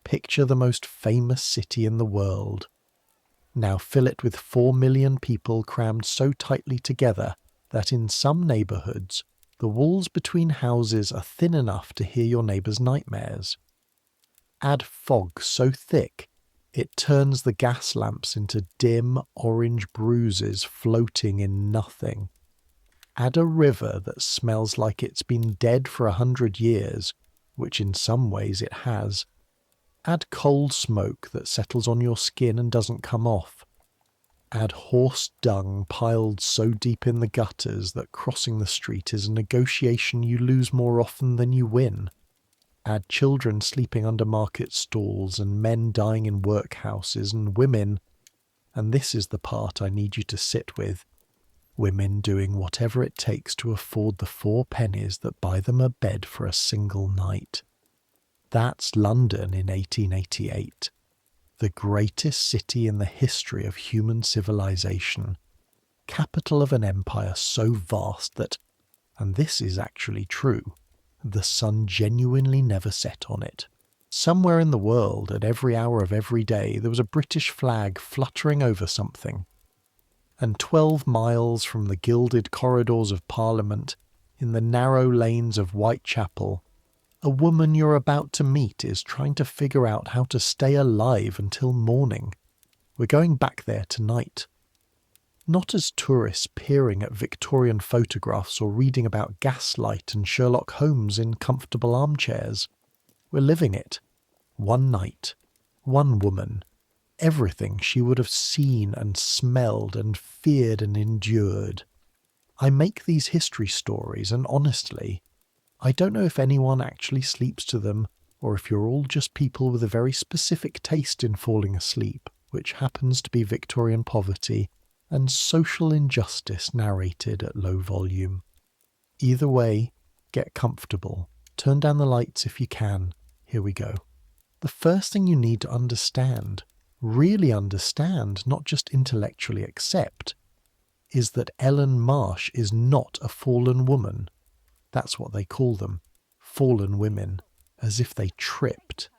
Picture the most famous city in the world. Now fill it with 4 million people crammed so tightly together that in some neighbourhoods the walls between houses are thin enough to hear your neighbour's nightmares. Add fog so thick it turns the gas lamps into dim orange bruises floating in nothing. Add a river that smells like it's been dead for 100 years, which in some ways it has. Add coal smoke that settles on your skin and doesn't come off. Add horse dung piled so deep in the gutters that crossing the street is a negotiation you lose more often than you win. Add children sleeping under market stalls and men dying in workhouses and women, and this is the part I need you to sit with, women doing whatever it takes to afford the 4 pennies that buy them a bed for a single night. That's London in 1888, the greatest city in the history of human civilization, capital of an empire so vast that, and this is actually true, the sun genuinely never set on it. Somewhere in the world, at every hour of every day, there was a British flag fluttering over something. And 12 miles from the gilded corridors of Parliament, in the narrow lanes of Whitechapel, a woman you're about to meet is trying to figure out how to stay alive until morning. We're going back there tonight. Not as tourists peering at Victorian photographs or reading about Gaslight and Sherlock Holmes in comfortable armchairs. We're living it. One night, one woman, everything she would have seen and smelled and feared and endured. I make these history stories, and honestly, I don't know if anyone actually sleeps to them, or if you're all just people with a very specific taste in falling asleep, which happens to be Victorian poverty and social injustice narrated at low volume. Either way, get comfortable. Turn down the lights if you can. Here we go. The first thing you need to understand, really understand, not just intellectually accept, is that Ellen Marsh is not a fallen woman. That's what they call them, fallen women, as if they tripped.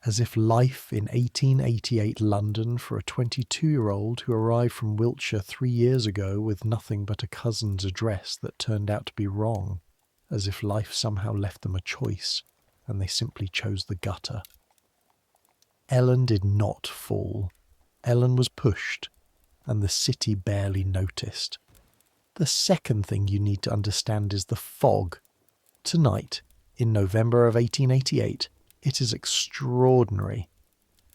As if life in 1888 London for a 22-year-old who arrived from Wiltshire 3 years ago with nothing but a cousin's address that turned out to be wrong, as if life somehow left them a choice, and they simply chose the gutter. Ellen did not fall. Ellen was pushed, and the city barely noticed. The second thing you need to understand is the fog. Tonight, in November of 1888, it is extraordinary.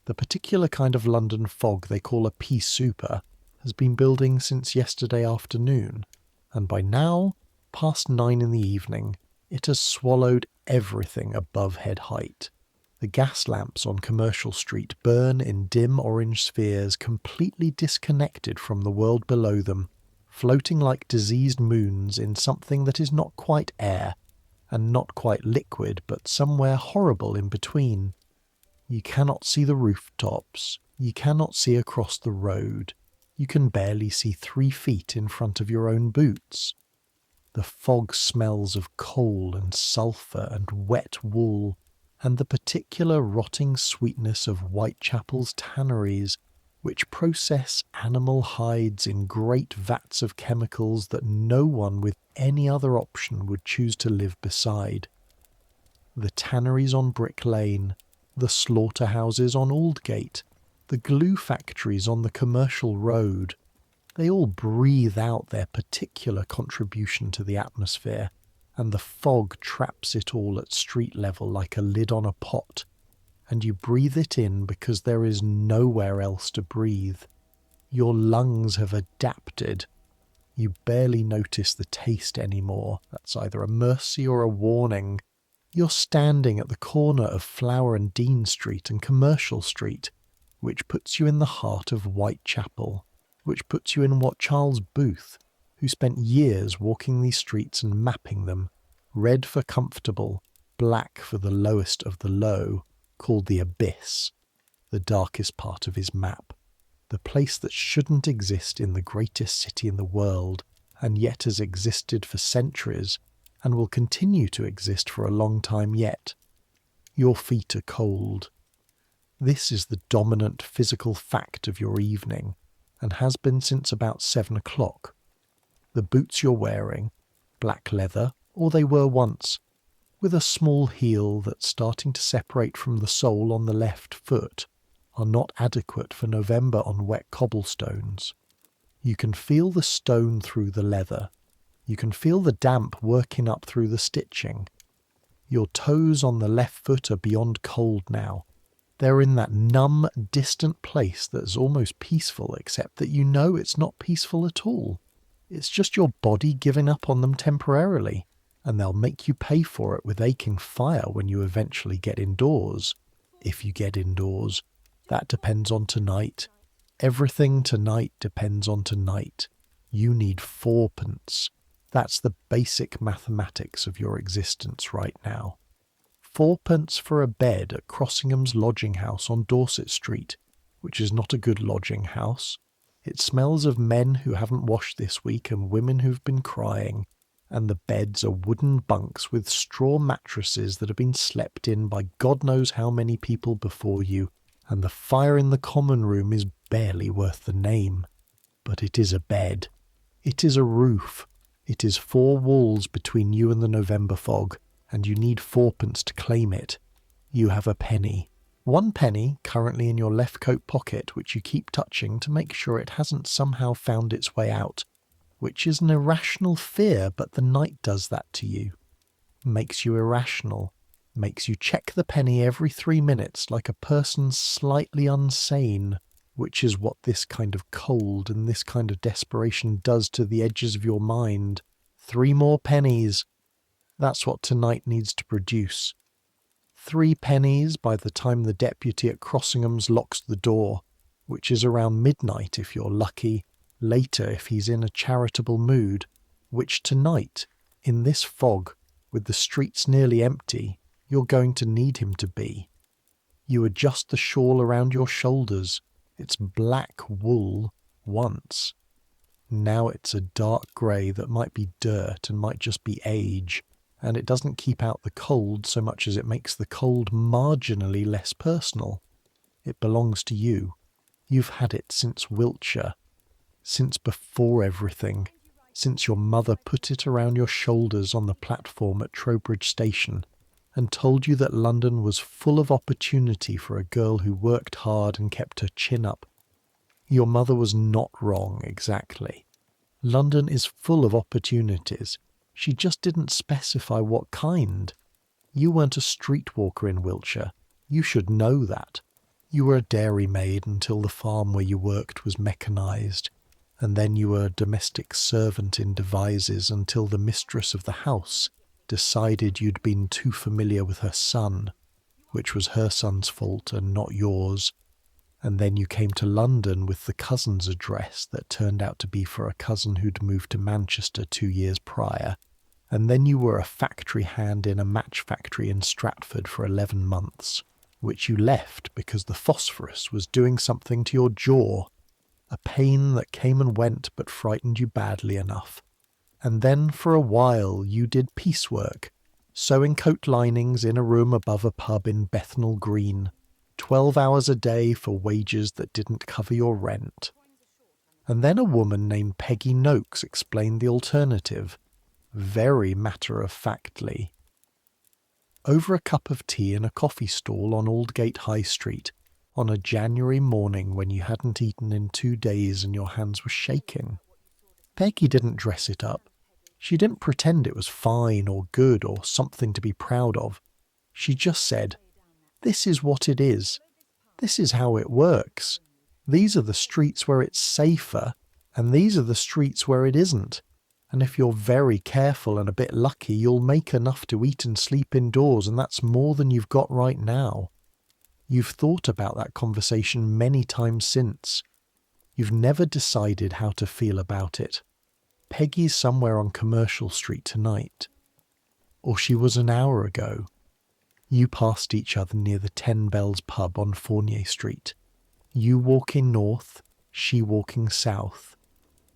The particular kind of London fog they call a pea-souper has been building since yesterday afternoon, and by now, past 9 in the evening, it has swallowed everything above head height. The gas lamps on Commercial Street burn in dim orange spheres completely disconnected from the world below them, floating like diseased moons in something that is not quite air, and not quite liquid, but somewhere horrible in between. You cannot see the rooftops, you cannot see across the road, you can barely see 3 feet in front of your own boots. The fog smells of coal and sulphur and wet wool, and the particular rotting sweetness of Whitechapel's tanneries, which process animal hides in great vats of chemicals that no one with any other option would choose to live beside. The tanneries on Brick Lane, the slaughterhouses on Aldgate, the glue factories on the Commercial Road, they all breathe out their particular contribution to the atmosphere, and the fog traps it all at street level like a lid on a pot, and you breathe it in because there is nowhere else to breathe. Your lungs have adapted. You barely notice the taste anymore. That's either a mercy or a warning. You're standing at the corner of Flower and Dean Street and Commercial Street, which puts you in the heart of Whitechapel, which puts you in what Charles Booth, who spent years walking these streets and mapping them, red for comfortable, black for the lowest of the low, called the abyss, the darkest part of his map, the place that shouldn't exist in the greatest city in the world, and yet has existed for centuries, and will continue to exist for a long time yet. Your feet are cold. This is the dominant physical fact of your evening, and has been since about 7 o'clock. The boots you're wearing, black leather, or they were once, with a small heel that's starting to separate from the sole on the left foot, are not adequate for November on wet cobblestones. You can feel the stone through the leather. You can feel the damp working up through the stitching. Your toes on the left foot are beyond cold now. They're in that numb, distant place that's almost peaceful, except that you know it's not peaceful at all. It's just your body giving up on them temporarily, and they'll make you pay for it with aching fire when you eventually get indoors. If you get indoors, that depends on tonight. Everything tonight depends on tonight. You need fourpence. That's the basic mathematics of your existence right now. Fourpence for a bed at Crossingham's lodging house on Dorset Street, which is not a good lodging house. It smells of men who haven't washed this week and women who've been crying, and the beds are wooden bunks with straw mattresses that have been slept in by God knows how many people before you, and the fire in the common room is barely worth the name. But it is a bed. It is a roof. It is 4 walls between you and the November fog, and you need fourpence to claim it. You have a penny. 1 penny currently in your left coat pocket, which you keep touching to make sure it hasn't somehow found its way out, which is an irrational fear, but the night does that to you. Makes you irrational. Makes you check the penny every 3 minutes like a person slightly unsane, which is what this kind of cold and this kind of desperation does to the edges of your mind. 3 more pennies. That's what tonight needs to produce. 3 pennies by the time the deputy at Crossingham's locks the door, which is around midnight if you're lucky, later if he's in a charitable mood, which tonight, in this fog, with the streets nearly empty, you're going to need him to be. You adjust the shawl around your shoulders. It's black wool once. Now it's a dark grey that might be dirt and might just be age, and it doesn't keep out the cold so much as it makes the cold marginally less personal. It belongs to you. You've had it since Wiltshire, since before everything, since your mother put it around your shoulders on the platform at Trowbridge Station and told you that London was full of opportunity for a girl who worked hard and kept her chin up. Your mother was not wrong exactly. London is full of opportunities. She just didn't specify what kind. You weren't a streetwalker in Wiltshire. You should know that. You were a dairymaid until the farm where you worked was mechanised, and then you were a domestic servant in Devizes until the mistress of the house decided you'd been too familiar with her son, which was her son's fault and not yours, and then you came to London with the cousin's address that turned out to be for a cousin who'd moved to Manchester 2 years prior, and then you were a factory hand in a match factory in Stratford for 11 months, which you left because the phosphorus was doing something to your jaw, a pain that came and went but frightened you badly enough. And then for a while you did piecework, sewing coat linings in a room above a pub in Bethnal Green, 12 hours a day for wages that didn't cover your rent. And then a woman named Peggy Noakes explained the alternative, very matter-of-factly. Over a cup of tea in a coffee stall on Aldgate High Street, on a January morning when you hadn't eaten in 2 days and your hands were shaking. Peggy didn't dress it up. She didn't pretend it was fine or good or something to be proud of. She just said, "This is what it is. This is how it works. These are the streets where it's safer, and these are the streets where it isn't. And if you're very careful and a bit lucky, you'll make enough to eat and sleep indoors, and that's more than you've got right now." You've thought about that conversation many times since. You've never decided how to feel about it. Peggy's somewhere on Commercial Street tonight. Or she was an hour ago. You passed each other near the 10 Bells pub on Fournier Street. You walking north, she walking south.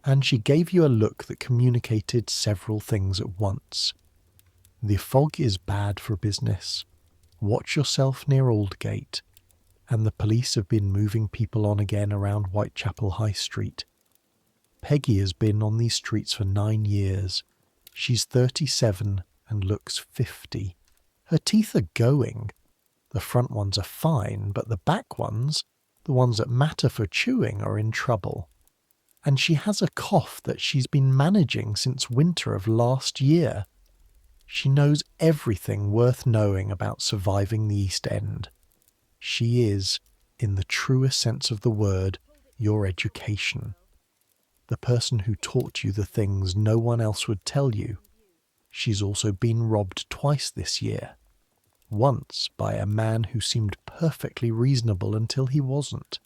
And she gave you a look that communicated several things at once. The fog is bad for business. Watch yourself near Aldgate. and the police have been moving people on again around Whitechapel High Street. Peggy has been on these streets for 9 years. She's 37 and looks 50. Her teeth are going. The front ones are fine, but the back ones, the ones that matter for chewing, are in trouble. And she has a cough that she's been managing since winter of last year. She knows everything worth knowing about surviving the East End. She is, in the truest sense of the word, your education. The person who taught you the things no one else would tell you. She's also been robbed twice this year. Once by a man who seemed perfectly reasonable until he wasn't.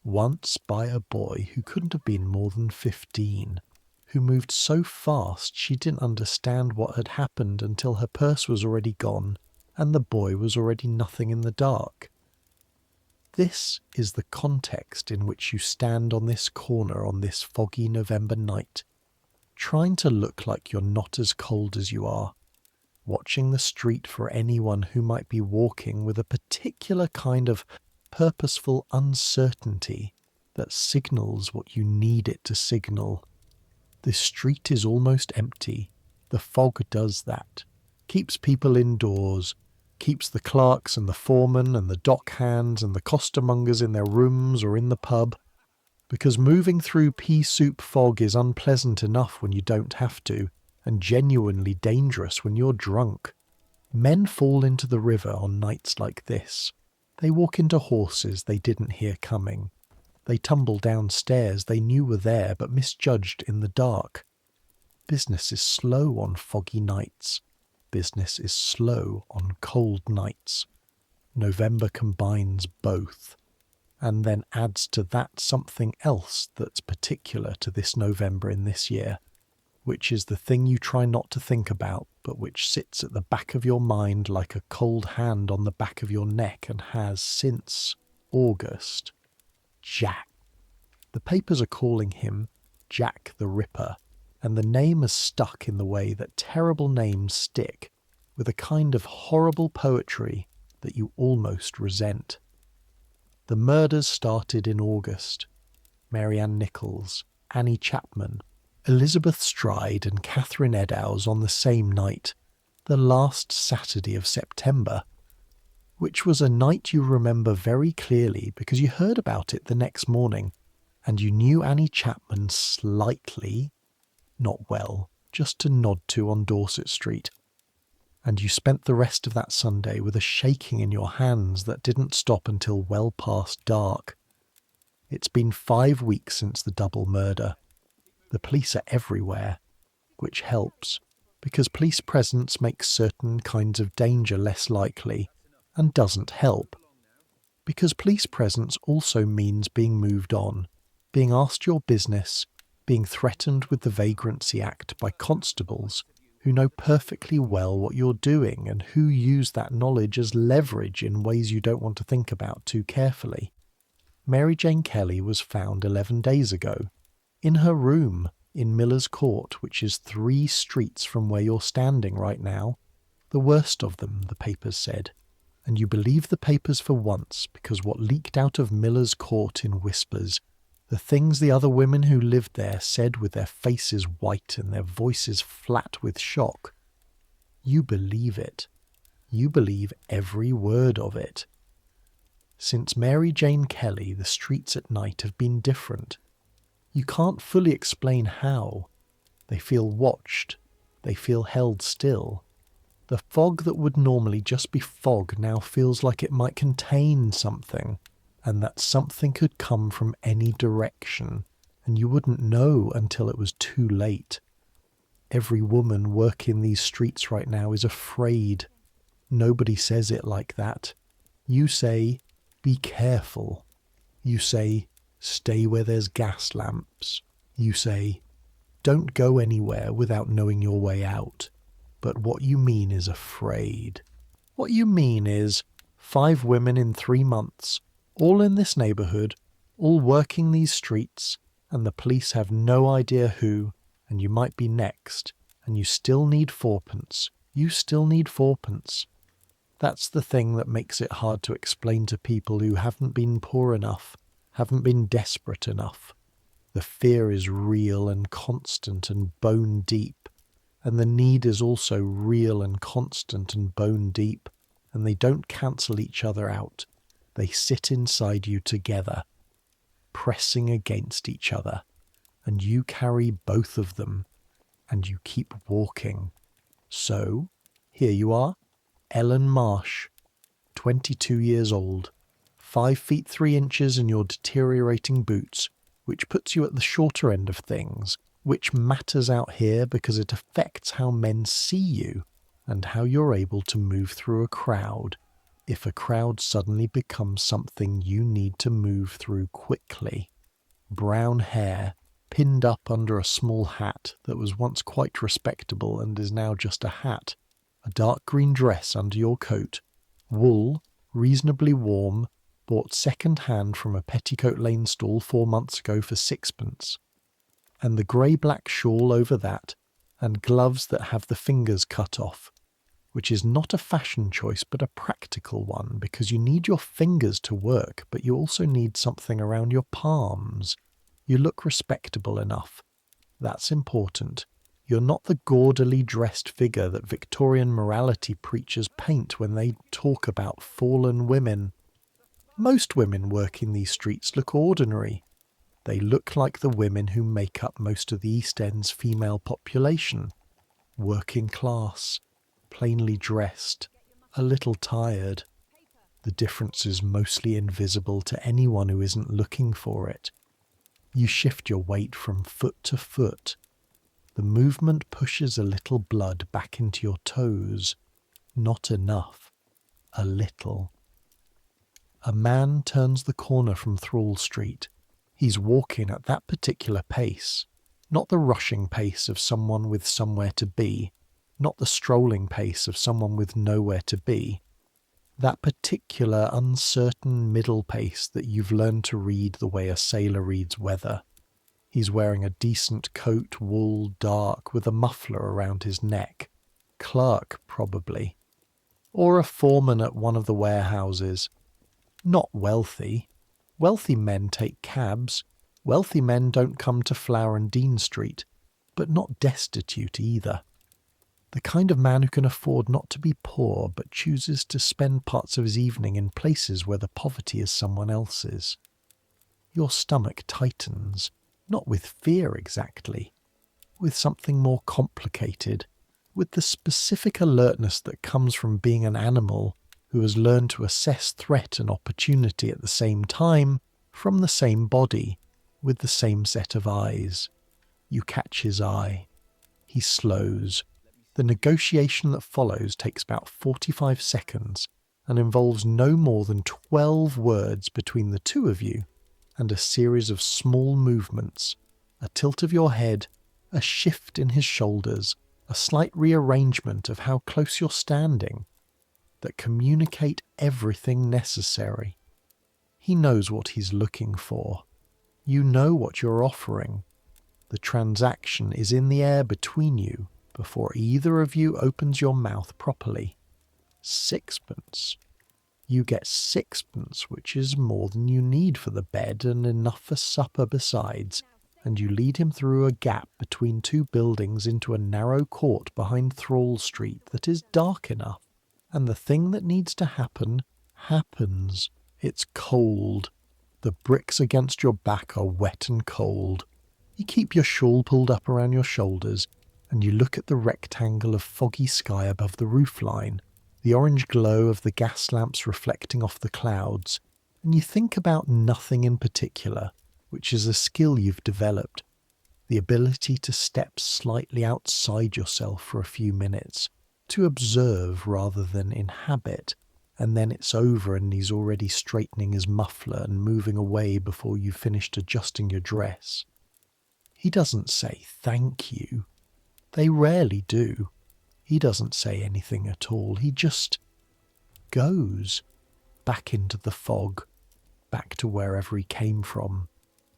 Once by a boy who couldn't have been more than 15, who moved so fast she didn't understand what had happened until her purse was already gone and the boy was already nothing in the dark. This is the context in which you stand on this corner on this foggy November night, trying to look like you're not as cold as you are, watching the street for anyone who might be walking with a particular kind of purposeful uncertainty that signals what you need it to signal. The street is almost empty. The fog does that. Keeps people indoors. Keeps the clerks and the foremen and the dock hands and the costermongers in their rooms or in the pub. Because moving through pea-soup fog is unpleasant enough when you don't have to, and genuinely dangerous when you're drunk. Men fall into the river on nights like this. They walk into horses they didn't hear coming. They tumble down stairs they knew were there but misjudged in the dark. Business is slow on foggy nights. Business is slow on cold nights. November combines both, and then adds to that something else that's particular to this November in this year, which is the thing you try not to think about, but which sits at the back of your mind like a cold hand on the back of your neck and has since August. Jack. The papers are calling him Jack the Ripper, and the name has stuck in the way that terrible names stick, with a kind of horrible poetry that you almost resent. The murders started in August. Mary Ann Nichols, Annie Chapman, Elizabeth Stride and Catherine Eddowes on the same night, the last Saturday of September, which was a night you remember very clearly because you heard about it the next morning, and you knew Annie Chapman slightly, not well, just to nod to on Dorset Street. And you spent the rest of that Sunday with a shaking in your hands that didn't stop until well past dark. It's been 5 weeks since the double murder. The police are everywhere, which helps, because police presence makes certain kinds of danger less likely, and doesn't help, because police presence also means being moved on, being asked your business, being threatened with the Vagrancy Act by constables who know perfectly well what you're doing and who use that knowledge as leverage in ways you don't want to think about too carefully. Mary Jane Kelly was found 11 days ago, in her room in Miller's Court, which is 3 streets from where you're standing right now. The worst of them, the papers said. And you believe the papers for once, because what leaked out of Miller's Court in whispers, the things the other women who lived there said with their faces white and their voices flat with shock, you believe it. You believe every word of it. Since Mary Jane Kelly, the streets at night have been different. You can't fully explain how. They feel watched. They feel held still. The fog that would normally just be fog now feels like it might contain something, and that something could come from any direction, and you wouldn't know until it was too late. Every woman working these streets right now is afraid. Nobody says it like that. You say, be careful. You say, stay where there's gas lamps. You say, don't go anywhere without knowing your way out. But what you mean is afraid. What you mean is 5 women in 3 months, all in this neighbourhood, all working these streets, and the police have no idea who, and you might be next, and you still need 4pence. You still need 4pence. That's the thing that makes it hard to explain to people who haven't been poor enough, haven't been desperate enough. The fear is real and constant and bone deep, and the need is also real and constant and bone deep, and they don't cancel each other out. They sit inside you together, pressing against each other, and you carry both of them, and you keep walking. So, here you are, Ellen Marsh, 22 years old, 5 feet 3 inches in your deteriorating boots, which puts you at the shorter end of things, which matters out here because it affects how men see you and how you're able to move through a crowd if a crowd suddenly becomes something you need to move through quickly. Brown hair, pinned up under a small hat that was once quite respectable and is now just a hat, a dark green dress under your coat, wool, reasonably warm, bought second-hand from a Petticoat Lane stall 4 months ago for 6pence, and the grey-black shawl over that, and gloves that have the fingers cut off, which is not a fashion choice but a practical one, because you need your fingers to work, but you also need something around your palms. You look respectable enough. That's important. You're not the gaudily dressed figure that Victorian morality preachers paint when they talk about fallen women. Most women working these streets look ordinary. They look like the women who make up most of the East End's female population. Working class, plainly dressed, a little tired. The difference is mostly invisible to anyone who isn't looking for it. You shift your weight from foot to foot. The movement pushes a little blood back into your toes. Not enough. A little. A man turns the corner from Thrall Street. He's walking at that particular pace, not the rushing pace of someone with somewhere to be, not the strolling pace of someone with nowhere to be. That particular uncertain middle pace that you've learned to read the way a sailor reads weather. He's wearing a decent coat, wool, dark, with a muffler around his neck. Clerk, probably. Or a foreman at one of the warehouses. Not wealthy. Wealthy men take cabs. Wealthy men don't come to Flower and Dean Street. But not destitute either. The kind of man who can afford not to be poor but chooses to spend parts of his evening in places where the poverty is someone else's. Your stomach tightens, not with fear exactly, with something more complicated, with the specific alertness that comes from being an animal who has learned to assess threat and opportunity at the same time, from the same body, with the same set of eyes. You catch his eye. He slows. The negotiation that follows takes about 45 seconds and involves no more than 12 words between the two of you and a series of small movements, a tilt of your head, a shift in his shoulders, a slight rearrangement of how close you're standing, that communicate everything necessary. He knows what he's looking for. You know what you're offering. The transaction is in the air between you before either of you opens your mouth properly. 6pence. You get 6pence, which is more than you need for the bed and enough for supper besides, and you lead him through a gap between two buildings into a narrow court behind Thrall Street that is dark enough. And the thing that needs to happen, happens. It's cold. The bricks against your back are wet and cold. You keep your shawl pulled up around your shoulders, and you look at the rectangle of foggy sky above the roofline, the orange glow of the gas lamps reflecting off the clouds, and you think about nothing in particular, which is a skill you've developed, the ability to step slightly outside yourself for a few minutes, to observe rather than inhabit, and then it's over and he's already straightening his muffler and moving away before you've finished adjusting your dress. He doesn't say thank you. They rarely do. He doesn't say anything at all. He just goes back into the fog, back to wherever he came from,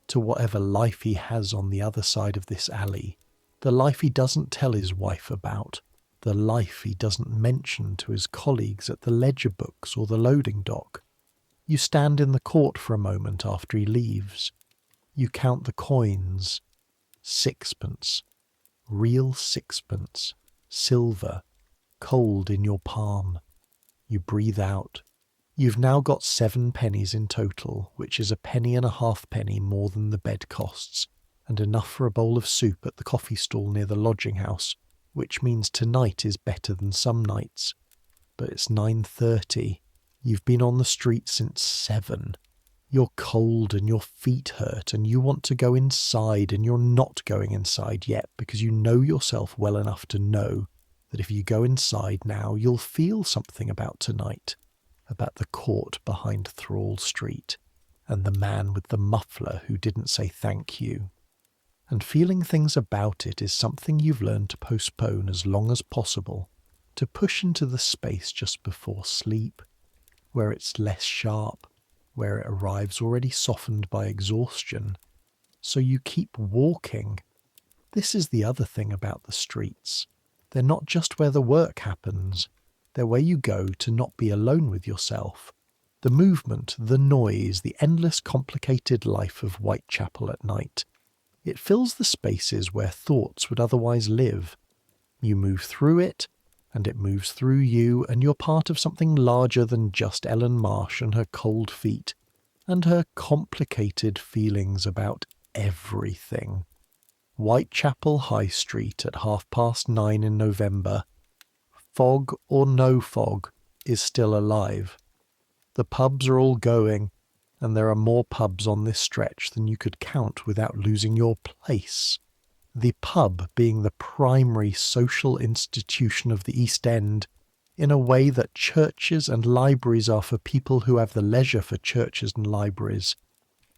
to whatever life he has on the other side of this alley, the life he doesn't tell his wife about. the life he doesn't mention to his colleagues at the ledger books or the loading dock. You stand in the court for a moment after he leaves. You count the coins. Sixpence. Real sixpence. Silver. Cold in your palm. You breathe out. You've now got 7 pennies in total, which is a penny and a halfpenny more than the bed costs, and enough for a bowl of soup at the coffee stall near the lodging house, which means tonight is better than some nights. But it's 9:30. You've been on the street since 7. You're cold and your feet hurt and you want to go inside, and you're not going inside yet because you know yourself well enough to know that if you go inside now you'll feel something about tonight, about the court behind Thrall Street and the man with the muffler who didn't say thank you. And feeling things about it is something you've learned to postpone as long as possible, to push into the space just before sleep, where it's less sharp, where it arrives already softened by exhaustion. So you keep walking. This is the other thing about the streets. They're not just where the work happens. They're where you go to not be alone with yourself. The movement, the noise, the endless complicated life of Whitechapel at night. It fills the spaces where thoughts would otherwise live. You move through it, and it moves through you, and you're part of something larger than just Ellen Marsh and her cold feet, and her complicated feelings about everything. Whitechapel High Street at 9:30 in November. Fog or no fog is still alive. The pubs are all going, and there are more pubs on this stretch than you could count without losing your place. The pub being the primary social institution of the East End, in a way that churches and libraries are for people who have the leisure for churches and libraries.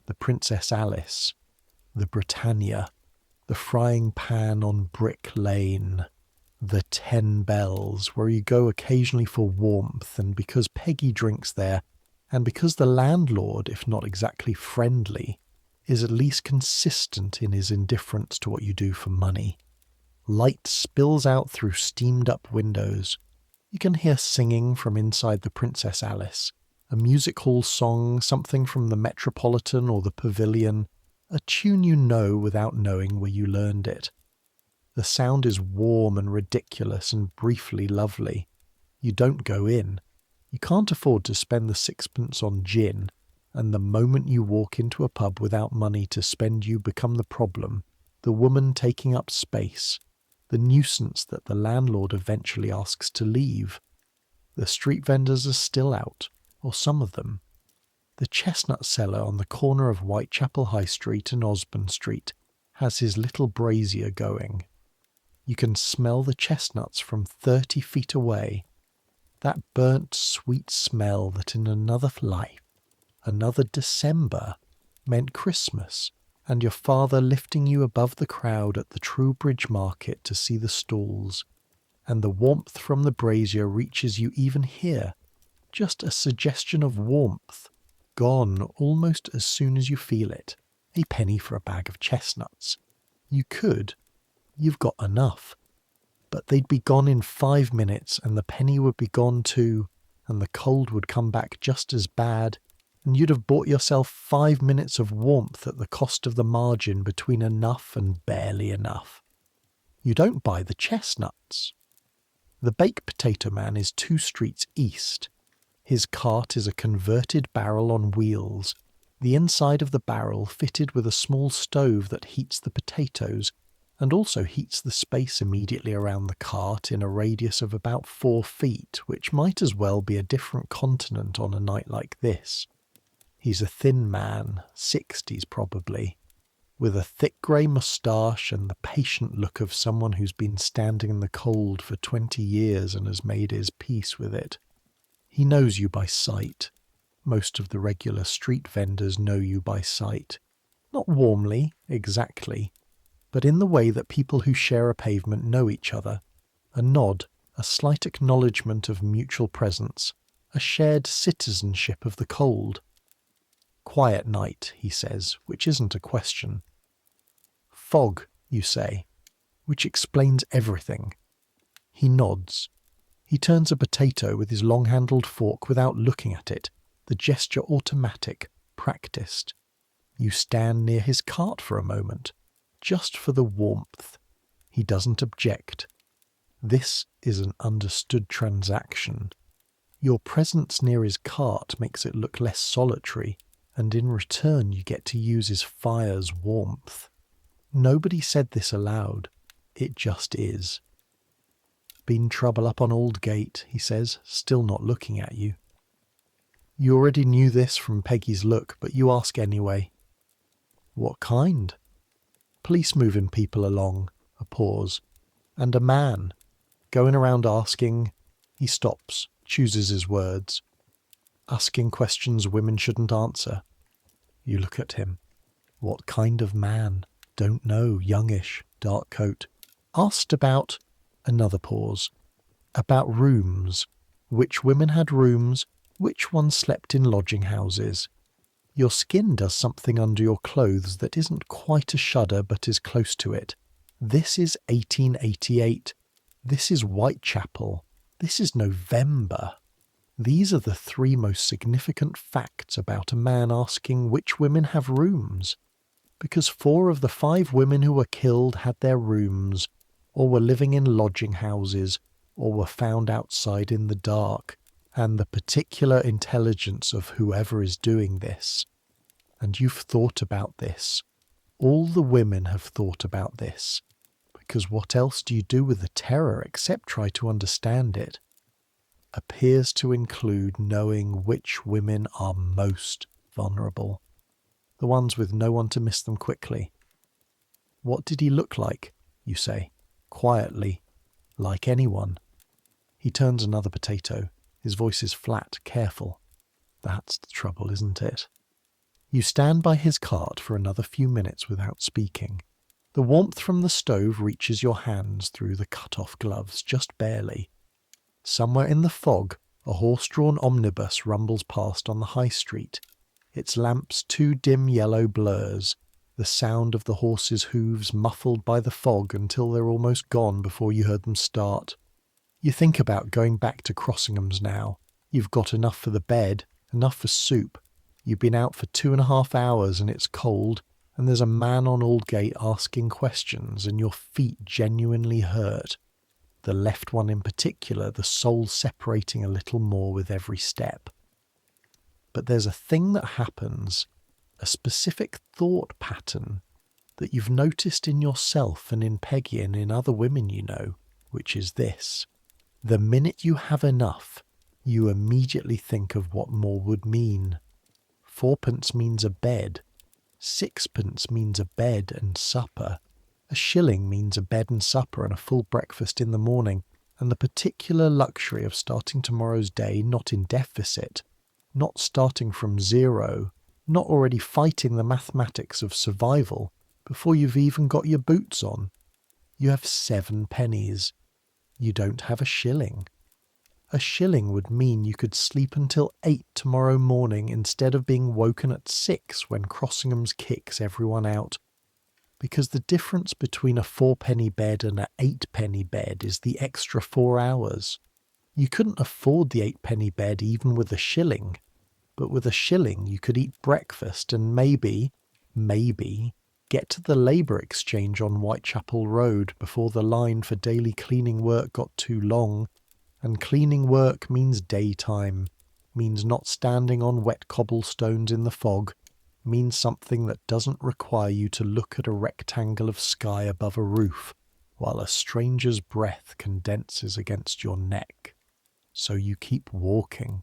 The Princess Alice, the Britannia, the Frying Pan on Brick Lane, the 10 Bells, where you go occasionally for warmth, and because Peggy drinks there, and because the landlord, if not exactly friendly, is at least consistent in his indifference to what you do for money. Light spills out through steamed-up windows. You can hear singing from inside the Princess Alice, a music hall song, something from the Metropolitan or the Pavilion, a tune you know without knowing where you learned it. The sound is warm and ridiculous and briefly lovely. You don't go in. You can't afford to spend the sixpence on gin, and the moment you walk into a pub without money to spend you become the problem, the woman taking up space, the nuisance that the landlord eventually asks to leave. The street vendors are still out, or some of them. The chestnut seller on the corner of Whitechapel High Street and Osborne Street has his little brazier going. You can smell the chestnuts from 30 feet away. That burnt, sweet smell that in another life, another December, meant Christmas, and your father lifting you above the crowd at the Trowbridge Market to see the stalls, and the warmth from the brazier reaches you even here, just a suggestion of warmth, gone almost as soon as you feel it. A penny for a bag of chestnuts. You've got enough. But they'd be gone in 5 minutes, and the penny would be gone too, and the cold would come back just as bad, and you'd have bought yourself 5 minutes of warmth at the cost of the margin between enough and barely enough. You don't buy the chestnuts. The baked potato man is 2 streets east. His cart is a converted barrel on wheels, the inside of the barrel fitted with a small stove that heats the potatoes, and also heats the space immediately around the cart in a radius of about 4 feet, which might as well be a different continent on a night like this. He's a thin man, 60s probably, with a thick grey moustache and the patient look of someone who's been standing in the cold for 20 years and has made his peace with it. He knows you by sight. Most of the regular street vendors know you by sight. Not warmly, exactly, but in the way that people who share a pavement know each other. A nod, a slight acknowledgement of mutual presence, a shared citizenship of the cold. Quiet night, he says, which isn't a question. Fog, you say, which explains everything. He nods. He turns a potato with his long-handled fork without looking at it, the gesture automatic, practiced. You stand near his cart for a moment, just for the warmth. He doesn't object. This is an understood transaction. Your presence near his cart makes it look less solitary, and in return you get to use his fire's warmth. Nobody said this aloud. It just is. Been trouble up on Aldgate, he says, still not looking at you. You already knew this from Peggy's look, but you ask anyway. What kind? Police moving people along. A pause. And a man. Going around asking. He stops, chooses his words. Asking questions women shouldn't answer. You look at him. What kind of man? Don't know, youngish, dark coat. Asked about... Another pause. About rooms. Which women had rooms, which ones slept in lodging houses. Your skin does something under your clothes that isn't quite a shudder but is close to it. This is 1888. This is Whitechapel. This is November. These are the three most significant facts about a man asking which women have rooms. Because 4 of the 5 women who were killed had their rooms, or were living in lodging houses, or were found outside in the dark, and the particular intelligence of whoever is doing this. And you've thought about this. All the women have thought about this. Because what else do you do with the terror except try to understand it? Appears to include knowing which women are most vulnerable. The ones with no one to miss them quickly. What did he look like, you say, quietly, like anyone? He turns another potato. His voice is flat, careful. That's the trouble, isn't it? You stand by his cart for another few minutes without speaking. The warmth from the stove reaches your hands through the cut-off gloves, just barely. Somewhere in the fog, a horse-drawn omnibus rumbles past on the high street. Its lamps 2 dim yellow blurs, the sound of the horse's hooves muffled by the fog until they're almost gone before you heard them start. You think about going back to Crossingham's now. You've got enough for the bed, enough for soup. You've been out for 2.5 hours and it's cold, and there's a man on Aldgate asking questions and your feet genuinely hurt. The left one in particular, the sole separating a little more with every step. But there's a thing that happens, a specific thought pattern, that you've noticed in yourself and in Peggy and in other women you know, which is this. The minute you have enough, you immediately think of what more would mean. 4p means a bed. 6p means a bed and supper. A shilling means a bed and supper and a full breakfast in the morning, and the particular luxury of starting tomorrow's day not in deficit, not starting from 0, not already fighting the mathematics of survival before you've even got your boots on. You have 7 pennies. You don't have a shilling. A shilling would mean you could sleep until 8 tomorrow morning instead of being woken at 6 when Crossingham's kicks everyone out. Because the difference between a 4-penny bed and an 8-penny bed is the extra 4 hours. You couldn't afford the 8-penny bed even with a shilling, but with a shilling you could eat breakfast and maybe, get to the Labour Exchange on Whitechapel Road before the line for daily cleaning work got too long, and cleaning work means daytime, means not standing on wet cobblestones in the fog, means something that doesn't require you to look at a rectangle of sky above a roof while a stranger's breath condenses against your neck. So you keep walking.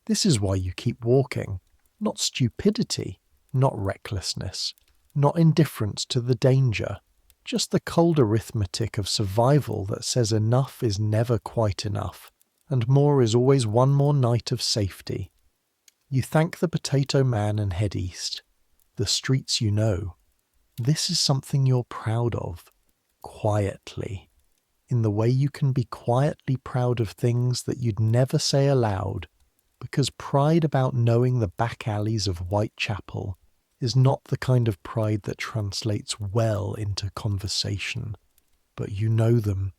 This is why you keep walking. Not stupidity, not recklessness, not indifference to the danger, just the cold arithmetic of survival that says enough is never quite enough, and more is always one more night of safety. You thank the potato man and head east. The streets you know. This is something you're proud of. Quietly. In the way you can be quietly proud of things that you'd never say aloud, because pride about knowing the back alleys of Whitechapel is not the kind of pride that translates well into conversation. But you know them.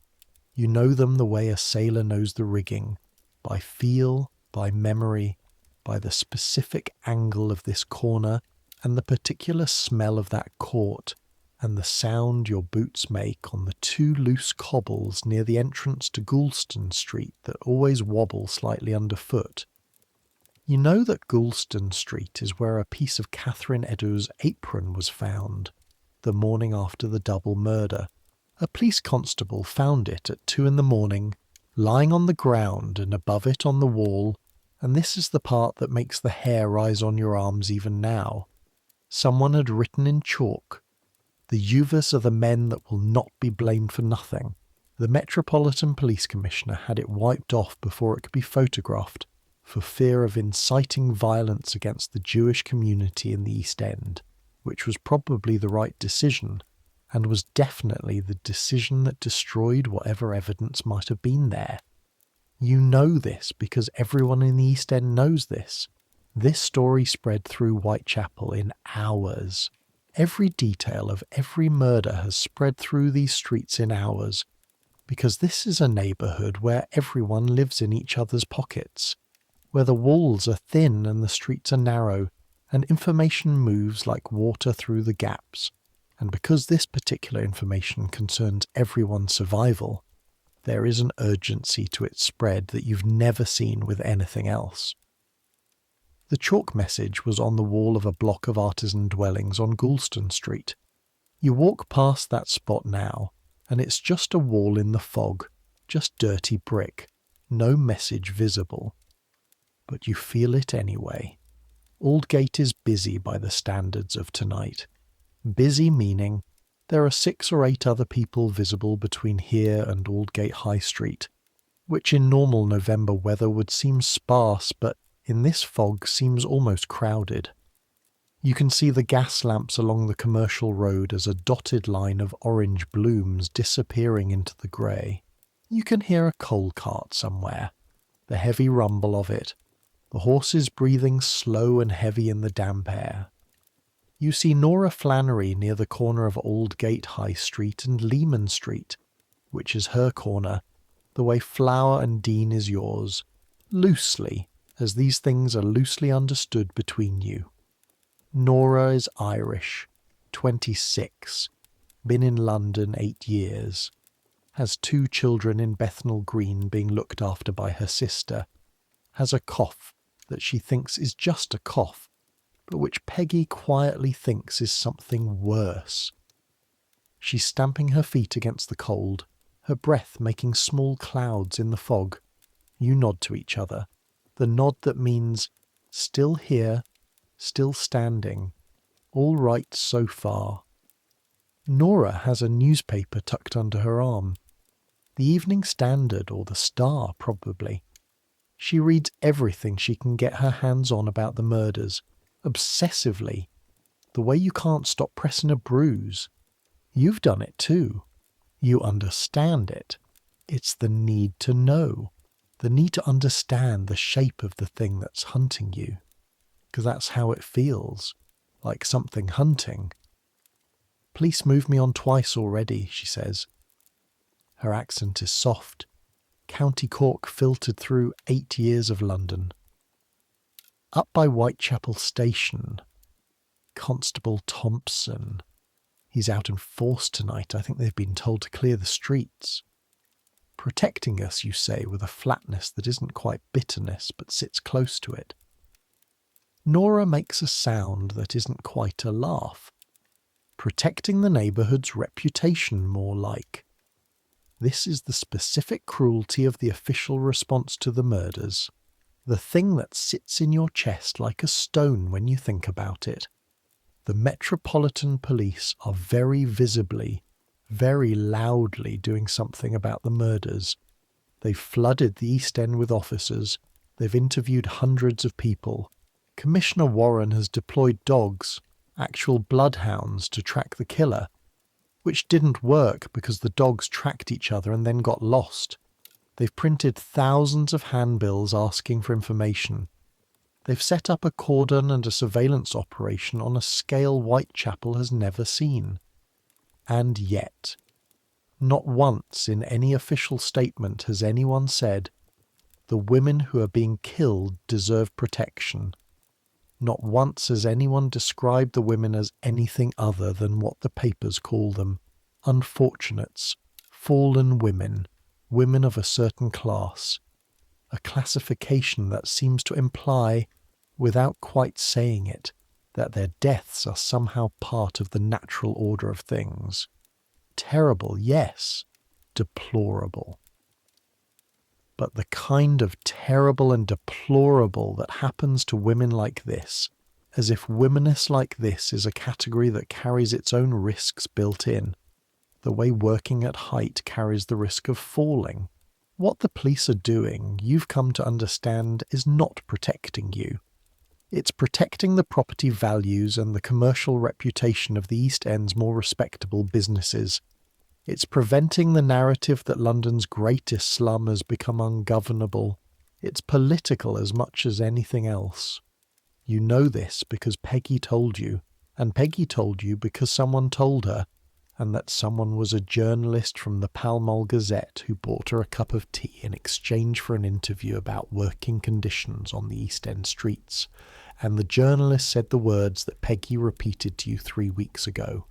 You know them the way a sailor knows the rigging, by feel, by memory, by the specific angle of this corner and the particular smell of that court, and the sound your boots make on the two loose cobbles near the entrance to Goulston Street that always wobble slightly underfoot. You know that Goulston Street is where a piece of Catherine Edou's apron was found, the morning after the double murder. A police constable found it at 2 a.m, lying on the ground, and above it on the wall, and this is the part that makes the hair rise on your arms even now. Someone had written in chalk, "The Uvers are the men that will not be blamed for nothing." The Metropolitan Police Commissioner had it wiped off before it could be photographed, for fear of inciting violence against the Jewish community in the East End, which was probably the right decision, and was definitely the decision that destroyed whatever evidence might have been there. You know this because everyone in the East End knows this. This story spread through Whitechapel in hours. Every detail of every murder has spread through these streets in hours, because this is a neighbourhood where everyone lives in each other's pockets, where the walls are thin and the streets are narrow, and information moves like water through the gaps. And because this particular information concerns everyone's survival, there is an urgency to its spread that you've never seen with anything else. The chalk message was on the wall of a block of artisan dwellings on Goulston Street. You walk past that spot now, and it's just a wall in the fog, just dirty brick, no message visible. But you feel it anyway. Aldgate is busy by the standards of tonight. Busy meaning there are 6 or 8 other people visible between here and Aldgate High Street, which in normal November weather would seem sparse, but in this fog seems almost crowded. You can see the gas lamps along the commercial road as a dotted line of orange blooms disappearing into the grey. You can hear a coal cart somewhere, the heavy rumble of it, the horses breathing slow and heavy in the damp air. You see Nora Flannery near the corner of Aldgate High Street and Lehman Street, which is her corner, the way Flower and Dean is yours, loosely, as these things are loosely understood between you. Nora is Irish, 26, been in London 8 years, has 2 children in Bethnal Green being looked after by her sister, has a cough that she thinks is just a cough, but which Peggy quietly thinks is something worse. She's stamping her feet against the cold, her breath making small clouds in the fog. You nod to each other, the nod that means still here, still standing, all right so far. Nora has a newspaper tucked under her arm. The Evening Standard or the Star, probably. She reads everything she can get her hands on about the murders, obsessively, the way you can't stop pressing a bruise. You've done it too. You understand it. It's the need to know, the need to understand the shape of the thing that's hunting you, because that's how it feels, like something hunting. Police moved me on twice already, she says. Her accent is soft. County Cork filtered through 8 years of London. Up by Whitechapel Station. Constable Thompson. He's out in force tonight. I think they've been told to clear the streets. Protecting us, you say, with a flatness that isn't quite bitterness, but sits close to it. Nora makes a sound that isn't quite a laugh. Protecting the neighbourhood's reputation, more like. This is the specific cruelty of the official response to the murders. The thing that sits in your chest like a stone when you think about it. The Metropolitan Police are very visibly, very loudly doing something about the murders. They've flooded the East End with officers. They've interviewed hundreds of people. Commissioner Warren has deployed dogs, actual bloodhounds, to track the killer, which didn't work because the dogs tracked each other and then got lost. They've printed thousands of handbills asking for information. They've set up a cordon and a surveillance operation on a scale Whitechapel has never seen. And yet, Not once in any official statement has anyone said, the women who are being killed deserve protection. Not once has anyone described the women as anything other than what the papers call them: unfortunates, fallen women, women of a certain class. A classification that seems to imply, without quite saying it, that their deaths are somehow part of the natural order of things. Terrible, yes. Deplorable. But the kind of terrible and deplorable that happens to women like this, as if womenness like this is a category that carries its own risks built in, the way working at height carries the risk of falling. What the police are doing, you've come to understand, is not protecting you. It's protecting the property values and the commercial reputation of the East End's more respectable businesses. It's preventing the narrative that London's greatest slum has become ungovernable. It's political as much as anything else. You know this because Peggy told you, and Peggy told you because someone told her, and that someone was a journalist from the Pall Mall Gazette who bought her a cup of tea in exchange for an interview about working conditions on the East End streets, and the journalist said the words that Peggy repeated to you 3 weeks ago.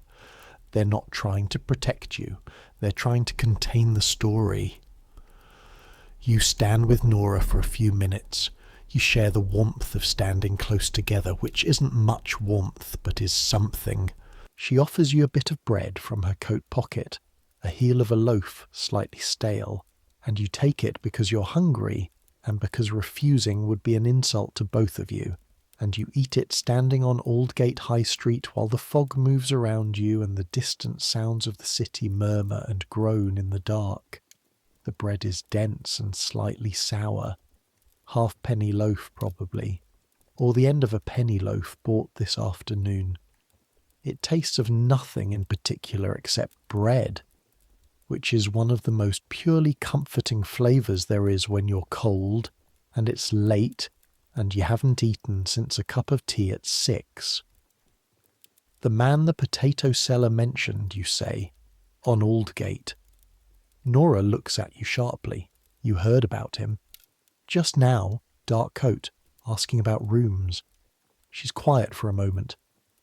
They're not trying to protect you. They're trying to contain the story. You stand with Nora for a few minutes. You share the warmth of standing close together, which isn't much warmth, but is something. She offers you a bit of bread from her coat pocket, a heel of a loaf, slightly stale, and you take it because you're hungry, and because refusing would be an insult to both of you. And you eat it standing on Aldgate High Street while the fog moves around you and the distant sounds of the city murmur and groan in the dark. The bread is dense and slightly sour. Halfpenny loaf, probably, or the end of a penny loaf bought this afternoon. It tastes of nothing in particular except bread, which is one of the most purely comforting flavours there is when you're cold, and it's late, and you haven't eaten since a cup of tea at 6. The man the potato seller mentioned, you say, on Aldgate. Nora looks at you sharply. You heard about him. Just now, dark coat, asking about rooms. She's quiet for a moment.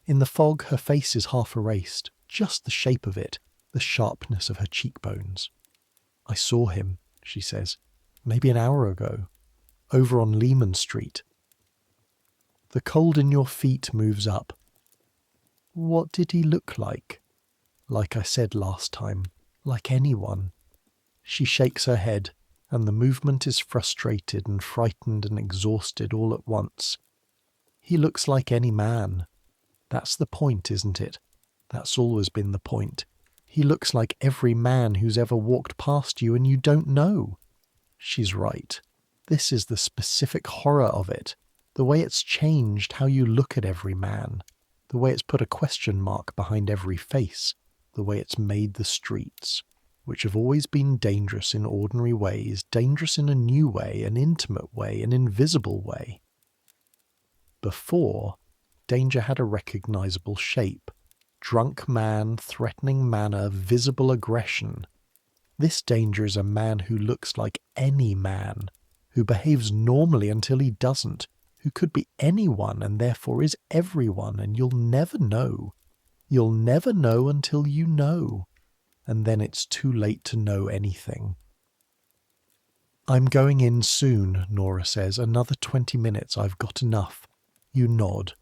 In the fog, her face is half erased, just the shape of it, the sharpness of her cheekbones. I saw him, she says, maybe an hour ago. Over on Lehman Street. The cold in your feet moves up. What did he look like? Like I said last time, like anyone. She shakes her head, and the movement is frustrated and frightened and exhausted all at once. He looks like any man. That's the point, isn't it? That's always been the point. He looks like every man who's ever walked past you and you don't know. She's right. This is the specific horror of it, the way it's changed how you look at every man, the way it's put a question mark behind every face, the way it's made the streets, which have always been dangerous in ordinary ways, dangerous in a new way, an intimate way, an invisible way. Before, danger had a recognizable shape, drunk man, threatening manner, visible aggression. This danger is a man who looks like any man, who behaves normally until he doesn't, who could be anyone and therefore is everyone, and you'll never know. You'll never know until you know, and then it's too late to know anything. I'm going in soon, Nora says. Another 20 minutes, I've got enough. You nod.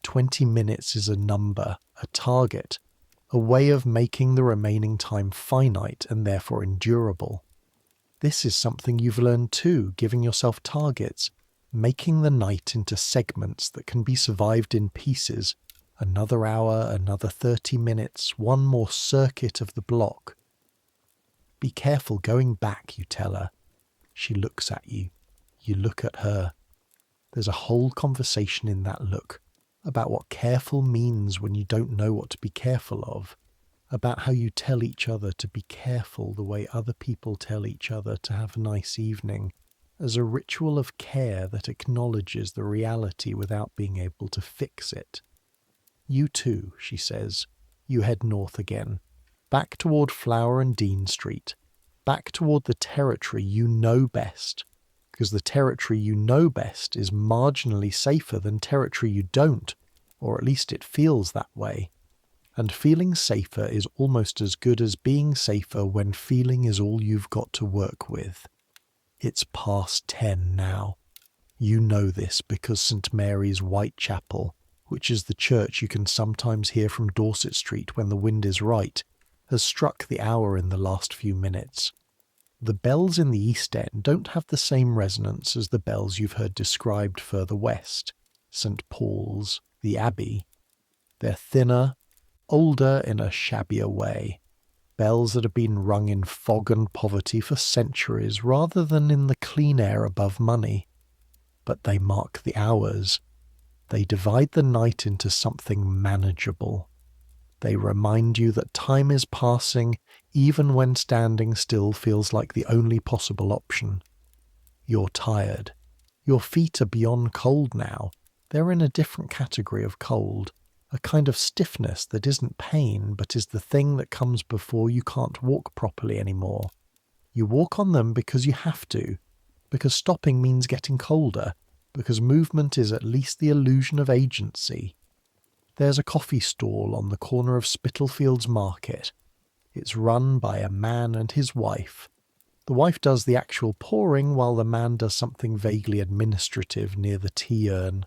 20 minutes is a number, a target, a way of making the remaining time finite and therefore endurable. This is something you've learned too, giving yourself targets, making the night into segments that can be survived in pieces. Another hour, another 30 minutes, one more circuit of the block. Be careful going back, you tell her. She looks at you. You look at her. There's a whole conversation in that look about what careful means when you don't know what to be careful of, about how you tell each other to be careful the way other people tell each other to have a nice evening, as a ritual of care that acknowledges the reality without being able to fix it. You too, she says. You head north again, back toward Flower and Dean Street, back toward the territory you know best, because the territory you know best is marginally safer than territory you don't, or at least it feels that way. And feeling safer is almost as good as being safer when feeling is all you've got to work with. It's past 10 now. You know this because St. Mary's Whitechapel, which is the church you can sometimes hear from Dorset Street when the wind is right, has struck the hour in the last few minutes. The bells in the East End don't have the same resonance as the bells you've heard described further west, St. Paul's, the Abbey. They're thinner, older in a shabbier way, bells that have been rung in fog and poverty for centuries rather than in the clean air above money. But they mark the hours. They divide the night into something manageable. They remind you that time is passing even when standing still feels like the only possible option. You're tired. Your feet are beyond cold now. They're in a different category of cold, a kind of stiffness that isn't pain but is the thing that comes before you can't walk properly anymore. You walk on them because you have to, because stopping means getting colder, because movement is at least the illusion of agency. There's a coffee stall on the corner of Spitalfields Market. It's run by a man and his wife. The wife does the actual pouring while the man does something vaguely administrative near the tea urn.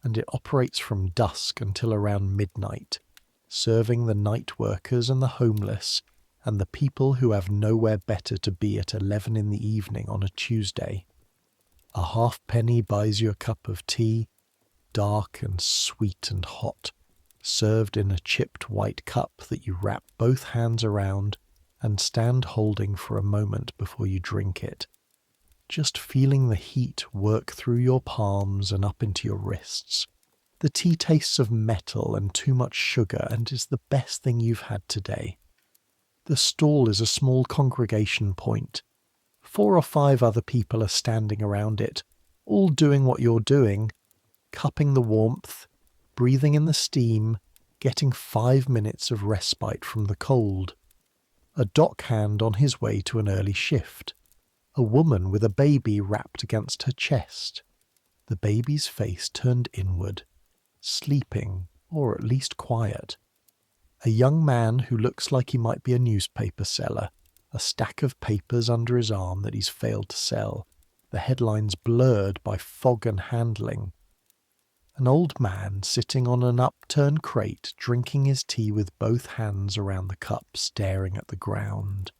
And it operates from dusk until around midnight, serving the night workers and the homeless and the people who have nowhere better to be at 11 in the evening on a Tuesday. A halfpenny buys you a cup of tea, dark and sweet and hot, served in a chipped white cup that you wrap both hands around and stand holding for a moment before you drink it. Just feeling the heat work through your palms and up into your wrists. The tea tastes of metal and too much sugar and is the best thing you've had today. The stall is a small congregation point. 4 or 5 other people are standing around it, all doing what you're doing, cupping the warmth, breathing in the steam, getting 5 minutes of respite from the cold. A dockhand on his way to an early shift. A woman with a baby wrapped against her chest. The baby's face turned inward, sleeping, or at least quiet. A young man who looks like he might be a newspaper seller, a stack of papers under his arm that he's failed to sell, the headlines blurred by fog and handling. An old man sitting on an upturned crate, drinking his tea with both hands around the cup, staring at the ground.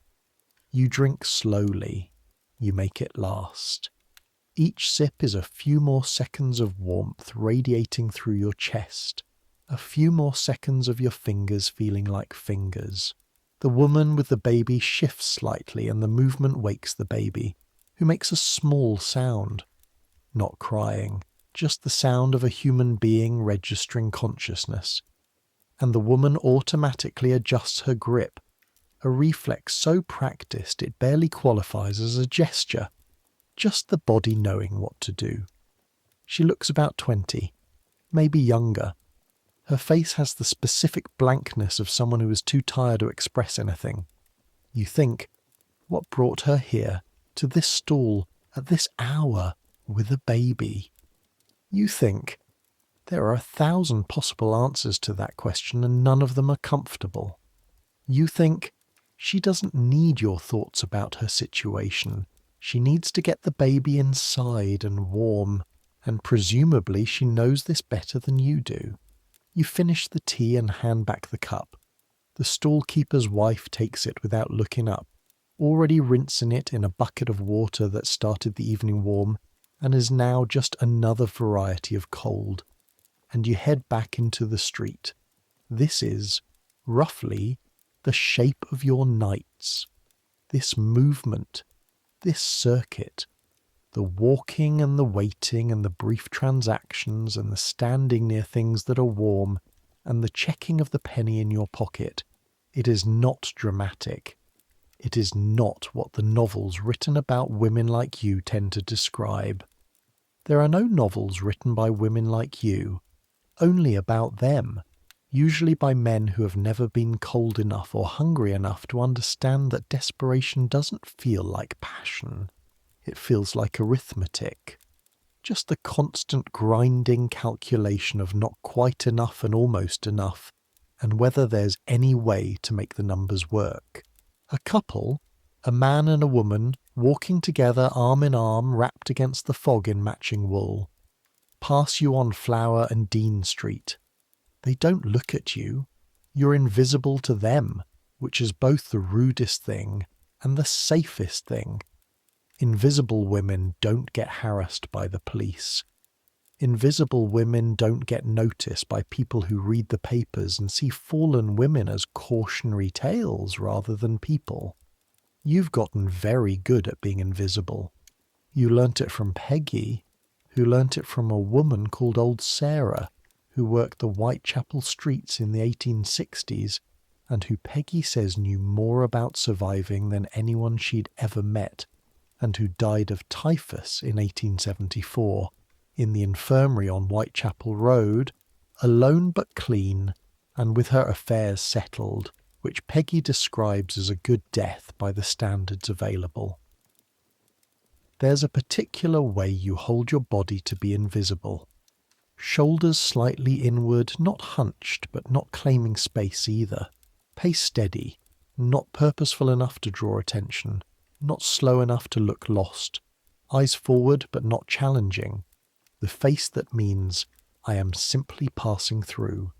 You drink slowly. You make it last. Each sip is a few more seconds of warmth radiating through your chest, a few more seconds of your fingers feeling like fingers. The woman with the baby shifts slightly and the movement wakes the baby, who makes a small sound. Not crying, just the sound of a human being registering consciousness. And the woman automatically adjusts her grip, a reflex so practiced it barely qualifies as a gesture, just the body knowing what to do. She looks about 20, maybe younger. Her face has the specific blankness of someone who is too tired to express anything. You think, what brought her here, to this stall, at this hour, with a baby? You think, there are 1,000 possible answers to that question and none of them are comfortable. You think, she doesn't need your thoughts about her situation. She needs to get the baby inside and warm, and presumably she knows this better than you do. You finish the tea and hand back the cup. The stall-keeper's wife takes it without looking up, already rinsing it in a bucket of water that started the evening warm and is now just another variety of cold. And you head back into the street. This is, roughly, the shape of your nights. This movement, this circuit, the walking and the waiting and the brief transactions and the standing near things that are warm and the checking of the penny in your pocket. It is not dramatic. It is not what the novels written about women like you tend to describe. There are no novels written by women like you, only about them. usually by men who have never been cold enough or hungry enough to understand that desperation doesn't feel like passion. It feels like arithmetic. Just the constant grinding calculation of not quite enough and almost enough, and whether there's any way to make the numbers work. A couple, a man and a woman, walking together arm in arm, wrapped against the fog in matching wool, pass you on Flower and Dean Street. They don't look at you. You're invisible to them, which is both the rudest thing and the safest thing. Invisible women don't get harassed by the police. Invisible women don't get noticed by people who read the papers and see fallen women as cautionary tales rather than people. You've gotten very good at being invisible. You learnt it from Peggy, who learnt it from a woman called Old Sarah, who worked the Whitechapel streets in the 1860s, and who Peggy says knew more about surviving than anyone she'd ever met, and who died of typhus in 1874 in the infirmary on Whitechapel Road, alone but clean, and with her affairs settled, which Peggy describes as a good death by the standards available. There's a particular way you hold your body to be invisible. Shoulders slightly inward, not hunched, but not claiming space either. Pace steady, not purposeful enough to draw attention, not slow enough to look lost. Eyes forward, but not challenging. The face that means, I am simply passing through.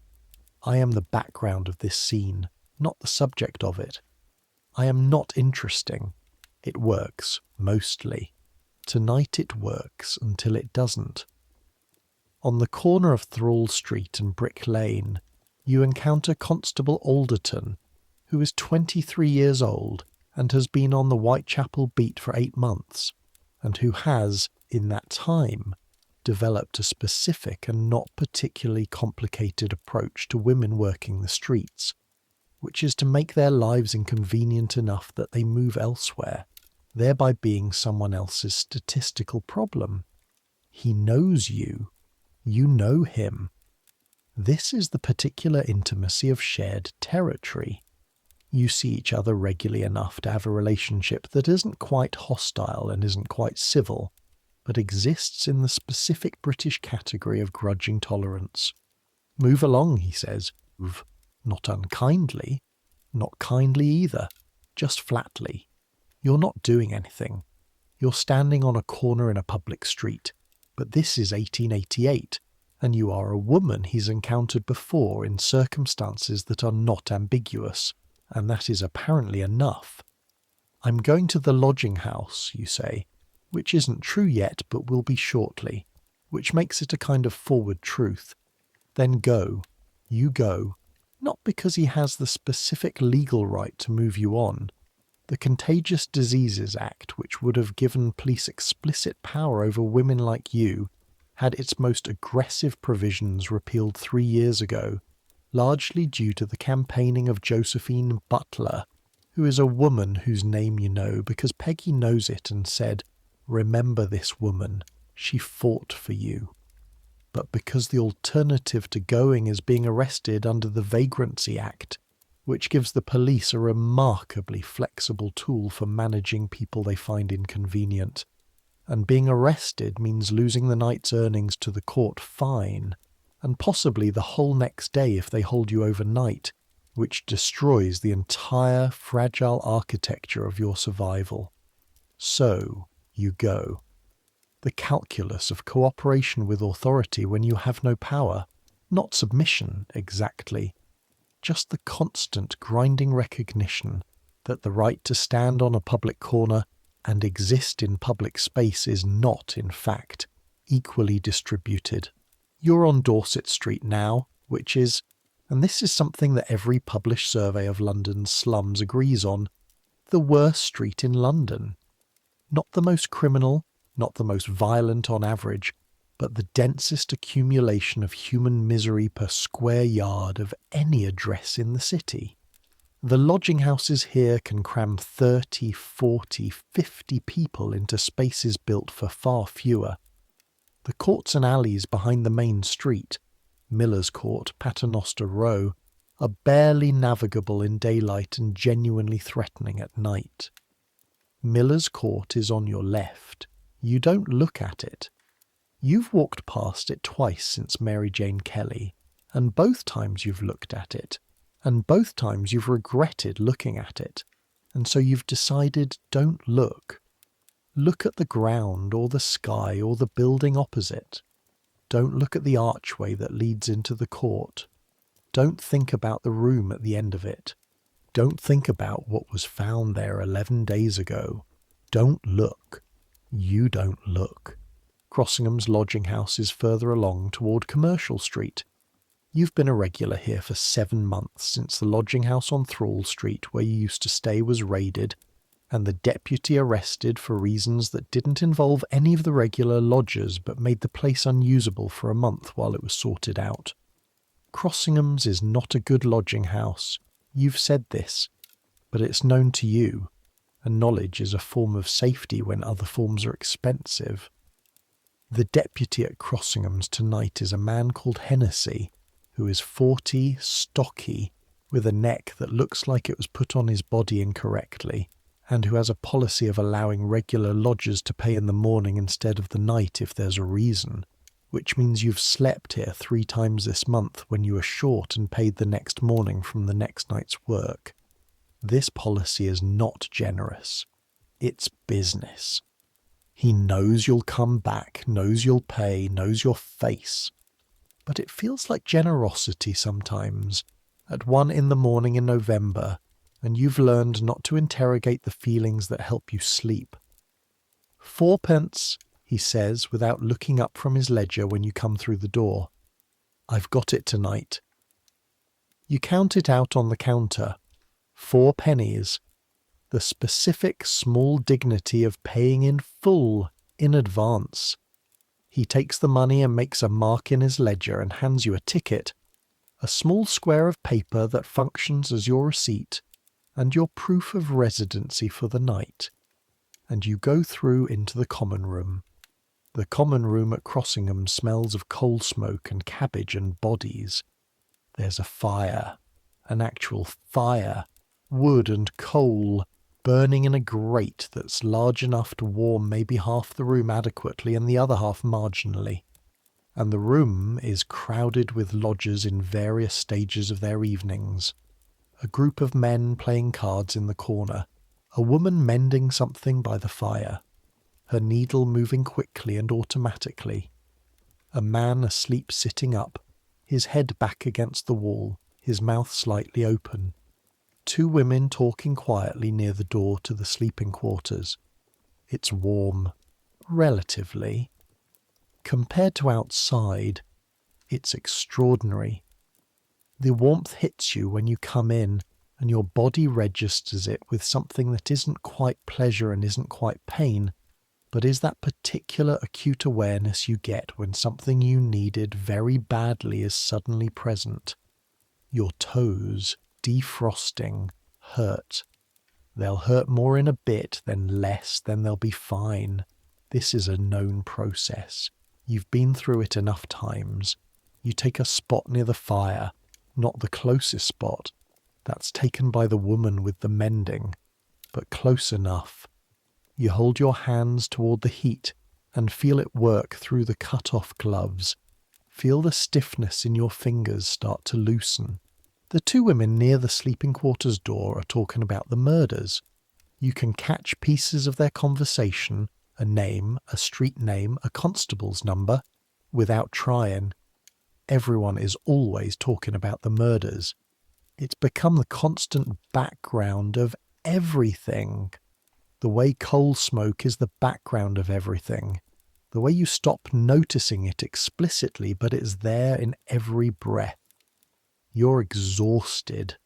I am the background of this scene, not the subject of it. I am not interesting. It works, mostly. Tonight it works until it doesn't. On the corner of Thrall Street and Brick Lane, you encounter Constable Alderton, who is 23 years old and has been on the Whitechapel beat for 8 months, and who has, in that time, developed a specific and not particularly complicated approach to women working the streets, which is to make their lives inconvenient enough that they move elsewhere, thereby being someone else's statistical problem. He knows you. You know him. This is the particular intimacy of shared territory. You see each other regularly enough to have a relationship that isn't quite hostile and isn't quite civil, but exists in the specific British category of grudging tolerance. Move along, he says. Move. Not unkindly. Not kindly either. Just flatly. You're not doing anything. You're standing on a corner in a public street. But this is 1888, and you are a woman he's encountered before in circumstances that are not ambiguous, and that is apparently enough. I'm going to the lodging house, you say, which isn't true yet but will be shortly, which makes it a kind of forward truth. Then go. You go. Not because he has the specific legal right to move you on. The Contagious Diseases Act, which would have given police explicit power over women like you, had its most aggressive provisions repealed 3 years ago, largely due to the campaigning of Josephine Butler, who is a woman whose name you know because Peggy knows it and said, "Remember this woman, she fought for you." But because the alternative to going is being arrested under the Vagrancy Act, which gives the police a remarkably flexible tool for managing people they find inconvenient. And being arrested means losing the night's earnings to the court fine, and possibly the whole next day if they hold you overnight, which destroys the entire fragile architecture of your survival. So you go. The calculus of cooperation with authority when you have no power, not submission exactly, just the constant grinding recognition that the right to stand on a public corner and exist in public space is not, in fact, equally distributed. You're on Dorset Street now, which is, and this is something that every published survey of London's slums agrees on, the worst street in London. Not the most criminal, not the most violent on average, but the densest accumulation of human misery per square yard of any address in the city. The lodging houses here can cram 30, 40, 50 people into spaces built for far fewer. The courts and alleys behind the main street, Miller's Court, Paternoster Row, are barely navigable in daylight and genuinely threatening at night. Miller's Court is on your left. You don't look at it. You've walked past it twice since Mary Jane Kelly, and both times you've looked at it, and both times you've regretted looking at it, and so you've decided don't look. Look at the ground or the sky or the building opposite. Don't look at the archway that leads into the court. Don't think about the room at the end of it. Don't think about what was found there 11 days ago. Don't look. You don't look. Crossingham's lodging house is further along toward Commercial Street. You've been a regular here for 7 months since the lodging house on Thrall Street where you used to stay was raided, and the deputy arrested for reasons that didn't involve any of the regular lodgers but made the place unusable for a month while it was sorted out. Crossingham's is not a good lodging house. You've said this, but it's known to you, and knowledge is a form of safety when other forms are expensive. The deputy at Crossingham's tonight is a man called Hennessy, who is 40, stocky, with a neck that looks like it was put on his body incorrectly, and who has a policy of allowing regular lodgers to pay in the morning instead of the night if there's a reason, which means you've slept here 3 times this month when you were short and paid the next morning from the next night's work. This policy is not generous. It's business. He knows you'll come back, knows you'll pay, knows your face. But it feels like generosity sometimes, at 1 in the morning in November, and you've learned not to interrogate the feelings that help you sleep. 4pence, he says without looking up from his ledger when you come through the door. I've got it tonight. You count it out on the counter. 4 pennies. The specific small dignity of paying in full, in advance. He takes the money and makes a mark in his ledger and hands you a ticket, a small square of paper that functions as your receipt and your proof of residency for the night. And you go through into the common room. The common room at Crossingham smells of coal smoke and cabbage and bodies. There's a fire, an actual fire, wood and coal, burning in a grate that's large enough to warm maybe half the room adequately and the other half marginally. And the room is crowded with lodgers in various stages of their evenings. A group of men playing cards in the corner, a woman mending something by the fire, her needle moving quickly and automatically, a man asleep sitting up, his head back against the wall, his mouth slightly open, 2 women talking quietly near the door to the sleeping quarters. It's warm, relatively. Compared to outside, it's extraordinary. The warmth hits you when you come in, and your body registers it with something that isn't quite pleasure and isn't quite pain, but is that particular acute awareness you get when something you needed very badly is suddenly present. Your toes, defrosting, hurt. They'll hurt more in a bit, then less, then they'll be fine. This is a known process. You've been through it enough times. You take a spot near the fire, not the closest spot. That's taken by the woman with the mending, but close enough. You hold your hands toward the heat and feel it work through the cut-off gloves. Feel the stiffness in your fingers start to loosen. The 2 women near the sleeping quarters door are talking about the murders. You can catch pieces of their conversation, a name, a street name, a constable's number, without trying. Everyone is always talking about the murders. It's become the constant background of everything. The way coal smoke is the background of everything. The way you stop noticing it explicitly, but it's there in every breath. You're exhausted.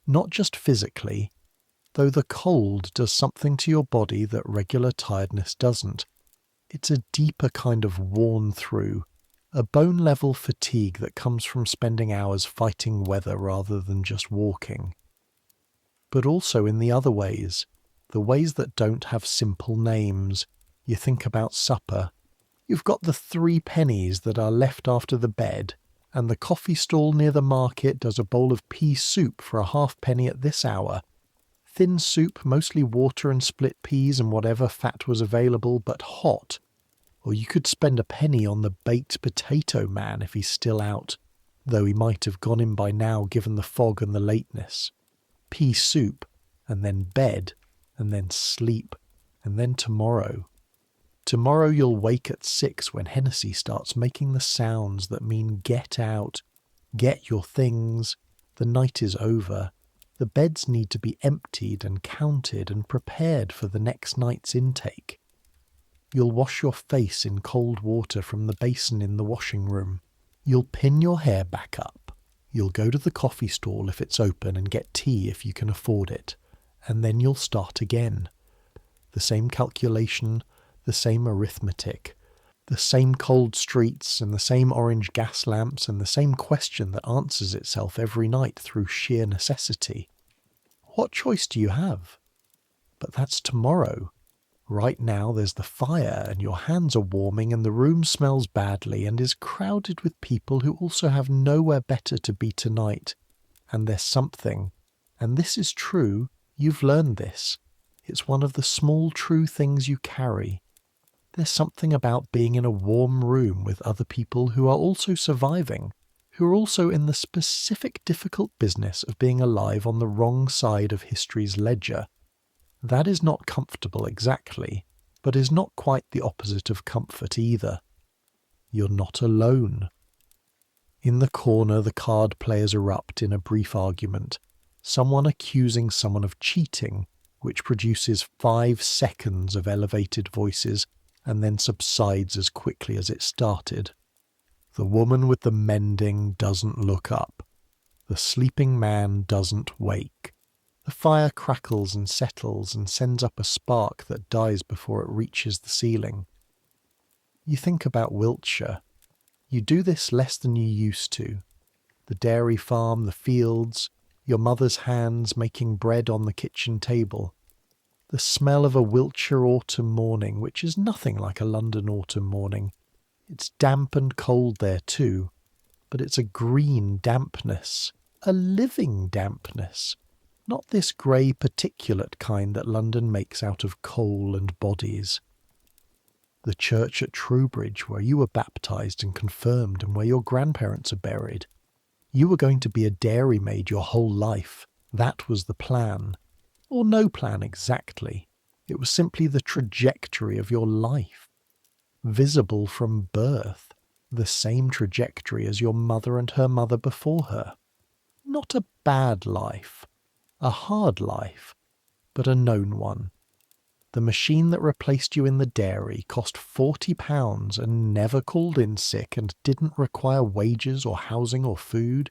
Not just physically, though the cold does something to your body that regular tiredness doesn't. It's a deeper kind of worn through, a bone-level fatigue that comes from spending hours fighting weather rather than just walking. But also in the other ways, the ways that don't have simple names. You think about supper. You've got the 3 pennies that are left after the bed. and the coffee stall near the market does a bowl of pea-soup for a halfpenny at this hour. Thin soup, mostly water and split peas and whatever fat was available, but hot. Or you could spend a penny on the baked potato man if he's still out, though he might have gone in by now given the fog and the lateness. Pea soup, and then bed, and then sleep, and then tomorrow. Tomorrow you'll wake at 6 when Hennessy starts making the sounds that mean get out, get your things, the night is over. The beds need to be emptied and counted and prepared for the next night's intake. You'll wash your face in cold water from the basin in the washing room. You'll pin your hair back up. You'll go to the coffee stall if it's open and get tea if you can afford it. And then you'll start again. The same calculation, the same arithmetic, the same cold streets and the same orange gas lamps and the same question that answers itself every night through sheer necessity. What choice do you have? But that's tomorrow. Right now there's the fire and your hands are warming and the room smells badly and is crowded with people who also have nowhere better to be tonight. And there's something, and this is true, you've learned this. It's one of the small true things you carry. There's something about being in a warm room with other people who are also surviving, who are also in the specific difficult business of being alive on the wrong side of history's ledger. That is not comfortable exactly, but is not quite the opposite of comfort either. You're not alone. In the corner, the card players erupt in a brief argument, someone accusing someone of cheating, which produces 5 seconds of elevated voices and then subsides as quickly as it started. The woman with the mending doesn't look up. The sleeping man doesn't wake. The fire crackles and settles and sends up a spark that dies before it reaches the ceiling. You think about Wiltshire. You do this less than you used to. The dairy farm, the fields, your mother's hands making bread on the kitchen table. The smell of a Wiltshire autumn morning, which is nothing like a London autumn morning. It's damp and cold there too, but it's a green dampness, a living dampness. Not this grey particulate kind that London makes out of coal and bodies. The church at Trowbridge where you were baptised and confirmed and where your grandparents are buried. You were going to be a dairymaid your whole life. That was the plan. Or no plan exactly. It was simply the trajectory of your life. Visible from birth. The same trajectory as your mother and her mother before her. Not a bad life. A hard life, but a known one. The machine that replaced you in the dairy cost £40 and never called in sick and didn't require wages or housing or food.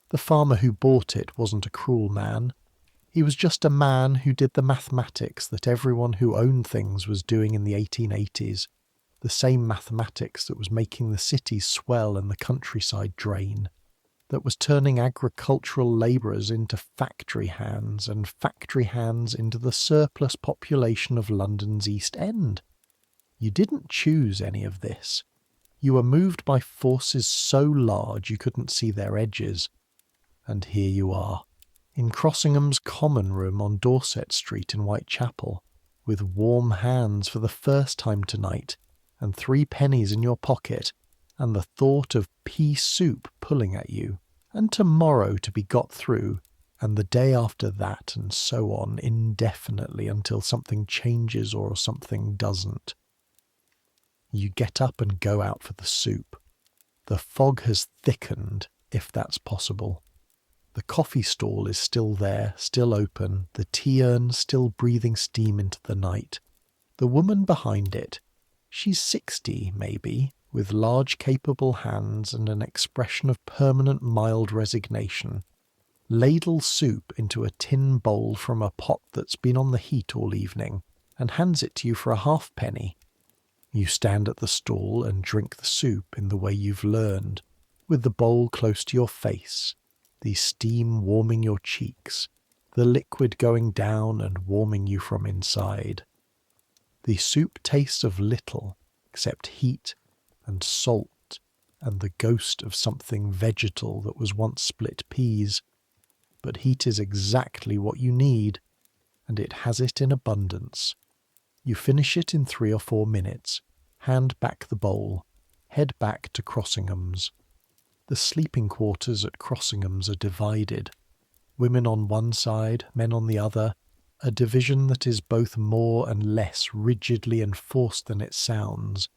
The farmer who bought it wasn't a cruel man. He was just a man who did the mathematics that everyone who owned things was doing in the 1880s, the same mathematics that was making the cities swell and the countryside drain, that was turning agricultural labourers into factory hands and factory hands into the surplus population of London's East End. You didn't choose any of this. You were moved by forces so large you couldn't see their edges. And here you are, in Crossingham's common room on Dorset Street in Whitechapel, with warm hands for the first time tonight, and 3 pennies in your pocket, and the thought of pea-soup pulling at you, and tomorrow to be got through, and the day after that, and so on indefinitely until something changes or something doesn't. You get up and go out for the soup. The fog has thickened, if that's possible. The coffee stall is still there, still open, the tea urn still breathing steam into the night. The woman behind it, she's 60, maybe, with large capable hands and an expression of permanent mild resignation, ladles soup into a tin bowl from a pot that's been on the heat all evening, and hands it to you for a halfpenny. You stand at the stall and drink the soup in the way you've learned, with the bowl close to your face, the steam warming your cheeks, the liquid going down and warming you from inside. The soup tastes of little, except heat and salt and the ghost of something vegetal that was once split peas. But heat is exactly what you need, and it has it in abundance. You finish it in 3 or 4 minutes, hand back the bowl, head back to Crossingham's. The sleeping quarters at Crossingham's are divided. Women on one side, men on the other, a division that is both more and less rigidly enforced than it sounds.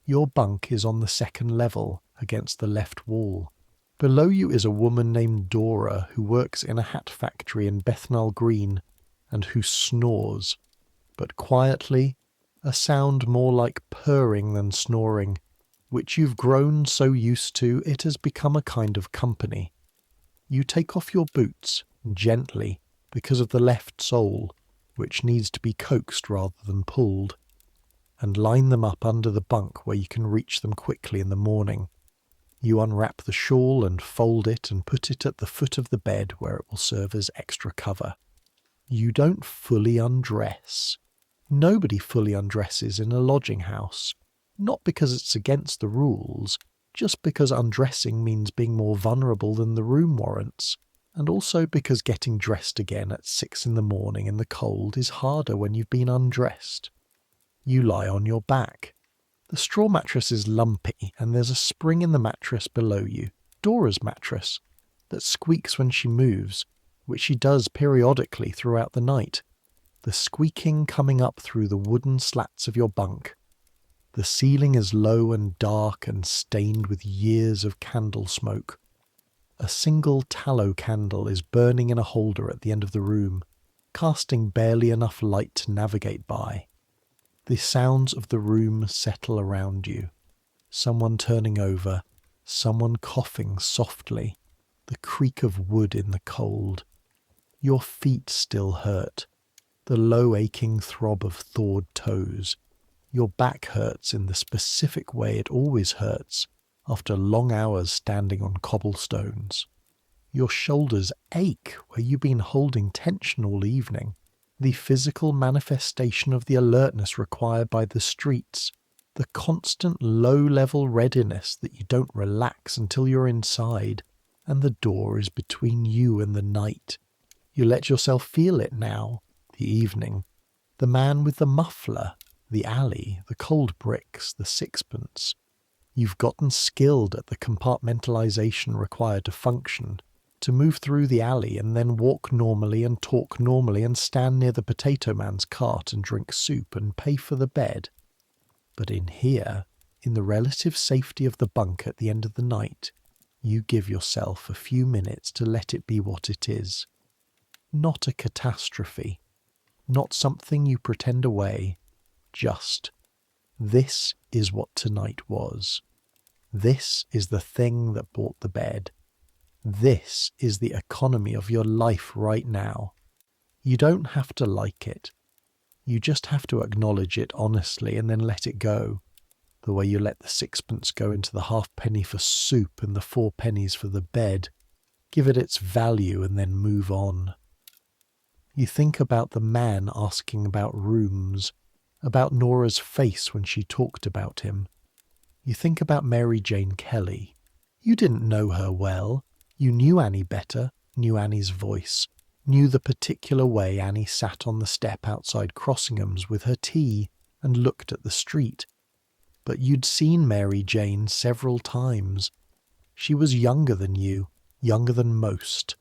Your bunk is on the 2nd level, against the left wall. Below you is a woman named Dora who works in a hat factory in Bethnal Green, and who snores, but quietly, a sound more like purring than snoring, which you've grown so used to it has become a kind of company. You take off your boots, gently, because of the left sole, which needs to be coaxed rather than pulled, and line them up under the bunk where you can reach them quickly in the morning. You unwrap the shawl and fold it and put it at the foot of the bed where it will serve as extra cover. You don't fully undress. Nobody fully undresses in a lodging house, not because it's against the rules, just because undressing means being more vulnerable than the room warrants, and also because getting dressed again at 6 in the morning in the cold is harder when you've been undressed. You lie on your back. The straw mattress is lumpy, and there's a spring in the mattress below you, Dora's mattress, that squeaks when she moves, which she does periodically throughout the night, the squeaking coming up through the wooden slats of your bunk. The ceiling is low and dark and stained with years of candle smoke. A single tallow candle is burning in a holder at the end of the room, casting barely enough light to navigate by. The sounds of the room settle around you. Someone turning over, someone coughing softly, the creak of wood in the cold. Your feet still hurt, the low aching throb of thawed toes. Your back hurts in the specific way it always hurts after long hours standing on cobblestones. Your shoulders ache where you've been holding tension all evening, the physical manifestation of the alertness required by the streets, the constant low-level readiness that you don't relax until you're inside, and the door is between you and the night. You let yourself feel it now, the evening, the man with the muffler, the alley, the cold bricks, the sixpence. You've gotten skilled at the compartmentalization required to function, to move through the alley and then walk normally and talk normally and stand near the potato man's cart and drink soup and pay for the bed. But in here, in the relative safety of the bunk at the end of the night, you give yourself a few minutes to let it be what it is. Not a catastrophe, not something you pretend away, just, this is what tonight was. This is the thing that bought the bed. This is the economy of your life right now. You don't have to like it. You just have to acknowledge it honestly and then let it go, the way you let the sixpence go into the halfpenny for soup and the 4 pennies for the bed. Give it its value and then move on. You think about the man asking about rooms, about Nora's face when she talked about him. You think about Mary Jane Kelly. You didn't know her well. You knew Annie better, knew Annie's voice, knew the particular way Annie sat on the step outside Crossingham's with her tea and looked at the street. But you'd seen Mary Jane several times. She was younger than you, younger than most.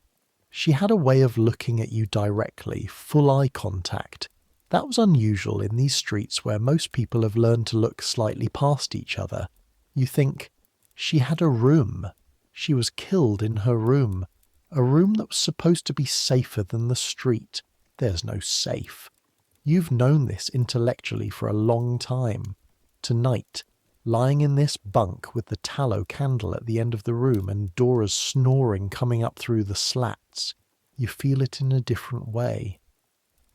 She had a way of looking at you directly, full eye contact. That was unusual in these streets where most people have learned to look slightly past each other. You think, she had a room. She was killed in her room. A room that was supposed to be safer than the street. There's no safe. You've known this intellectually for a long time. Tonight, lying in this bunk with the tallow candle at the end of the room and Dora's snoring coming up through the slats, you feel it in a different way.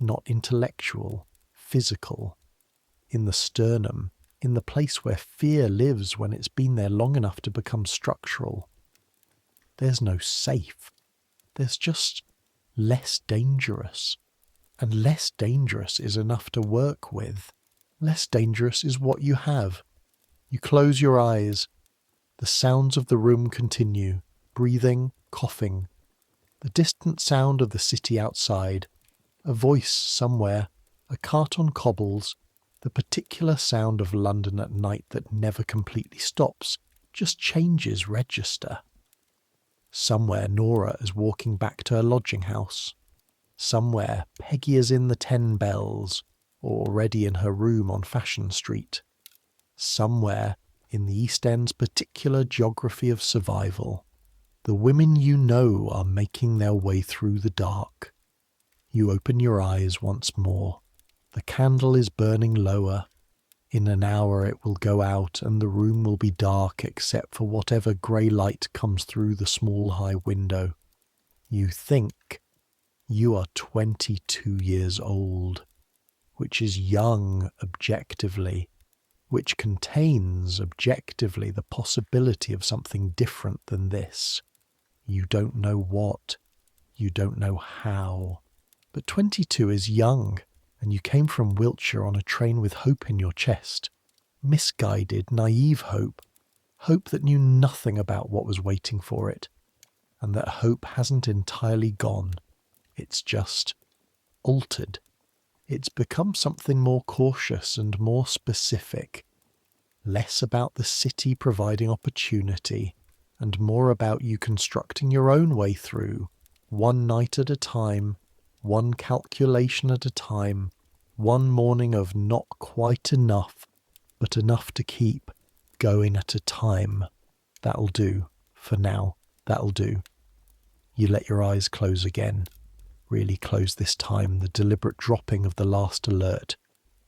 Not intellectual, physical. In the sternum, in the place where fear lives when it's been there long enough to become structural. There's no safe. There's just less dangerous. And less dangerous is enough to work with. Less dangerous is what you have. You close your eyes. The sounds of the room continue, breathing, coughing. The distant sound of the city outside, a voice somewhere, a cart on cobbles, the particular sound of London at night that never completely stops, just changes register. Somewhere Nora is walking back to her lodging house. Somewhere Peggy is in the 10 Bells, or already in her room on Fashion Street. Somewhere in the East End's particular geography of survival, the women you know are making their way through the dark. You open your eyes once more. The candle is burning lower. In an hour it will go out and the room will be dark except for whatever grey light comes through the small high window. You think you are 22 years old, which is young objectively, which contains objectively the possibility of something different than this. You don't know what, you don't know how, but 22 is young, and you came from Wiltshire on a train with hope in your chest. Misguided, naive hope. Hope that knew nothing about what was waiting for it. And that hope hasn't entirely gone. It's just altered. It's become something more cautious and more specific. Less about the city providing opportunity, and more about you constructing your own way through, one night at a time, one calculation at a time, one morning of not quite enough, but enough to keep going at a time. That'll do. For now, that'll do. You let your eyes close again. Really close this time, the deliberate dropping of the last alert.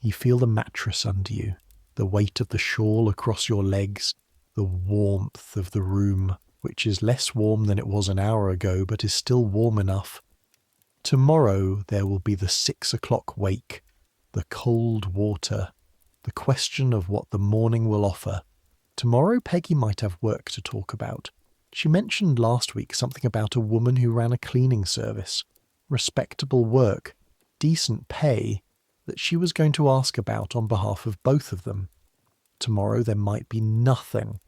You feel the mattress under you, the weight of the shawl across your legs, the warmth of the room, which is less warm than it was an hour ago, but is still warm enough. Tomorrow there will be the 6 o'clock wake, the cold water, the question of what the morning will offer. Tomorrow Peggy might have work to talk about. She mentioned last week something about a woman who ran a cleaning service, respectable work, decent pay, that she was going to ask about on behalf of both of them. Tomorrow there might be nothing,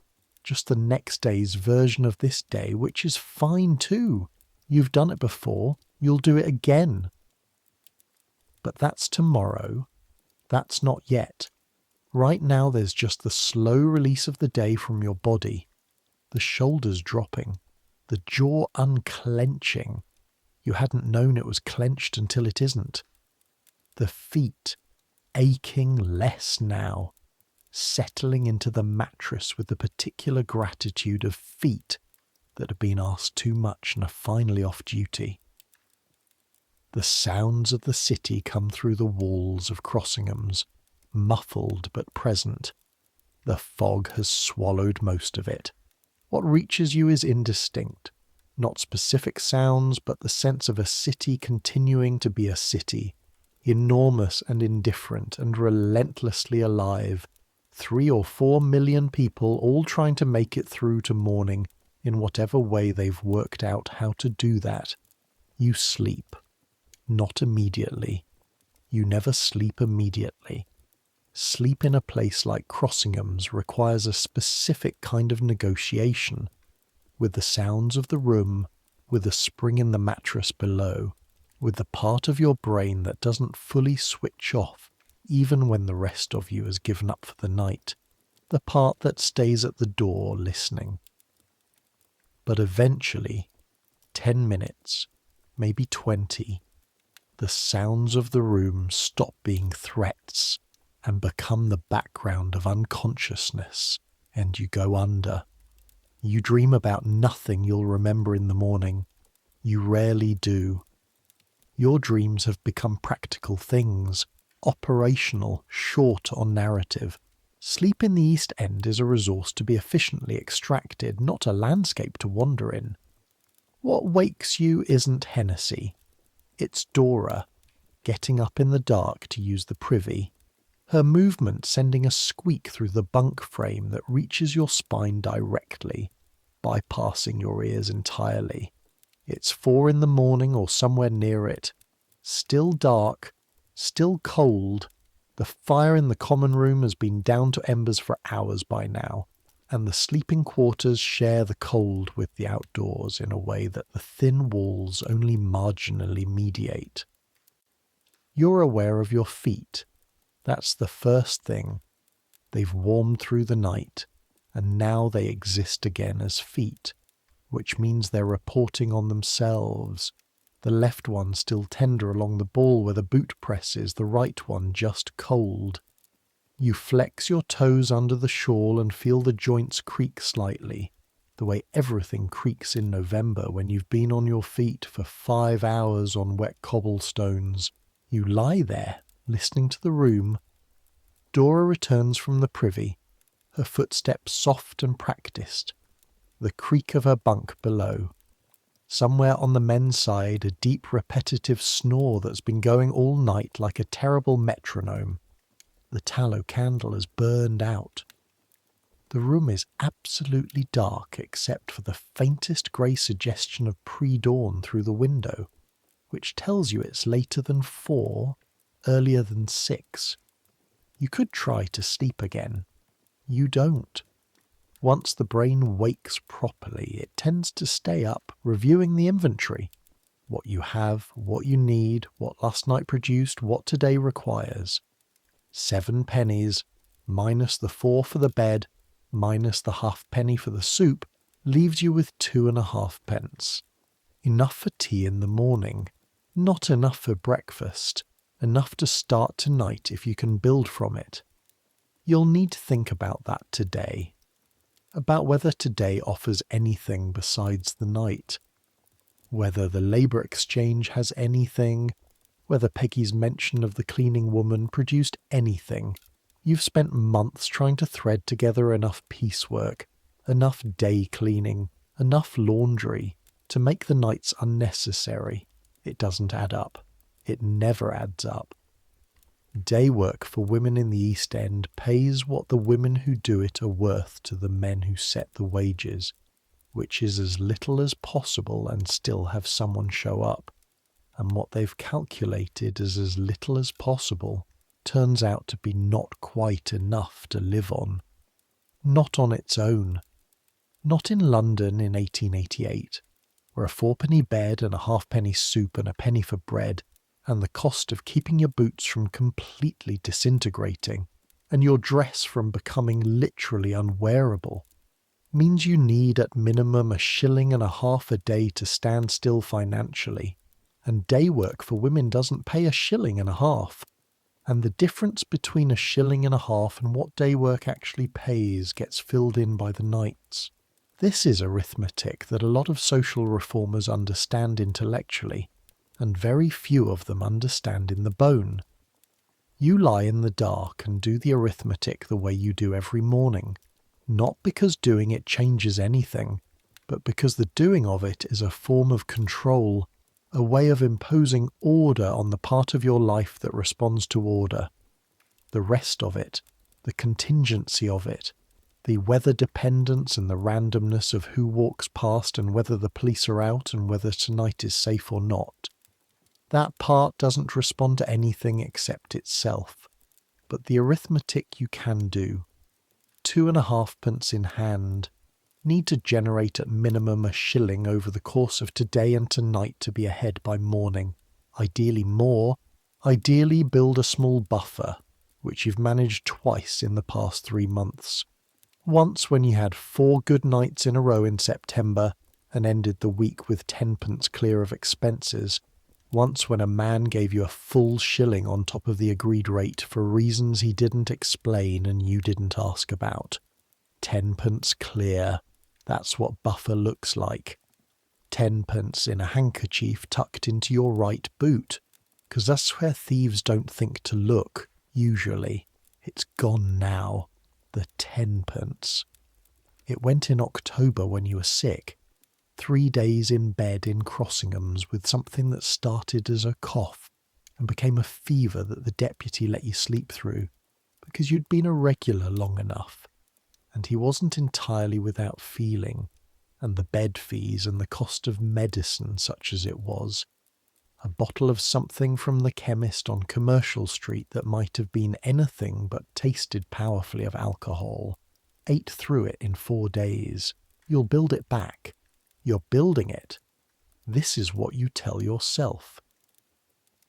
just the next day's version of this day, which is fine too. You've done it before, you'll do it again. But that's tomorrow. That's not yet. Right now there's just the slow release of the day from your body, the shoulders dropping, the jaw unclenching. You hadn't known it was clenched until it isn't. The feet aching less now, settling into the mattress with the particular gratitude of feet that have been asked too much and are finally off duty. The sounds of the city come through the walls of Crossingham's, muffled but present. The fog has swallowed most of it. What reaches you is indistinct. Not specific sounds, but the sense of a city continuing to be a city, enormous and indifferent and relentlessly alive. 3 or 4 million people all trying to make it through to morning in whatever way they've worked out how to do that. You sleep. Not immediately. You never sleep immediately. Sleep in a place like Crossingham's requires a specific kind of negotiation, with the sounds of the room, with the spring in the mattress below, with the part of your brain that doesn't fully switch off even when the rest of you has given up for the night, the part that stays at the door listening. But eventually, 10 minutes, maybe 20, the sounds of the room stop being threats and become the background of unconsciousness, and you go under. You dream about nothing you'll remember in the morning. You rarely do. Your dreams have become practical things, operational, short on narrative. Sleep in the East End is a resource to be efficiently extracted, not a landscape to wander in. What wakes you isn't Hennessy. It's Dora, getting up in the dark to use the privy, her movement sending a squeak through the bunk frame that reaches your spine directly, bypassing your ears entirely. It's 4 in the morning or somewhere near it. Still dark, still cold. The fire in the common room has been down to embers for hours by now. and the sleeping quarters share the cold with the outdoors in a way that the thin walls only marginally mediate. You're aware of your feet. That's the first thing. They've warmed through the night, and now they exist again as feet, which means they're reporting on themselves. The left one still tender along the ball where the boot presses, the right one just cold. You flex your toes under the shawl and feel the joints creak slightly, the way everything creaks in November when you've been on your feet for 5 hours on wet cobblestones. You lie there, listening to the room. Dora returns from the privy, her footsteps soft and practised, the creak of her bunk below. Somewhere on the men's side, a deep repetitive snore that's been going all night like a terrible metronome. The tallow candle has burned out. The room is absolutely dark except for the faintest grey suggestion of pre-dawn through the window, which tells you it's later than 4, earlier than 6. You could try to sleep again. You don't. Once the brain wakes properly, it tends to stay up, reviewing the inventory. What you have, what you need, what last night produced, what today requires. 7 pennies, minus the 4 for the bed, minus the halfpenny for the soup, leaves you with 2.5 pence. Enough for tea in the morning, not enough for breakfast, enough to start tonight if you can build from it. You'll need to think about that today. About whether today offers anything besides the night. Whether the labour exchange has anything, whether Peggy's mention of the cleaning woman produced anything. You've spent months trying to thread together enough piecework, enough day cleaning, enough laundry, to make the nights unnecessary. It doesn't add up. It never adds up. Day work for women in the East End pays what the women who do it are worth to the men who set the wages, which is as little as possible and still have someone show up. And what they've calculated as little as possible turns out to be not quite enough to live on. Not on its own. Not in London in 1888, where a 4-penny bed and a halfpenny soup and a penny for bread, and the cost of keeping your boots from completely disintegrating, and your dress from becoming literally unwearable, means you need at minimum 1.5 shillings a day to stand still financially, and day work for women doesn't pay 1.5 shillings, and the difference between 1.5 shillings and what day work actually pays gets filled in by the nights. This is arithmetic that a lot of social reformers understand intellectually, and very few of them understand in the bone. You lie in the dark and do the arithmetic the way you do every morning, not because doing it changes anything, but because the doing of it is a form of control, a way of imposing order on the part of your life that responds to order. The rest of it, the contingency of it, the weather dependence and the randomness of who walks past and whether the police are out and whether tonight is safe or not. That part doesn't respond to anything except itself. But the arithmetic you can do, 2.5 pence in hand, need to generate at minimum 1 shilling over the course of today and tonight to be ahead by morning. Ideally more. Ideally build a small buffer, which you've managed twice in the past 3 months. Once when you had 4 good nights in a row in September and ended the week with 10 pence clear of expenses. Once when a man gave you a full shilling on top of the agreed rate for reasons he didn't explain and you didn't ask about. 10 pence clear. That's what buffer looks like. 10 pence in a handkerchief tucked into your right boot. 'Cause that's where thieves don't think to look, usually. It's gone now. The 10 pence. It went in October when you were sick. 3 days in bed in Crossingham's with something that started as a cough and became a fever that the deputy let you sleep through because you'd been a regular long enough. And he wasn't entirely without feeling, and the bed fees and the cost of medicine such as it was. A bottle of something from the chemist on Commercial Street that might have been anything but tasted powerfully of alcohol. ate through it in 4 days. You'll build it back. You're building it. This is what you tell yourself.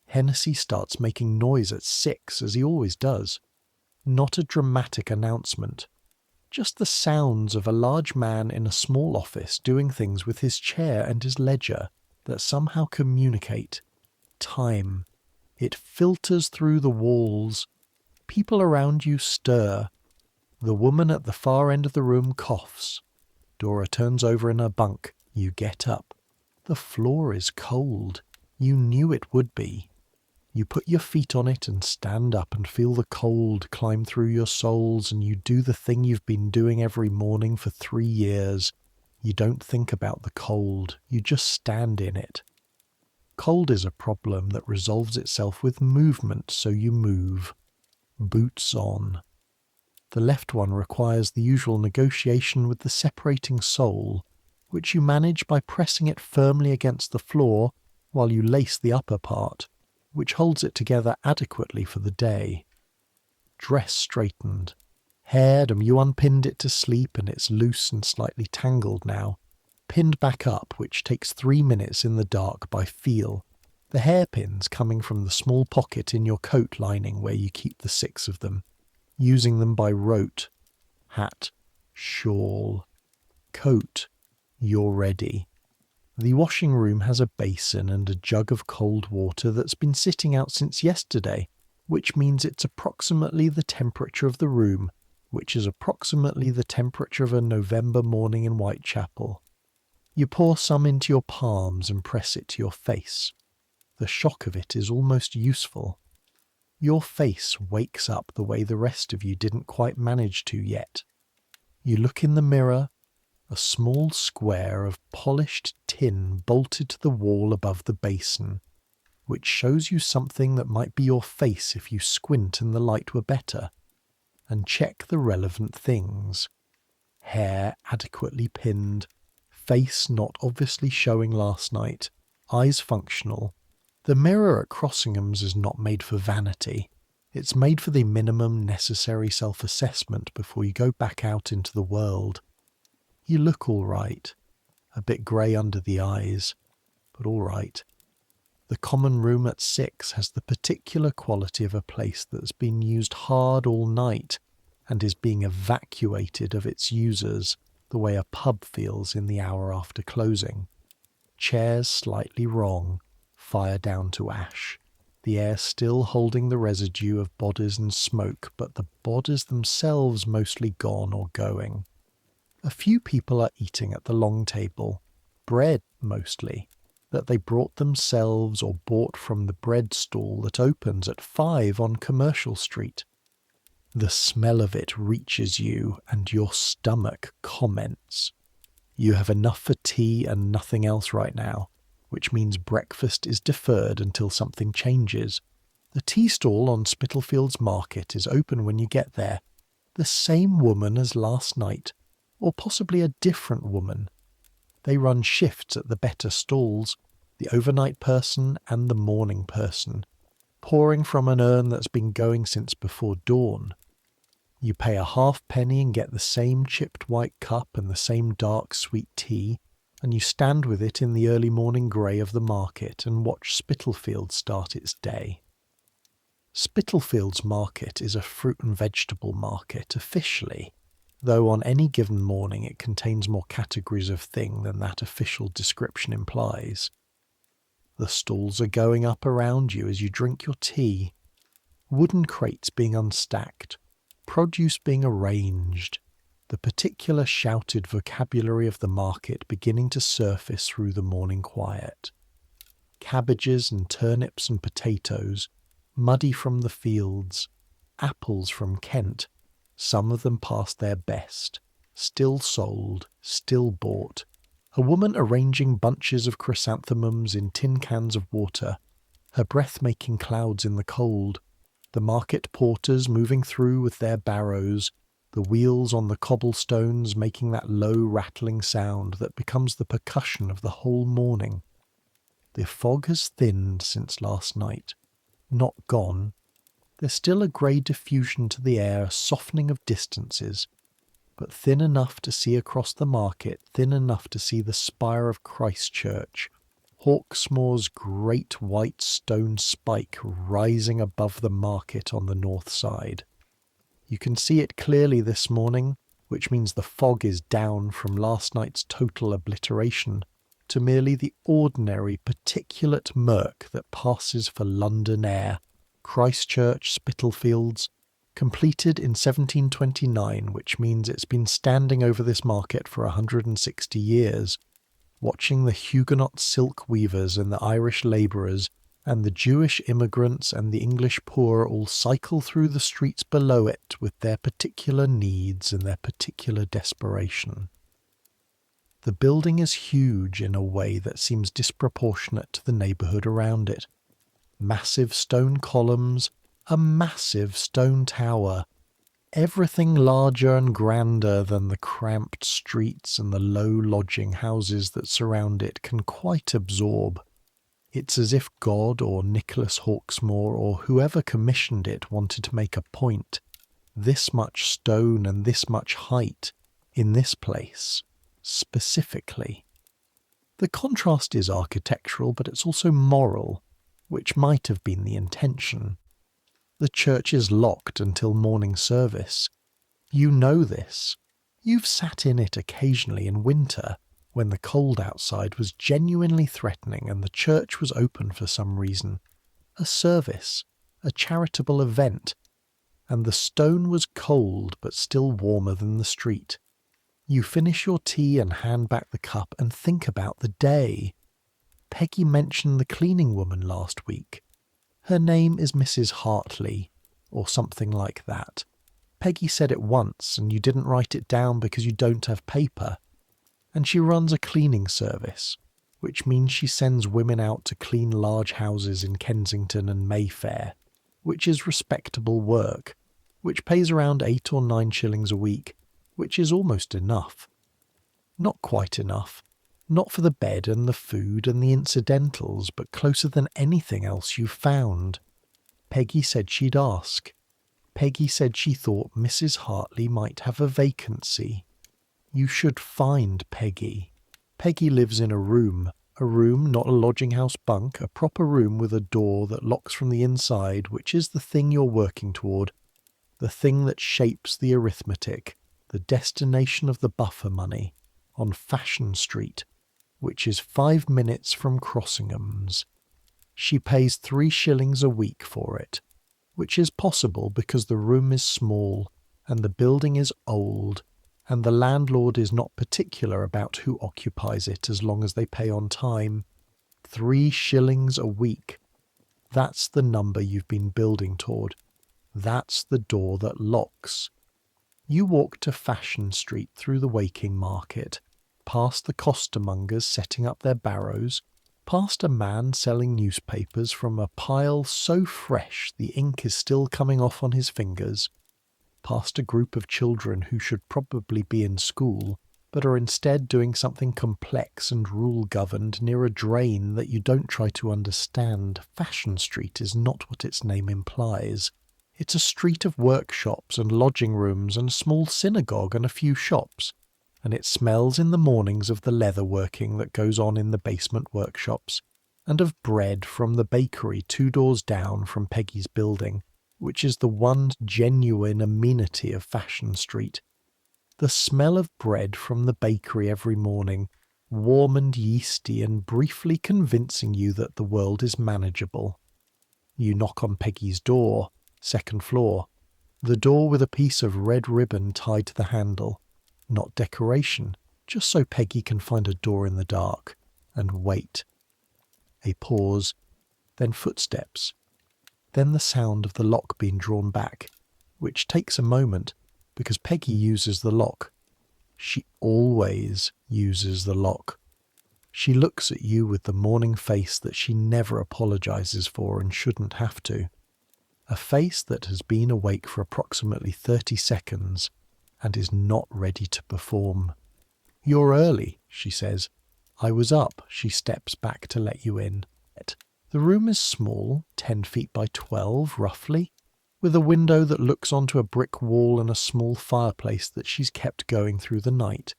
Hennessy starts making noise at 6, as he always does. Not a dramatic announcement. Just the sounds of a large man in a small office doing things with his chair and his ledger that somehow communicate. Time. It filters through the walls. People around you stir. The woman at the far end of the room coughs. Dora turns over in her bunk. You get up. The floor is cold. You knew it would be. You put your feet on it and stand up and feel the cold climb through your soles, and you do the thing you've been doing every morning for 3 years. You don't think about the cold. You just stand in it. Cold is a problem that resolves itself with movement, so you move. Boots on. The left one requires the usual negotiation with the separating sole, which you manage by pressing it firmly against the floor while you lace the upper part, which holds it together adequately for the day. Dress straightened. Haired, and you unpinned it to sleep, and it's loose and slightly tangled now. Pinned back up, which takes 3 minutes in the dark by feel. The hairpins coming from the small pocket in your coat lining where you keep the 6 of them. Using them by rote. Hat. Shawl. Coat. You're ready. The washing room has a basin and a jug of cold water that's been sitting out since yesterday, which means it's approximately the temperature of the room, which is approximately the temperature of a November morning in Whitechapel. You pour some into your palms and press it to your face. The shock of it is almost useful. Your face wakes up the way the rest of you didn't quite manage to yet. You look in the mirror, a small square of polished tin bolted to the wall above the basin, which shows you something that might be your face if you squint and the light were better, and check the relevant things. Hair adequately pinned, face not obviously showing last night, eyes functional. The mirror at Crossingham's is not made for vanity. It's made for the minimum necessary self-assessment before you go back out into the world. You look all right. A bit grey under the eyes, but all right. The common room at 6 has the particular quality of a place that's been used hard all night and is being evacuated of its users the way a pub feels in the hour after closing. Chairs slightly wrong, fire down to ash. The air still holding the residue of bodies and smoke, but the bodies themselves mostly gone or going. A few people are eating at the long table, bread mostly, that they brought themselves or bought from the bread stall that opens at 5 on Commercial Street. The smell of it reaches you and your stomach comments. You have enough for tea and nothing else right now, which means breakfast is deferred until something changes. The tea stall on Spitalfields Market is open when you get there. The same woman as last night, or possibly a different woman. They run shifts at the better stalls, the overnight person and the morning person, pouring from an urn that's been going since before dawn. You pay a halfpenny and get the same chipped white cup and the same dark sweet tea, and you stand with it in the early morning grey of the market and watch Spitalfields start its day. Spitalfields Market is a fruit and vegetable market officially, though on any given morning it contains more categories of thing than that official description implies. The stalls are going up around you as you drink your tea, wooden crates being unstacked, produce being arranged, the particular shouted vocabulary of the market beginning to surface through the morning quiet. Cabbages and turnips and potatoes, muddy from the fields, apples from Kent, some of them past their best, still sold, still bought. A woman arranging bunches of chrysanthemums in tin cans of water, her breath making clouds in the cold. The market porters moving through with their barrows, the wheels on the cobblestones making that low rattling sound that becomes the percussion of the whole morning. The fog has thinned since last night. Not gone. There's still a grey diffusion to the air, a softening of distances, but thin enough to see across the market, thin enough to see the spire of Christ Church, Hawksmoor's great white stone spike rising above the market on the north side. You can see it clearly this morning, which means the fog is down from last night's total obliteration to merely the ordinary particulate murk that passes for London air. Christchurch, Spitalfields, completed in 1729, which means it's been standing over this market for 160 years, watching the Huguenot silk weavers and the Irish labourers and the Jewish immigrants and the English poor all cycle through the streets below it with their particular needs and their particular desperation. The building is huge in a way that seems disproportionate to the neighbourhood around it. Massive stone columns, a massive stone tower, everything larger and grander than the cramped streets and the low lodging houses that surround it can quite absorb. It's as if God or Nicholas Hawksmoor or whoever commissioned it wanted to make a point. This much stone and this much height in this place, specifically. The contrast is architectural, but it's also moral, which might have been the intention. The church is locked until morning service. You know this. You've sat in it occasionally in winter, when the cold outside was genuinely threatening and the church was open for some reason. A service, a charitable event, and the stone was cold but still warmer than the street. You finish your tea and hand back the cup and think about the day. Peggy mentioned the cleaning woman last week. Her name is Mrs. Hartley, or something like that. Peggy said it once, and you didn't write it down because you don't have paper. And she runs a cleaning service, which means she sends women out to clean large houses in Kensington and Mayfair, which is respectable work, which pays around 8 or 9 shillings a week, which is almost enough. Not quite enough. Not for the bed and the food and the incidentals, but closer than anything else you've found. Peggy said she'd ask. Peggy said she thought Mrs. Hartley might have a vacancy. You should find Peggy. Peggy lives in a room, not a lodging house bunk, a proper room with a door that locks from the inside, which is the thing you're working toward, the thing that shapes the arithmetic, the destination of the buffer money, on Fashion Street, which is 5 minutes from Crossingham's. She pays 3 shillings a week for it, which is possible because the room is small and the building is old, and the landlord is not particular about who occupies it as long as they pay on time. 3 shillings a week. That's the number you've been building toward. That's the door that locks. You walk to Fashion Street through the Waking Market, past the costermongers setting up their barrows, past a man selling newspapers from a pile so fresh the ink is still coming off on his fingers, past a group of children who should probably be in school, but are instead doing something complex and rule-governed near a drain that you don't try to understand. Fashion Street is not what its name implies. It's a street of workshops and lodging rooms and a small synagogue and a few shops, and it smells in the mornings of the leather working that goes on in the basement workshops, and of bread from the bakery 2 doors down from Peggy's building, which is the one genuine amenity of Fashion Street. The smell of bread from the bakery every morning, warm and yeasty and briefly convincing you that the world is manageable. You knock on Peggy's door, 2nd floor, the door with a piece of red ribbon tied to the handle. Not decoration, just so Peggy can find a door in the dark, and wait. A pause, then footsteps, then the sound of the lock being drawn back, which takes a moment because Peggy uses the lock. She always uses the lock. She looks at you with the morning face that she never apologizes for and shouldn't have to. A face that has been awake for approximately 30 seconds and is not ready to perform. "You're early," she says. "I was up." She steps back to let you in. The room is small, 10 feet by 12, roughly. with a window that looks onto a brick wall and a small fireplace that she's kept going through the night,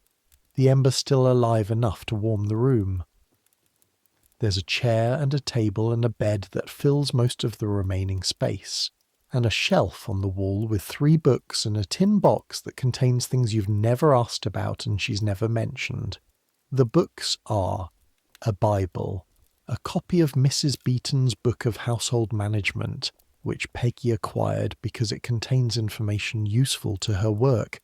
the embers still alive enough to warm the room. There's a chair and a table and a bed that fills most of the remaining space, and a shelf on the wall with 3 books and a tin box that contains things you've never asked about and she's never mentioned. The books are a Bible, a copy of Mrs. Beeton's Book of Household Management, which Peggy acquired because it contains information useful to her work,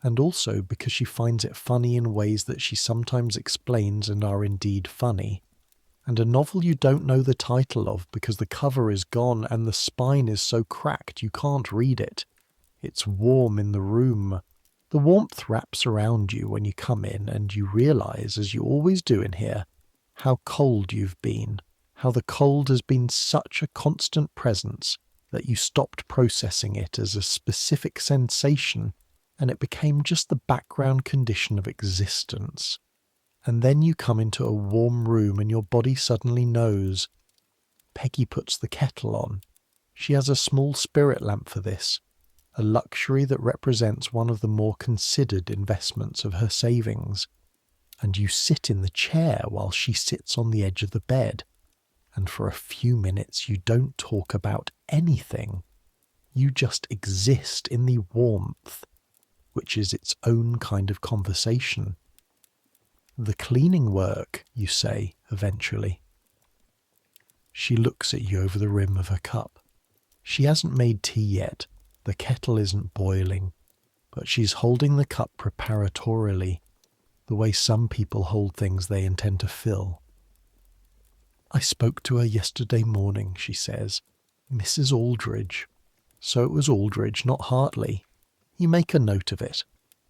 and also because she finds it funny in ways that she sometimes explains and are indeed funny, and a novel you don't know the title of because the cover is gone and the spine is so cracked you can't read it. It's warm in the room. The warmth wraps around you when you come in and you realise, as you always do in here, how cold you've been, how the cold has been such a constant presence that you stopped processing it as a specific sensation and it became just the background condition of existence. And then you come into a warm room and your body suddenly knows. Peggy puts the kettle on. She has a small spirit lamp for this, a luxury that represents one of the more considered investments of her savings. And you sit in the chair while she sits on the edge of the bed. And for a few minutes you don't talk about anything. You just exist in the warmth, which is its own kind of conversation. The cleaning work, you say, eventually. She looks at you over the rim of her cup. She hasn't made tea yet. The kettle isn't boiling, but she's holding the cup preparatorily, the way some people hold things they intend to fill. I spoke to her yesterday morning, she says. Mrs. Aldridge. So it was Aldridge, not Hartley. You make a note of it.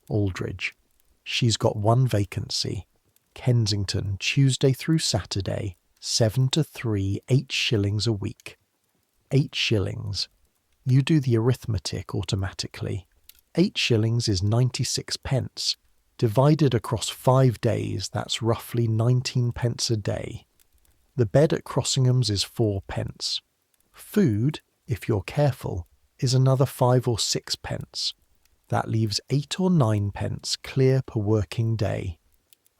Aldridge. She's got 1 vacancy. Kensington, Tuesday through Saturday, 7 to 3, 8 shillings a week. 8 shillings. You do the arithmetic automatically. 8 shillings is 96 pence. Divided across 5 days, that's roughly 19 pence a day. The bed at Crossingham's is 4 pence. Food, if you're careful, is another 5 or 6 pence. That leaves 8 or 9 pence clear per working day.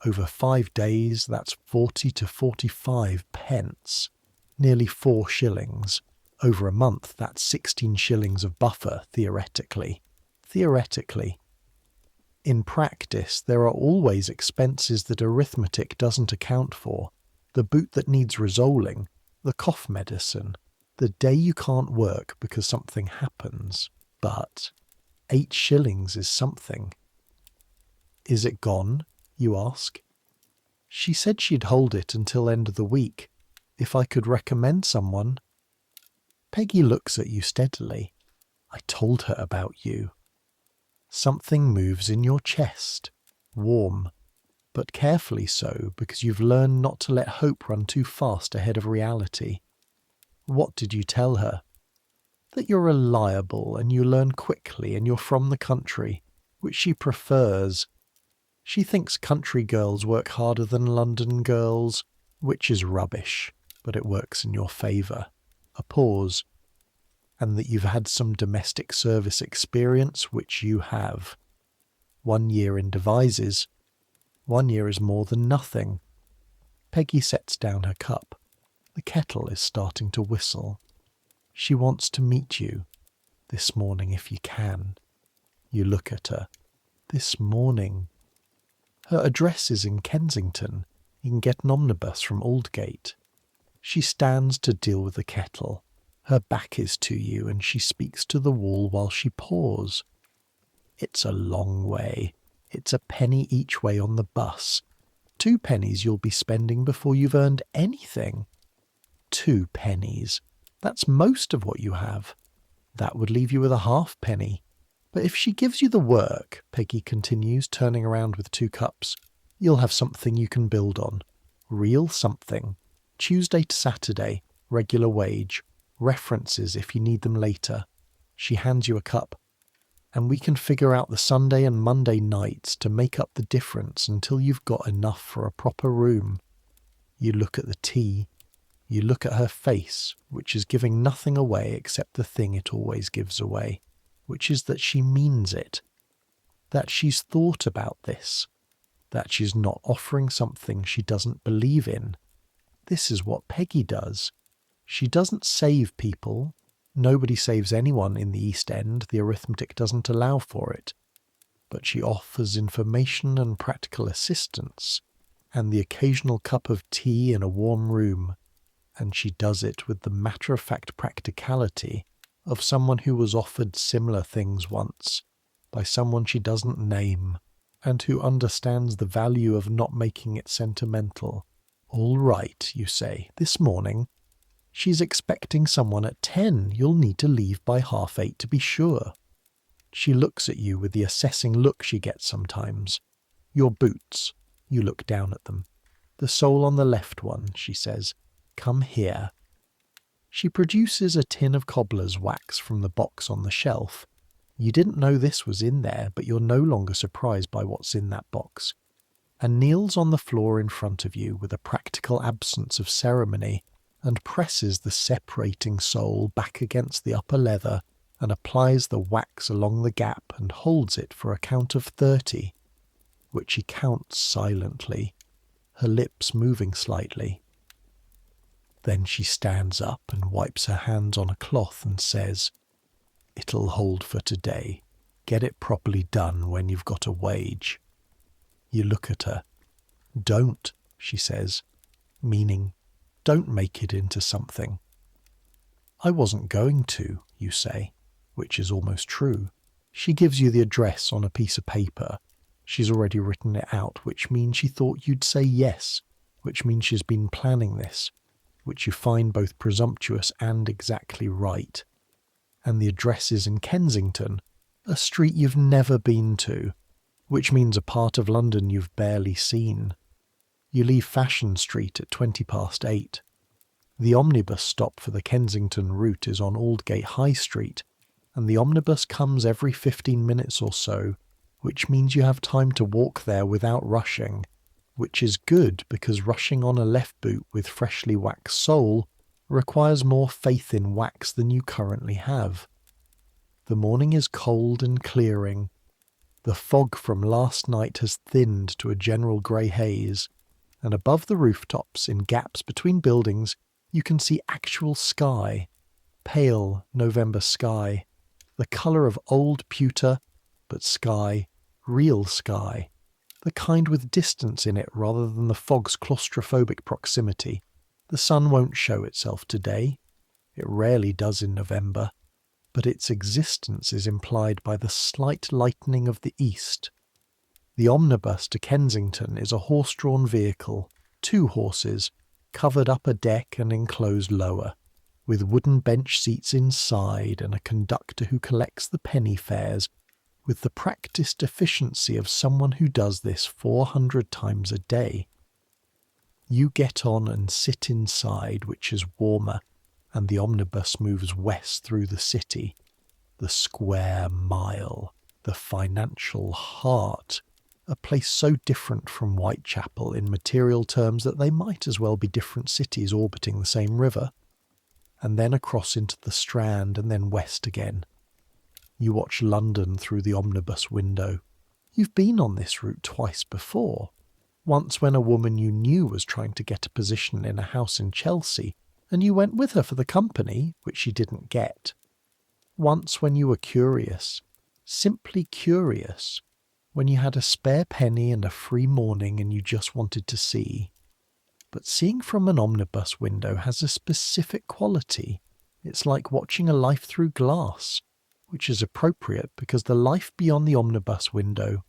Over 5 days, that's 40 to 45 pence. Nearly 4 shillings. Over a month, that's 16 shillings of buffer, theoretically. Theoretically. In practice, there are always expenses that arithmetic doesn't account for. The boot that needs resoling, the cough medicine, the day you can't work because something happens. But 8 shillings is something. Is it gone? You ask. She said she'd hold it until end of the week. If I could recommend someone. Peggy looks at you steadily. I told her about you. Something moves in your chest, warm, but carefully so because you've learned not to let hope run too fast ahead of reality. What did you tell her? That you're reliable and you learn quickly and you're from the country, which she prefers. She thinks country girls work harder than London girls, which is rubbish, but it works in your favour. A pause. And that you've had some domestic service experience, which you have. 1 year in devises. 1 year is more than nothing. Peggy sets down her cup. The kettle is starting to whistle. She wants to meet you. This morning, if you can. You look at her. This morning. Her address is in Kensington. You can get an omnibus from Aldgate. She stands to deal with the kettle. Her back is to you, and she speaks to the wall while she pours. It's a long way. It's a penny each way on the bus. 2 pennies you'll be spending before you've earned anything. 2 pennies. That's most of what you have. That would leave you with a halfpenny. But if she gives you the work, Peggy continues, turning around with 2 cups, you'll have something you can build on. Real something. Tuesday to Saturday, regular wage. References if you need them later. She hands you a cup. And we can figure out the Sunday and Monday nights to make up the difference until you've got enough for a proper room. You look at the tea. You look at her face, which is giving nothing away except the thing it always gives away, which is that she means it, that she's thought about this, that she's not offering something she doesn't believe in. This is what Peggy does. She doesn't save people. Nobody saves anyone in the East End. The arithmetic doesn't allow for it. But she offers information and practical assistance, and the occasional cup of tea in a warm room, and she does it with the matter-of-fact practicality of someone who was offered similar things once, by someone she doesn't name, and who understands the value of not making it sentimental. All right, you say, this morning. She's expecting someone at 10. You'll need to leave by 8:30 to be sure. She looks at you with the assessing look she gets sometimes. Your boots. You look down at them. The sole on the left one, she says. Come here. She produces a tin of cobbler's wax from the box on the shelf. You didn't know this was in there, but you're no longer surprised by what's in that box, and kneels on the floor in front of you with a practical absence of ceremony, and presses the separating sole back against the upper leather, and applies the wax along the gap and holds it for a count of 30, which she counts silently, her lips moving slightly. Then she stands up and wipes her hands on a cloth and says, "It'll hold for today. Get it properly done when you've got a wage." You look at her. "Don't," she says, meaning, don't make it into something. "I wasn't going to," you say, which is almost true. She gives you the address on a piece of paper. She's already written it out, which means she thought you'd say yes, which means she's been planning this, which you find both presumptuous and exactly right. And the address is in Kensington, a street you've never been to, which means a part of London you've barely seen. You leave Fashion Street at 8:20. The omnibus stop for the Kensington route is on Aldgate High Street, and the omnibus comes every 15 minutes or so, which means you have time to walk there without rushing, which is good because rushing on a left boot with freshly waxed sole requires more faith in wax than you currently have. The morning is cold and clearing. The fog from last night has thinned to a general grey haze, and above the rooftops, in gaps between buildings, you can see actual sky, pale November sky, the colour of old pewter, but sky, real sky, the kind with distance in it rather than the fog's claustrophobic proximity. The sun won't show itself today. It rarely does in November, but its existence is implied by the slight lightening of the east. The omnibus to Kensington is a horse-drawn vehicle, 2 horses, covered upper deck and enclosed lower, with wooden bench seats inside and a conductor who collects the penny fares with the practised efficiency of someone who does this 400 times a day. You get on and sit inside, which is warmer, and the omnibus moves west through the city, the square mile, the financial heart, a place so different from Whitechapel in material terms that they might as well be different cities orbiting the same river, and then across into the Strand and then west again. You watch London through the omnibus window. You've been on this route twice before. Once when a woman you knew was trying to get a position in a house in Chelsea, and you went with her for the company, which she didn't get. Once when you were curious, simply curious, when you had a spare penny and a free morning and you just wanted to see. But seeing from an omnibus window has a specific quality. It's like watching a life through glass, which is appropriate because the life beyond the omnibus window,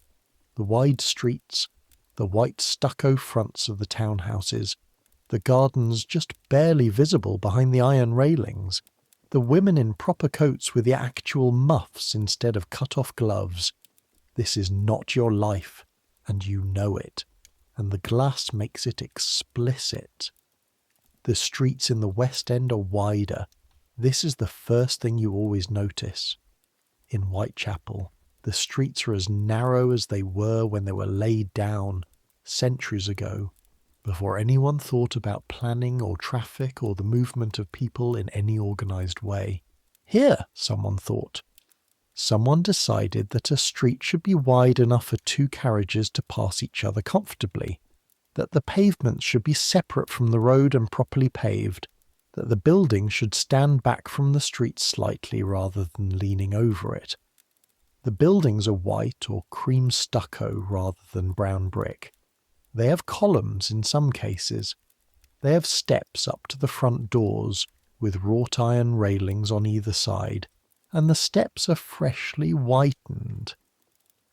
the wide streets, the white stucco fronts of the townhouses, the gardens just barely visible behind the iron railings, the women in proper coats with the actual muffs instead of cut-off gloves. This is not your life, and you know it, and the glass makes it explicit. The streets in the West End are wider. This is the first thing you always notice. In Whitechapel, the streets are as narrow as they were when they were laid down centuries ago. before anyone thought about planning or traffic or the movement of people in any organised way. Here, someone thought. Someone decided that a street should be wide enough for two carriages to pass each other comfortably, that the pavements should be separate from the road and properly paved, that the building should stand back from the street slightly rather than leaning over it. The buildings are white or cream stucco rather than brown brick. They have columns in some cases. They have steps up to the front doors with wrought iron railings on either side, and the steps are freshly whitened.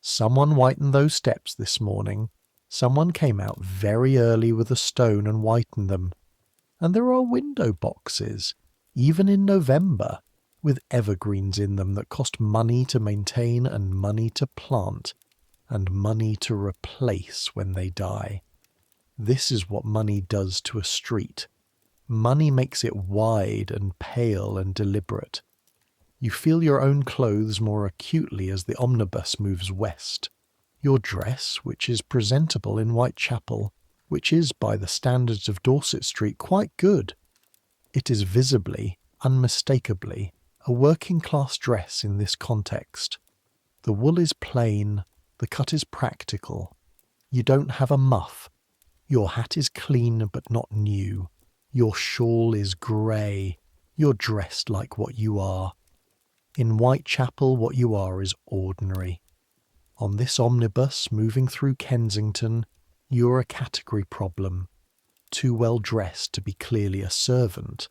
Someone whitened those steps this morning. Someone came out very early with a stone and whitened them. And there are window boxes, even in November, with evergreens in them that cost money to maintain and money to plant, and money to replace when they die. This is what money does to a street. Money makes it wide and pale and deliberate. You feel your own clothes more acutely as the omnibus moves west. Your dress, which is presentable in Whitechapel, which is, by the standards of Dorset Street, quite good. It is visibly, unmistakably, a working-class dress in this context. The wool is plain, the cut is practical. You don't have a muff. Your hat is clean but not new. Your shawl is grey. You're dressed like what you are. In Whitechapel, what you are is ordinary. On this omnibus moving through Kensington, you're a category problem. Too well dressed to be clearly a servant.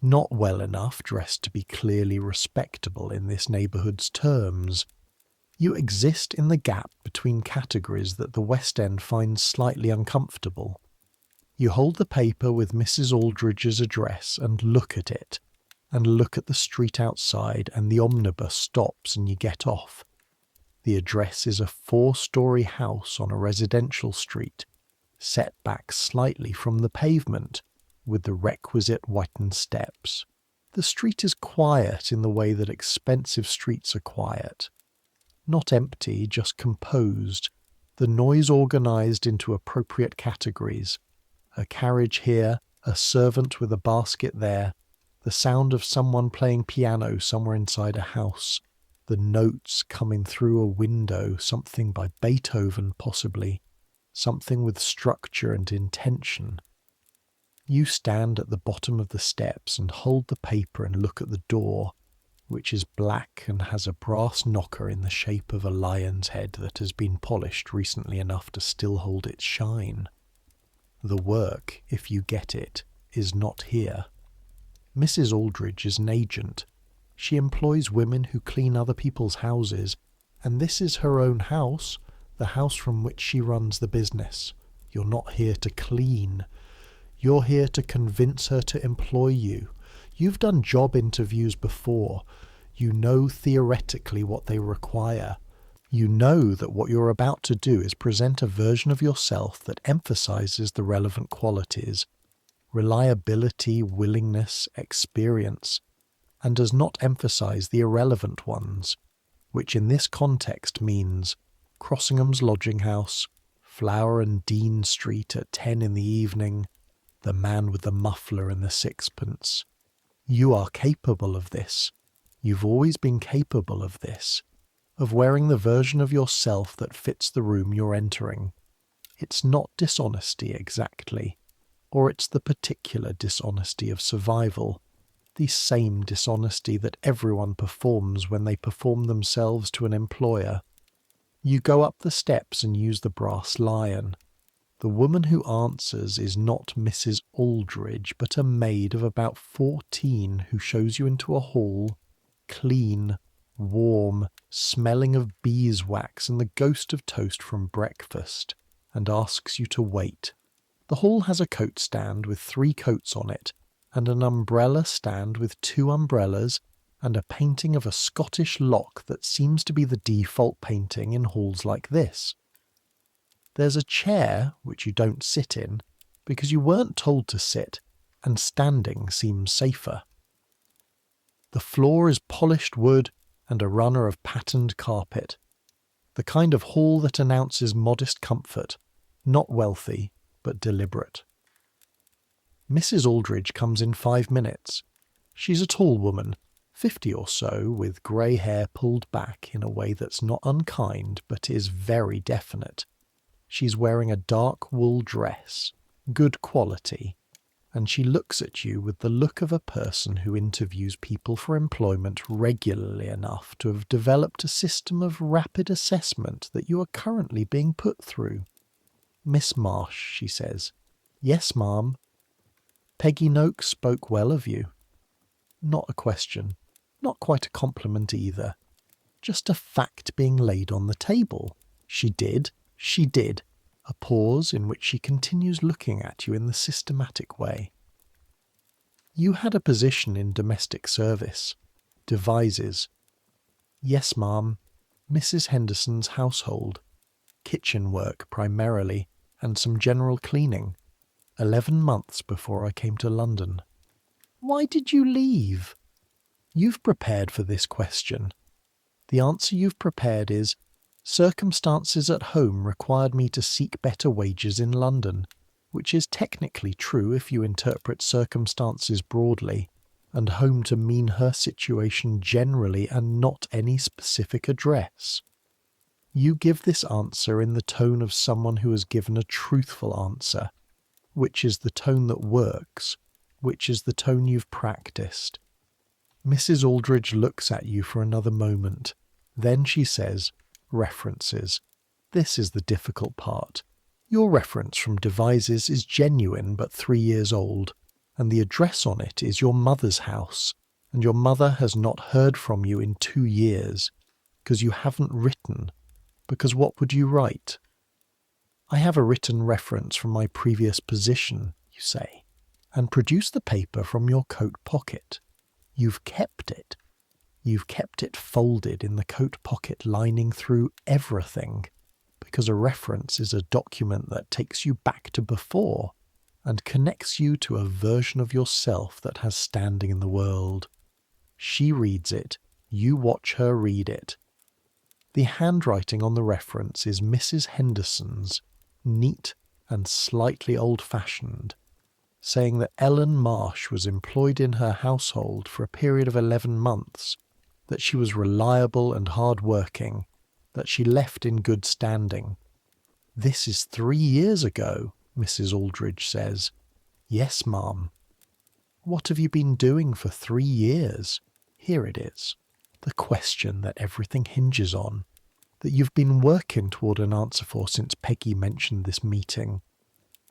Not well enough dressed to be clearly respectable in this neighbourhood's terms. You exist in the gap between categories that the West End finds slightly uncomfortable. You hold the paper with Mrs. Aldridge's address and look at it, and look at the street outside, and the omnibus stops and you get off. The address is a 4-storey house on a residential street, set back slightly from the pavement, with the requisite whitened steps. The street is quiet in the way that expensive streets are quiet. Not empty, just composed, the noise organised into appropriate categories. A carriage here, a servant with a basket there, the sound of someone playing piano somewhere inside a house, the notes coming through a window, something by Beethoven possibly, something with structure and intention. You stand at the bottom of the steps and hold the paper and look at the door, which is black and has a brass knocker in the shape of a lion's head that has been polished recently enough to still hold its shine. The work, if you get it, is not here. Mrs. Aldridge is an agent. She employs women who clean other people's houses, and this is her own house, the house from which she runs the business. You're not here to clean. You're here to convince her to employ you. You've done job interviews before. You know theoretically what they require. You know that what you're about to do is present a version of yourself that emphasizes the relevant qualities, reliability, willingness, experience, and does not emphasize the irrelevant ones, which in this context means Crossingham's lodging house, Flower and Dean Street at 10 in the evening, the man with the muffler and the sixpence. You are capable of this. You've always been capable of this, of wearing the version of yourself that fits the room you're entering. It's not dishonesty exactly, or it's the particular dishonesty of survival, the same dishonesty that everyone performs when they perform themselves to an employer. You go up the steps and use the brass lion. The woman who answers is not Mrs. Aldridge, but a maid of about 14 who shows you into a hall, clean, warm, smelling of beeswax and the ghost of toast from breakfast, and asks you to wait. The hall has a coat stand with 3 coats on it, and an umbrella stand with 2 umbrellas, and a painting of a Scottish loch that seems to be the default painting in halls like this. There's a chair which you don't sit in, because you weren't told to sit, and standing seems safer. The floor is polished wood and a runner of patterned carpet, the kind of hall that announces modest comfort, not wealthy, but deliberate. Mrs. Aldridge comes in 5 minutes. She's a tall woman, 50 or so, with grey hair pulled back in a way that's not unkind but is very definite. She's wearing a dark wool dress, good quality, and she looks at you with the look of a person who interviews people for employment regularly enough to have developed a system of rapid assessment that you are currently being put through. "Miss Marsh," she says. "Yes, ma'am." "Peggy Noakes spoke well of you." Not a question. Not quite a compliment either. Just a fact being laid on the table. She did. She did. A pause in which she continues looking at you in the systematic way. "You had a position in domestic service. Devizes." "Yes, ma'am. Mrs. Henderson's household. Kitchen work primarily, and some general cleaning. 11 months before I came to London." "Why did you leave?" You've prepared for this question. The answer you've prepared is, "Circumstances at home required me to seek better wages in London," which is technically true if you interpret circumstances broadly, and home to mean her situation generally and not any specific address. You give this answer in the tone of someone who has given a truthful answer, which is the tone that works, which is the tone you've practiced. Mrs. Aldridge looks at you for another moment. Then she says, "References. This is the difficult part. Your reference from Devizes is genuine but 3 years old, and the address on it is your mother's house, and your mother has not heard from you in 2 years, because you haven't written, because what would you write?" "I have a written reference from my previous position," you say, and produce the paper from your coat pocket. You've kept it. You've kept it folded in the coat pocket lining through everything, because a reference is a document that takes you back to before and connects you to a version of yourself that has standing in the world. She reads it. You watch her read it. The handwriting on the reference is Mrs. Henderson's, neat and slightly old-fashioned, saying that Ellen Marsh was employed in her household for a period of 11 months, that she was reliable and hard-working, that she left in good standing. "This is 3 years ago," Mrs. Aldridge says. "Yes, ma'am." "What have you been doing for 3 years?" Here it is, the question that everything hinges on, that you've been working toward an answer for since Peggy mentioned this meeting.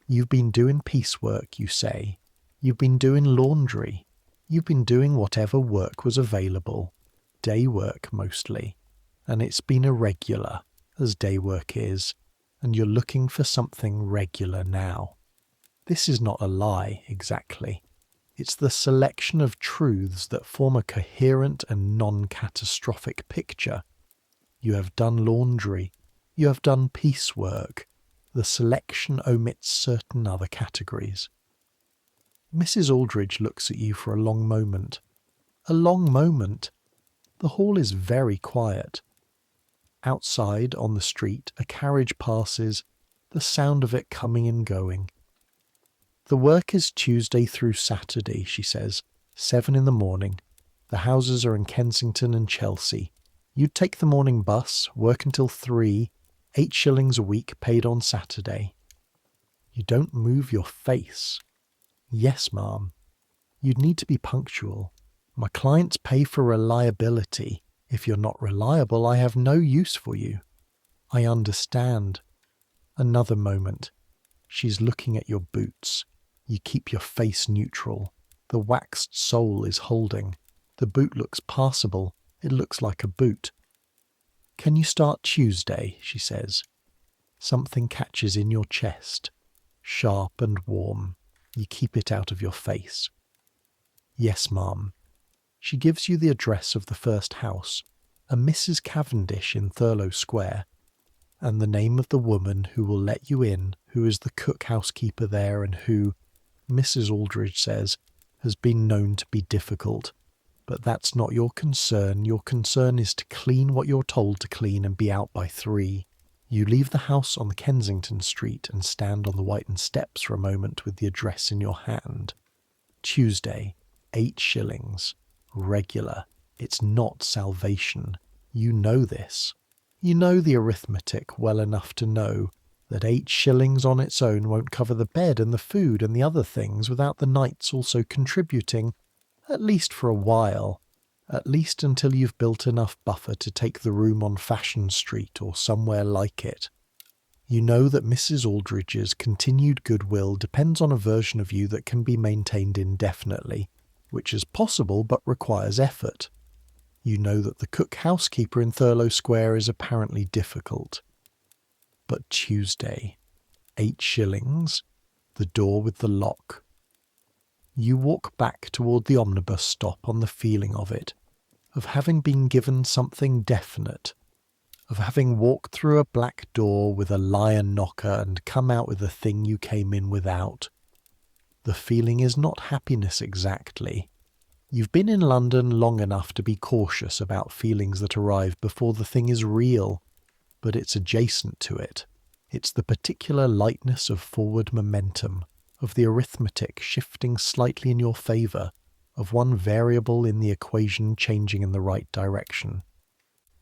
You've been doing piecework, you say. You've been doing laundry. You've been doing whatever work was available. Day work mostly. And it's been irregular, as day work is, and you're looking for something regular now. This is not a lie, exactly. It's the selection of truths that form a coherent and non-catastrophic picture. You have done laundry. You have done piecework. The selection omits certain other categories. Mrs. Aldridge looks at you for a long moment. A long moment. The hall is very quiet. Outside, on the street, a carriage passes, the sound of it coming and going. "The work is Tuesday through Saturday," she says, 7 in the morning. The houses are in Kensington and Chelsea. You take the morning bus, work until 3, 8 shillings a week paid on Saturday. You don't move your face. "Yes, ma'am." "You'd need to be punctual. My clients pay for reliability. If you're not reliable, I have no use for you." "I understand." Another moment. She's looking at your boots. You keep your face neutral. The waxed sole is holding. The boot looks passable. It looks like a boot. "Can you start Tuesday?" she says. Something catches in your chest. Sharp and warm. You keep it out of your face. "Yes, ma'am." She gives you the address of the first house, a Mrs. Cavendish in Thurlow Square, and the name of the woman who will let you in, who is the cook housekeeper there and who, Mrs. Aldridge says, has been known to be difficult. But that's not your concern. Your concern is to clean what you're told to clean and be out by 3. You leave the house on the Kensington street and stand on the whitened steps for a moment with the address in your hand. Tuesday, 8 shillings. Regular. It's not salvation. You know this. You know the arithmetic well enough to know that 8 shillings on its own won't cover the bed and the food and the other things without the nights also contributing, at least for a while, at least until you've built enough buffer to take the room on Fashion Street or somewhere like it. You know that Mrs. Aldridge's continued goodwill depends on a version of you that can be maintained indefinitely, which is possible but requires effort. You know that the cook-housekeeper in Thurlow Square is apparently difficult. But Tuesday, 8 shillings, the door with the lock. You walk back toward the omnibus stop on the feeling of it, of having been given something definite, of having walked through a black door with a lion knocker and come out with the thing you came in without. The feeling is not happiness exactly. You've been in London long enough to be cautious about feelings that arrive before the thing is real, but it's adjacent to it. It's the particular lightness of forward momentum, of the arithmetic shifting slightly in your favour, of one variable in the equation changing in the right direction.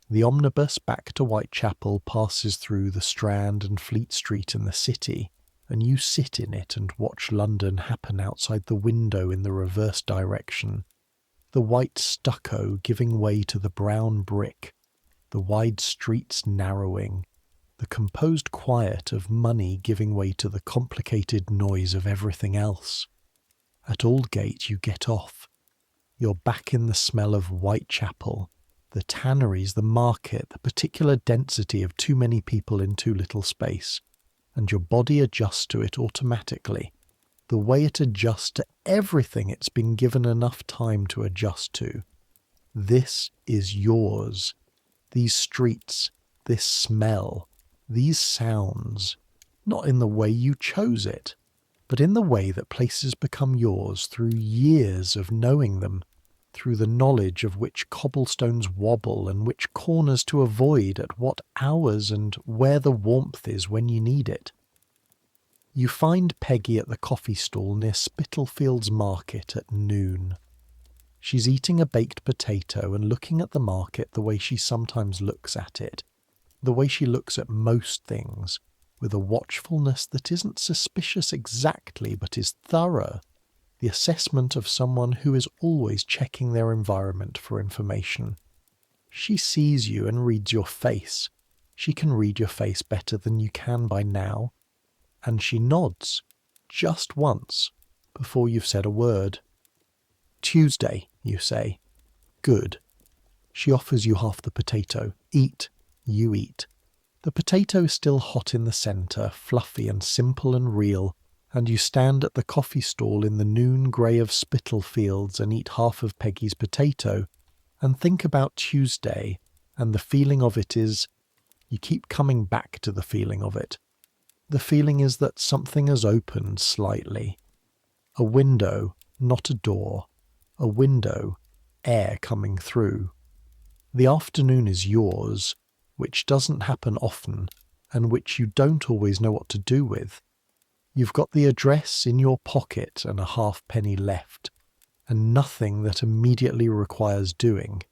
The omnibus back to Whitechapel passes through the Strand and Fleet Street in the city, and you sit in it and watch London happen outside the window in the reverse direction. The white stucco giving way to the brown brick, the wide streets narrowing, the composed quiet of money giving way to the complicated noise of everything else. At Aldgate you get off. You're back in the smell of Whitechapel, the tanneries, the market, the particular density of too many people in too little space, and your body adjusts to it automatically, the way it adjusts to everything it's been given enough time to adjust to. This is yours. These streets, this smell, these sounds, not in the way you chose it, but in the way that places become yours through years of knowing them, through the knowledge of which cobblestones wobble and which corners to avoid at what hours and where the warmth is when you need it. You find Peggy at the coffee stall near Spitalfields Market at noon. She's eating a baked potato and looking at the market the way she sometimes looks at it, the way she looks at most things, with a watchfulness that isn't suspicious exactly but is thorough, the assessment of someone who is always checking their environment for information. She sees you and reads your face. She can read your face better than you can by now, and she nods, just once, before you've said a word. Tuesday, you say. Good. She offers you half the potato. Eat. You eat. The potato is still hot in the centre, fluffy and simple and real, and you stand at the coffee stall in the noon grey of Spitalfields and eat half of Peggy's potato, and think about Tuesday, and the feeling of it is, you keep coming back to the feeling of it. The feeling is that something has opened slightly. A window, not a door. A window, air coming through. The afternoon is yours, which doesn't happen often, and which you don't always know what to do with. You've got the address in your pocket and a halfpenny left, and nothing that immediately requires doing,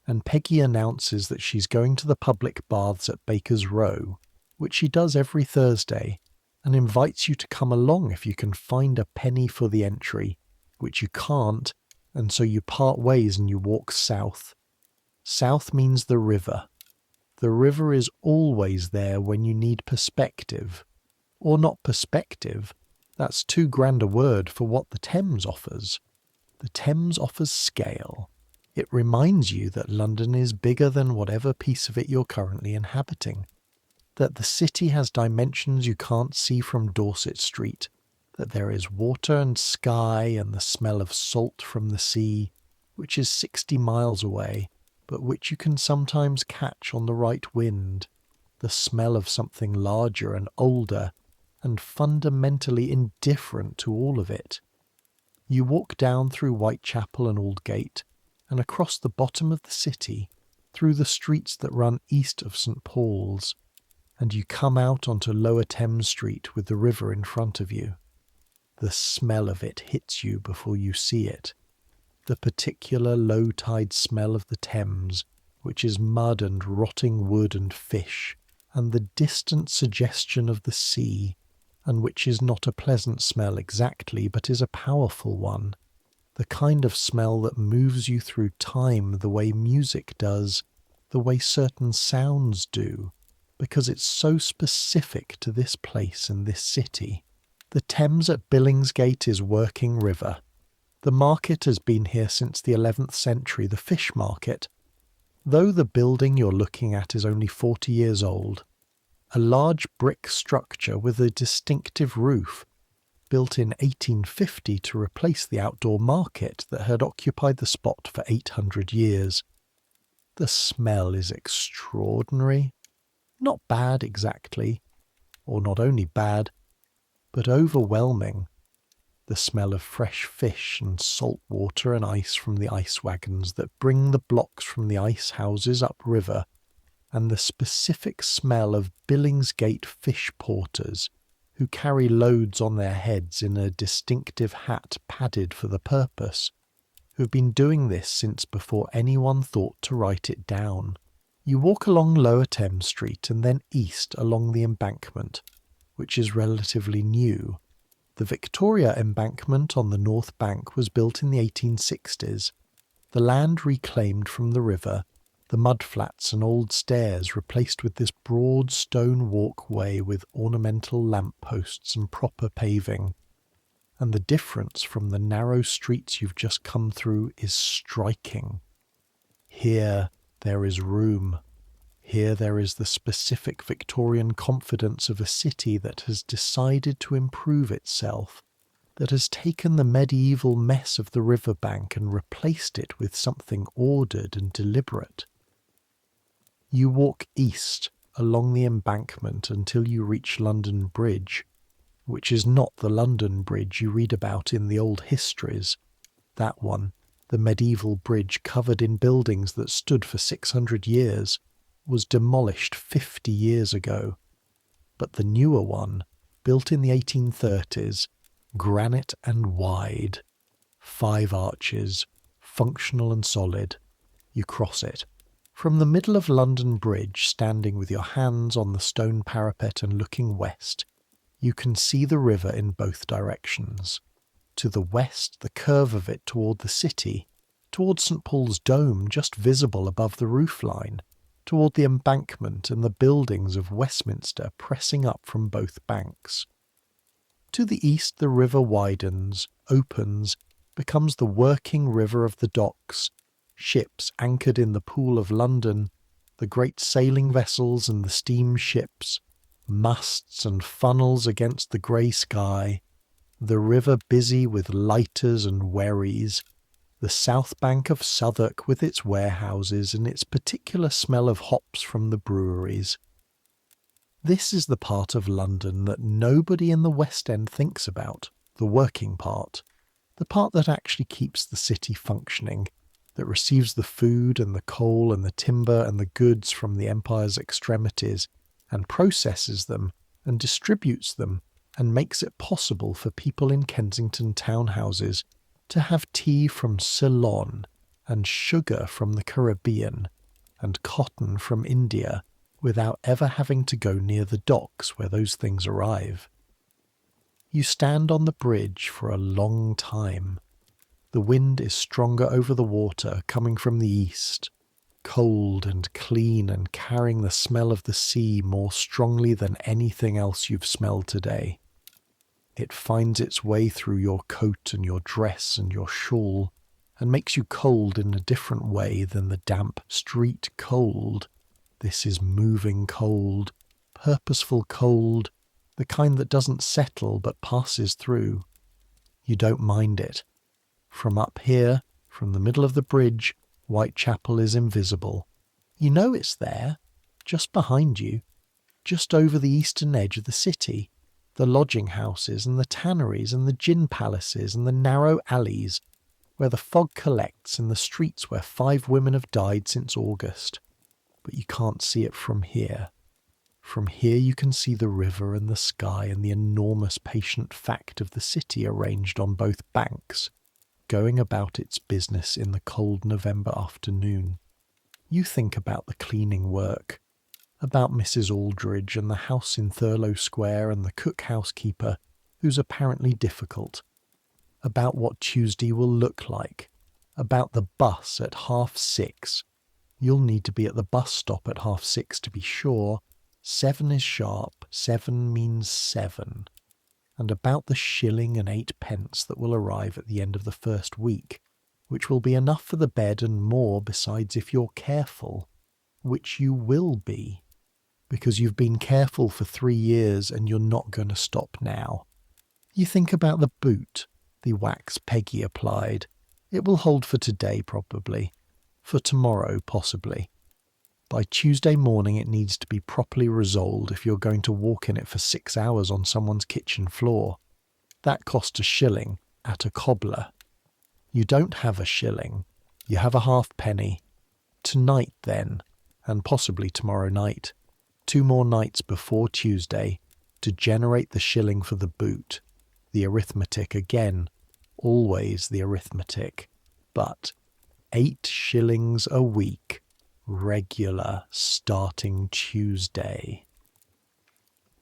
and Peggy announces that she's going to the public baths at Baker's Row, which she does every Thursday, and invites you to come along if you can find a penny for the entry, which you can't, and so you part ways and you walk south. South means the river. The river is always there when you need perspective. Or not perspective, that's too grand a word for what the Thames offers. The Thames offers scale. It reminds you that London is bigger than whatever piece of it you're currently inhabiting, that the city has dimensions you can't see from Dorset Street, that there is water and sky and the smell of salt from the sea, which is 60 miles away, but which you can sometimes catch on the right wind, the smell of something larger and older, and fundamentally indifferent to all of it. You walk down through Whitechapel and Aldgate, and across the bottom of the city, through the streets that run east of St. Paul's. and you come out onto Lower Thames Street with the river in front of you. The smell of it hits you before you see it. The particular low-tide smell of the Thames, which is mud and rotting wood and fish, and the distant suggestion of the sea, and which is not a pleasant smell exactly, but is a powerful one, the kind of smell that moves you through time the way music does, the way certain sounds do, because it's so specific to this place and this city. The Thames at Billingsgate is working river. The market has been here since the 11th century, the fish market. Though the building you're looking at is only 40 years old, a large brick structure with a distinctive roof, built in 1850 to replace the outdoor market that had occupied the spot for 800 years. The smell is extraordinary. Not bad exactly, or not only bad, but overwhelming. The smell of fresh fish and salt water and ice from the ice wagons that bring the blocks from the ice houses upriver, and the specific smell of Billingsgate fish porters who carry loads on their heads in a distinctive hat padded for the purpose, who've been doing this since before anyone thought to write it down. You walk along Lower Thames Street and then east along the embankment, which is relatively new. The Victoria embankment on the north bank was built in the 1860s. The land reclaimed from the river, the mudflats and old stairs replaced with this broad stone walkway with ornamental lampposts and proper paving. And the difference from the narrow streets you've just come through is striking. Here there is room. Here there is the specific Victorian confidence of a city that has decided to improve itself, that has taken the medieval mess of the riverbank and replaced it with something ordered and deliberate. You walk east along the embankment until you reach London Bridge, which is not the London Bridge you read about in the old histories. That one, the medieval bridge covered in buildings that stood for 600 years, was demolished 50 years ago. But the newer one, built in the 1830s, granite and wide, 5 arches, functional and solid, you cross it. From the middle of London Bridge, standing with your hands on the stone parapet and looking west, you can see the river in both directions. To the west, the curve of it toward the city, toward St. Paul's Dome just visible above the roofline, toward the embankment and the buildings of Westminster pressing up from both banks. To the east the river widens, opens, becomes the working river of the docks, ships anchored in the Pool of London, the great sailing vessels and the steamships, masts and funnels against the grey sky, the river busy with lighters and wherries, the south bank of Southwark with its warehouses and its particular smell of hops from the breweries. This is the part of London that nobody in the West End thinks about, the working part, the part that actually keeps the city functioning, that receives the food and the coal and the timber and the goods from the empire's extremities and processes them and distributes them and makes it possible for people in Kensington townhouses to have tea from Ceylon and sugar from the Caribbean and cotton from India without ever having to go near the docks where those things arrive. You stand on the bridge for a long time. The wind is stronger over the water, coming from the east, cold and clean and carrying the smell of the sea more strongly than anything else you've smelled today. It finds its way through your coat and your dress and your shawl, and makes you cold in a different way than the damp street cold. This is moving cold, purposeful cold, the kind that doesn't settle but passes through. You don't mind it. From up here, from the middle of the bridge, Whitechapel is invisible. You know it's there, just behind you, just over the eastern edge of the city, the lodging houses and the tanneries and the gin palaces and the narrow alleys where the fog collects and the streets where 5 women have died since August. But you can't see it from here. From here you can see the river and the sky and the enormous patient fact of the city arranged on both banks, going about its business in the cold November afternoon. You think about the cleaning work, about Mrs. Aldridge and the house in Thurlow Square and the cook housekeeper, who's apparently difficult, about what Tuesday will look like, about the bus at 6:30. You'll need to be at the bus stop at 6:30 to be sure. 7 is sharp, 7 means 7. And about the 1.08 that will arrive at the end of the first week, which will be enough for the bed and more besides if you're careful, which you will be, because you've been careful for 3 years and you're not going to stop now. You think about the boot, the wax Peggy applied. It will hold for today probably, for tomorrow possibly. By Tuesday morning it needs to be properly resoled if you're going to walk in it for 6 hours on someone's kitchen floor. That cost £1 at a cobbler. You don't have £1, you have a halfpenny. Tonight then, and possibly tomorrow night, 2 more nights before Tuesday, to generate the £1 for the boot. The arithmetic again, always the arithmetic, but 8 shillings a week, regular, starting Tuesday.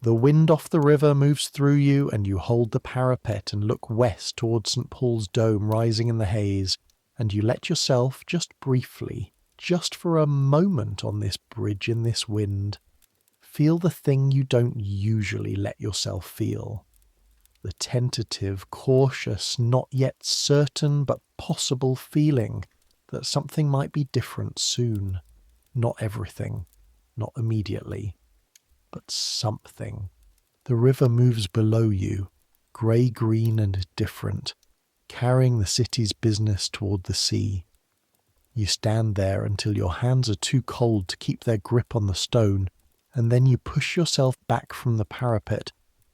The wind off the river moves through you, and you hold the parapet and look west towards St. Paul's Dome rising in the haze, and you let yourself, just briefly, just for a moment on this bridge in this wind, feel the thing you don't usually let yourself feel. The tentative, cautious, not yet certain but possible feeling that something might be different soon. Not everything, not immediately, but something. The river moves below you, grey-green and different, carrying the city's business toward the sea. You stand there until your hands are too cold to keep their grip on the stone, and then you push yourself back from the parapet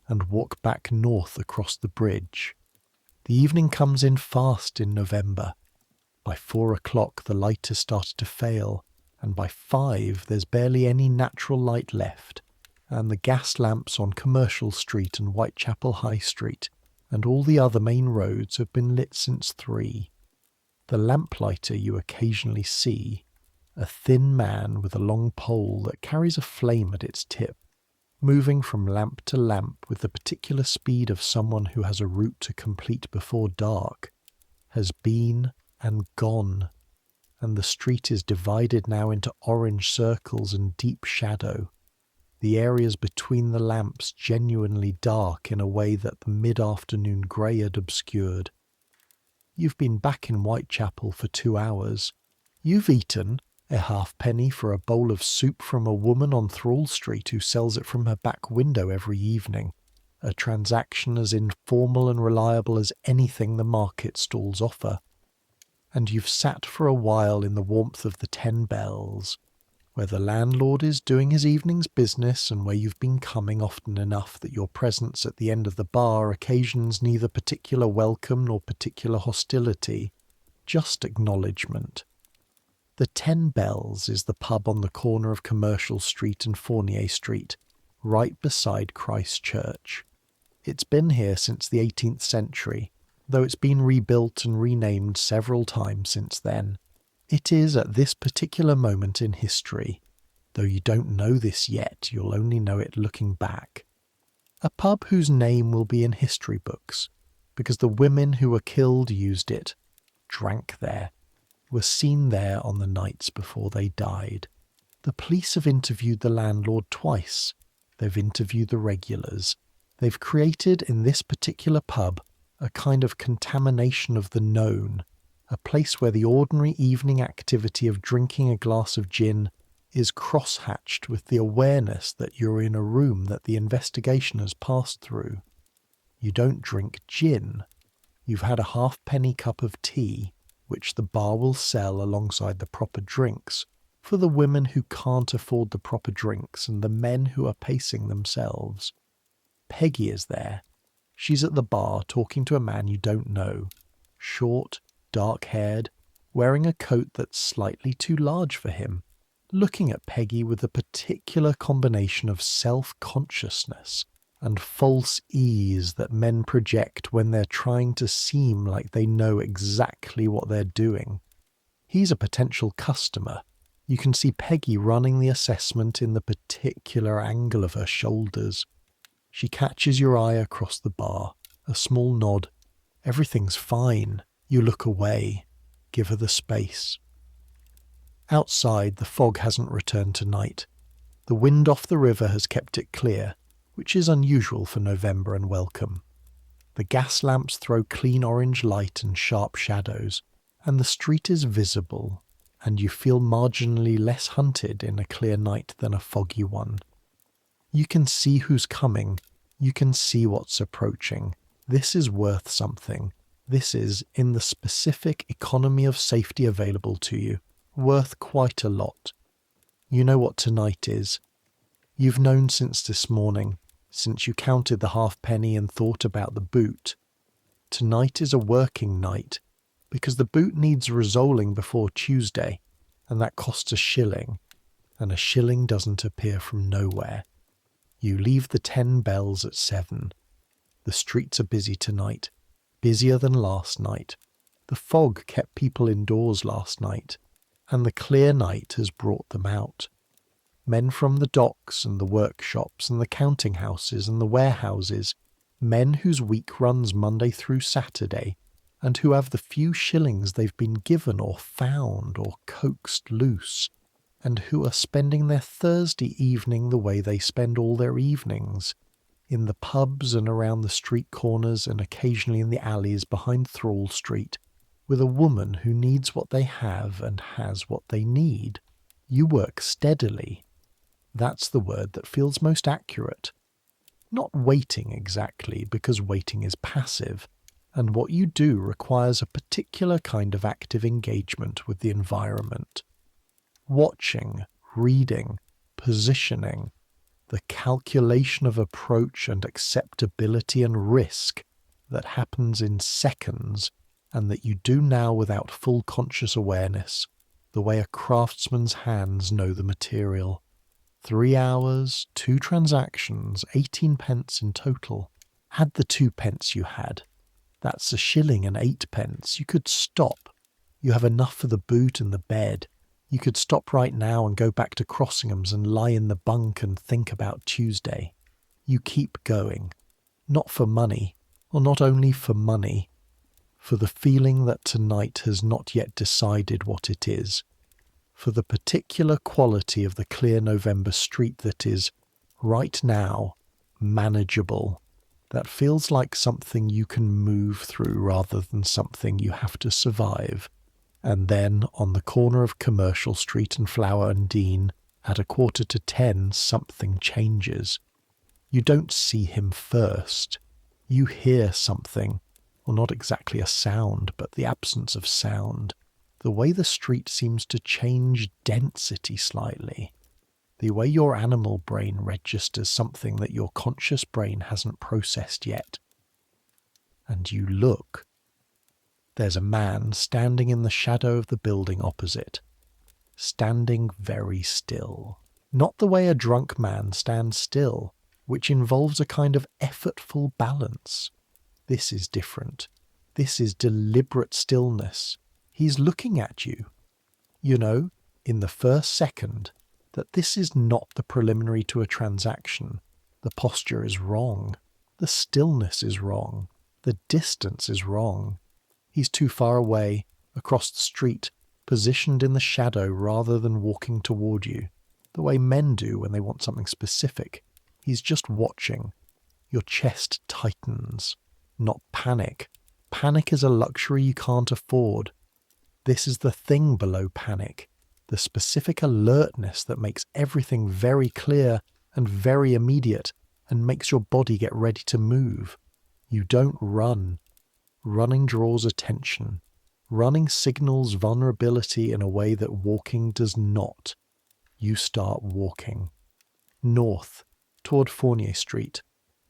and walk back north across the bridge. The evening comes in fast in November. By 4 o'clock the light has started to fail, and by 5 there's barely any natural light left, and the gas lamps on Commercial Street and Whitechapel High Street and all the other main roads have been lit since 3. The lamplighter you occasionally see, a thin man with a long pole that carries a flame at its tip, moving from lamp to lamp with the particular speed of someone who has a route to complete before dark, has been and gone, and the street is divided now into orange circles and deep shadow, the areas between the lamps genuinely dark in a way that the mid-afternoon grey had obscured. You've been back in Whitechapel for 2 hours. You've eaten a halfpenny for a bowl of soup from a woman on Thrall Street who sells it from her back window every evening, a transaction as informal and reliable as anything the market stalls offer. And you've sat for a while in the warmth of the 10 Bells, where the landlord is doing his evening's business and where you've been coming often enough that your presence at the end of the bar occasions neither particular welcome nor particular hostility, just acknowledgement. The 10 Bells is the pub on the corner of Commercial Street and Fournier Street, right beside Christ Church. It's been here since the 18th century, though it's been rebuilt and renamed several times since then. It is at this particular moment in history, though you don't know this yet, you'll only know it looking back. A pub whose name will be in history books, because the women who were killed used it, drank there, were seen there on the nights before they died. The police have interviewed the landlord twice. They've interviewed the regulars. They've created in this particular pub a kind of contamination of the known, a place where the ordinary evening activity of drinking a glass of gin is cross-hatched with the awareness that you're in a room that the investigation has passed through. You don't drink gin. You've had a halfpenny cup of tea, which the bar will sell alongside the proper drinks, for the women who can't afford the proper drinks and the men who are pacing themselves. Peggy is there. She's at the bar talking to a man you don't know, short, dark-haired, wearing a coat that's slightly too large for him. looking at Peggy with a particular combination of self-consciousness and false ease that men project when they're trying to seem like they know exactly what they're doing. He's a potential customer. You can see Peggy running the assessment in the particular angle of her shoulders. She catches your eye across the bar, a small nod. Everything's fine. You look away. Give her the space. Outside, the fog hasn't returned to night. The wind off the river has kept it clear, which is unusual for November and welcome. The gas lamps throw clean orange light and sharp shadows, and the street is visible, and you feel marginally less hunted in a clear night than a foggy one. You can see who's coming. You can see what's approaching. This is worth something. This is, in the specific economy of safety available to you, worth quite a lot. You know what tonight is. You've known since this morning, since you counted the halfpenny and thought about the boot. Tonight is a working night, because the boot needs resoling before Tuesday, and that costs £1, and £1 doesn't appear from nowhere. You leave the 10 bells at 7. The streets are busy tonight, busier than last night. The fog kept people indoors last night, and the clear night has brought them out. Men from the docks and the workshops and the counting houses and the warehouses, men whose week runs Monday through Saturday, and who have the few shillings they've been given or found or coaxed loose, and who are spending their Thursday evening the way they spend all their evenings, in the pubs and around the street corners and occasionally in the alleys behind Thrall Street, with a woman who needs what they have and has what they need. You work steadily. That's the word that feels most accurate. Not waiting exactly, because waiting is passive, and what you do requires a particular kind of active engagement with the environment. Watching, reading, positioning, the calculation of approach and acceptability and risk that happens in seconds and that you do now without full conscious awareness, the way a craftsman's hands know the material. 3 hours, 2 transactions, 18 pence in total. Add the 2 pence you had. That's £1 and 8 pence. You could stop. You have enough for the boot and the bed. You could stop right now and go back to Crossingham's and lie in the bunk and think about Tuesday. You keep going. Not for money, or not only for money, for the feeling that tonight has not yet decided what it is, for the particular quality of the clear November street that is, right now, manageable, that feels like something you can move through rather than something you have to survive. And then, on the corner of Commercial Street and Flower and Dean, at 9:45, something changes. You don't see him first. You hear something, or not exactly a sound, but the absence of sound. The way the street seems to change density slightly. The way your animal brain registers something that your conscious brain hasn't processed yet. And you look. There's a man standing in the shadow of the building opposite, standing very still. Not the way a drunk man stands still, which involves a kind of effortful balance. This is different. This is deliberate stillness. He's looking at you. You know, in the first second, that this is not the preliminary to a transaction. The posture is wrong. The stillness is wrong. The distance is wrong. He's too far away, across the street, positioned in the shadow rather than walking toward you, the way men do when they want something specific. He's just watching. Your chest tightens. Not panic. Panic is a luxury you can't afford. This is the thing below panic, the specific alertness that makes everything very clear and very immediate and makes your body get ready to move. You don't run. Running draws attention. Running signals vulnerability in a way that walking does not. You start walking. North, toward Fournier Street,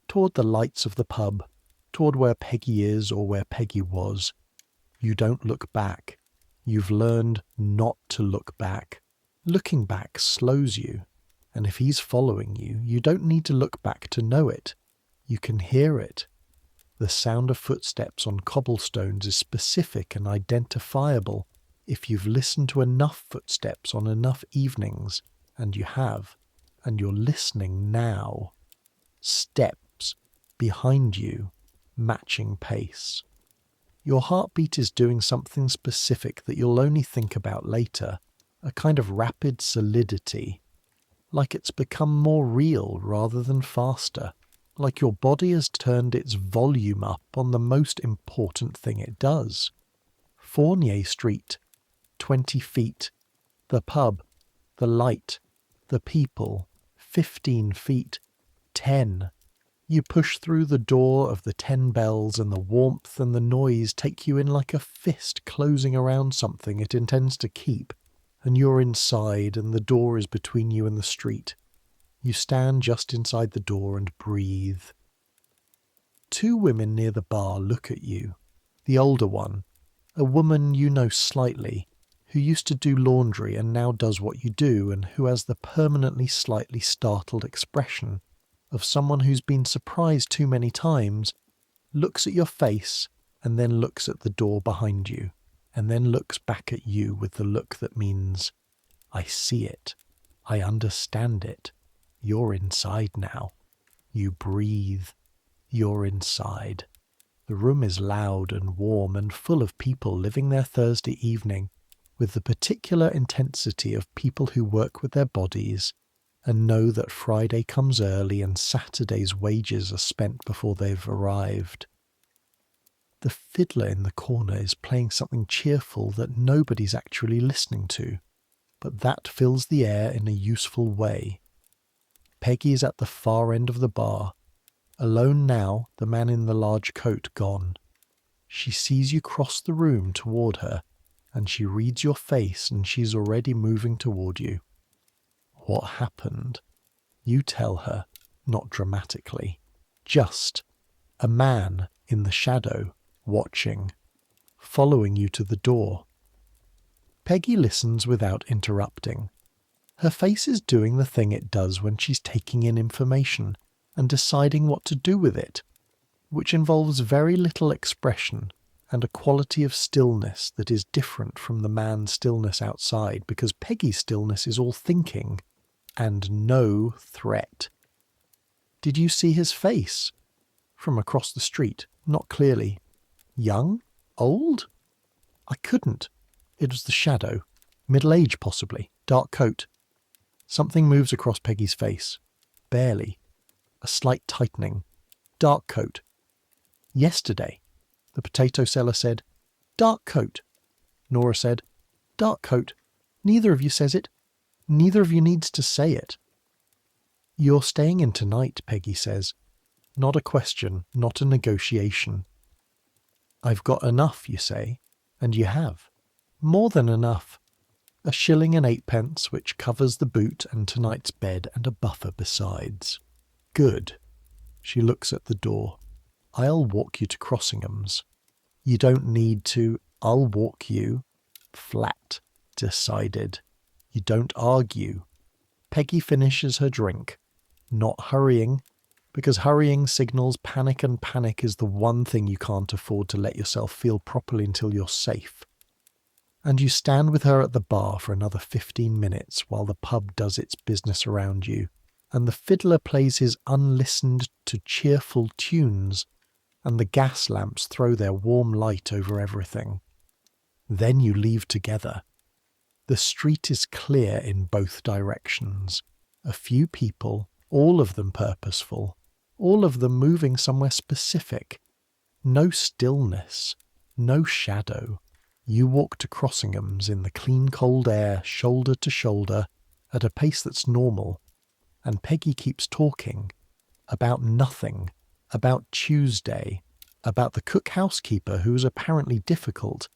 toward the lights of the pub, toward where Peggy is or where Peggy was. You don't look back. You've learned not to look back. Looking back slows you, and if he's following you, you don't need to look back to know it. You can hear it. The sound of footsteps on cobblestones is specific and identifiable if you've listened to enough footsteps on enough evenings, and you have, and you're listening now. Steps behind you, matching pace. Your heartbeat is doing something specific that you'll only think about later, a kind of rapid solidity, like it's become more real rather than faster, like your body has turned its volume up on the most important thing it does. Fournier Street, 20 feet, the pub, the light, the people, 15 feet, 10. You push through the door of the 10 bells and the warmth and the noise take you in like a fist closing around something it intends to keep, and you're inside and the door is between you and the street. You stand just inside the door and breathe. 2 women near the bar look at you. The older one, a woman you know slightly, who used to do laundry and now does what you do and who has the permanently slightly startled expression of someone who's been surprised too many times, looks at your face and then looks at the door behind you, and then looks back at you with the look that means, I see it, I understand it, you're inside now. You breathe, you're inside. The room is loud and warm and full of people living their Thursday evening with the particular intensity of people who work with their bodies and know that Friday comes early and Saturday's wages are spent before they've arrived. The fiddler in the corner is playing something cheerful that nobody's actually listening to, but that fills the air in a useful way. Peggy is at the far end of the bar. Alone now, the man in the large coat gone. She sees you cross the room toward her, and she reads your face and she's already moving toward you. What happened? You tell her, not dramatically. Just a man in the shadow, watching, following you to the door. Peggy listens without interrupting. Her face is doing the thing it does when she's taking in information and deciding what to do with it, which involves very little expression and a quality of stillness that is different from the man's stillness outside, because Peggy's stillness is all thinking and no threat. Did you see his face? From across the street, not clearly. Young? Old? I couldn't. It was the shadow. Middle age, possibly. Dark coat. Something moves across Peggy's face. Barely. A slight tightening. Dark coat. Yesterday, the potato seller said, dark coat. Nora said, dark coat. Neither of you says it. Neither of you needs to say it. You're staying in tonight, Peggy says. Not a question, not a negotiation. I've got enough, you say, and you have. More than enough. 1 shilling and 8p, which covers the boot and tonight's bed and a buffer besides. Good. She looks at the door. I'll walk you to Crossingham's. You don't need to. I'll walk you. Flat. Decided. You don't argue. Peggy finishes her drink. Not hurrying, because hurrying signals panic, and panic is the one thing you can't afford to let yourself feel properly until you're safe. And you stand with her at the bar for another 15 minutes while the pub does its business around you, and the fiddler plays his unlistened to cheerful tunes, and the gas lamps throw their warm light over everything. Then you leave together. The street is clear in both directions. A few people, all of them purposeful, all of them moving somewhere specific. No stillness, no shadow. You walk to Crossingham's in the clean cold air, shoulder to shoulder, at a pace that's normal, and Peggy keeps talking about nothing, about Tuesday, about the cook housekeeper who's apparently difficult,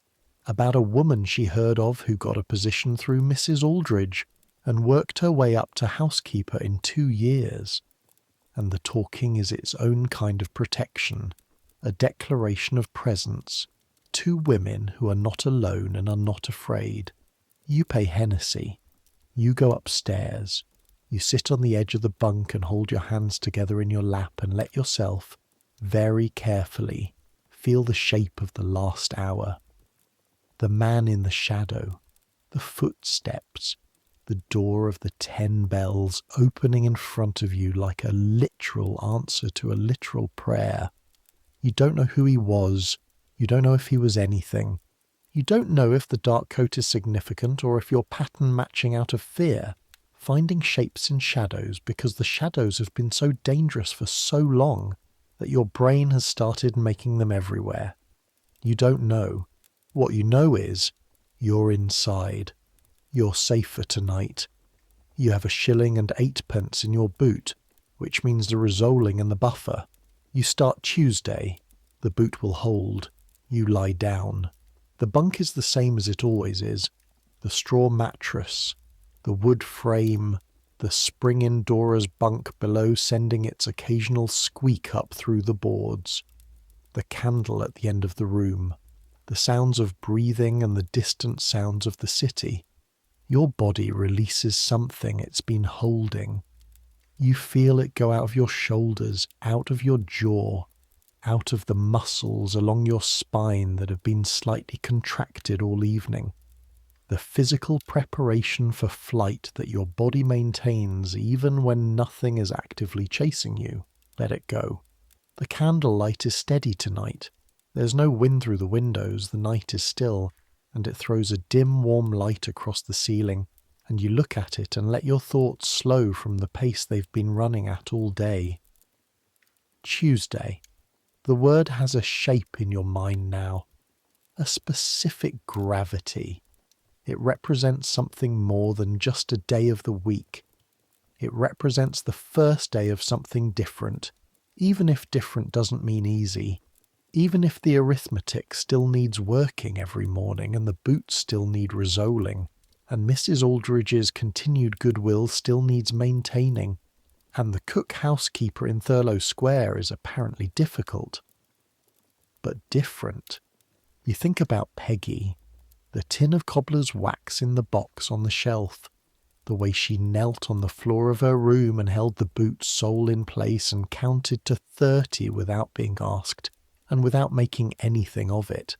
about a woman she heard of who got a position through Mrs. Aldridge and worked her way up to housekeeper in 2 years. And the talking is its own kind of protection, a declaration of presence. 2 women who are not alone and are not afraid. You pay Hennessy. You go upstairs. You sit on the edge of the bunk and hold your hands together in your lap and let yourself, very carefully, feel the shape of the last hour. The man in the shadow, the footsteps, the door of the 10 bells opening in front of you like a literal answer to a literal prayer. You don't know who he was. You don't know if he was anything. You don't know if the dark coat is significant or if you're pattern matching out of fear, finding shapes in shadows because the shadows have been so dangerous for so long that your brain has started making them everywhere. You don't know. What you know is, you're inside. You're safe for tonight. You have 1.08 in your boot, which means the resoling and the buffer. You start Tuesday. The boot will hold. You lie down. The bunk is the same as it always is. The straw mattress, the wood frame, the spring in Dora's bunk below sending its occasional squeak up through the boards. The candle at the end of the room. The sounds of breathing and the distant sounds of the city. Your body releases something it's been holding. You feel it go out of your shoulders, out of your jaw, out of the muscles along your spine that have been slightly contracted all evening. The physical preparation for flight that your body maintains even when nothing is actively chasing you. Let it go. The candlelight is steady tonight. There's no wind through the windows, the night is still, and it throws a dim warm light across the ceiling, and you look at it and let your thoughts slow from the pace they've been running at all day. Tuesday. The word has a shape in your mind now, a specific gravity. It represents something more than just a day of the week. It represents the first day of something different, even if different doesn't mean easy. Even if the arithmetic still needs working every morning and the boots still need resoling, and Mrs. Aldridge's continued goodwill still needs maintaining, and the cook housekeeper in Thurlow Square is apparently difficult. But different. You think about Peggy, the tin of cobbler's wax in the box on the shelf, the way she knelt on the floor of her room and held the boot sole in place and counted to 30 without being asked, and without making anything of it.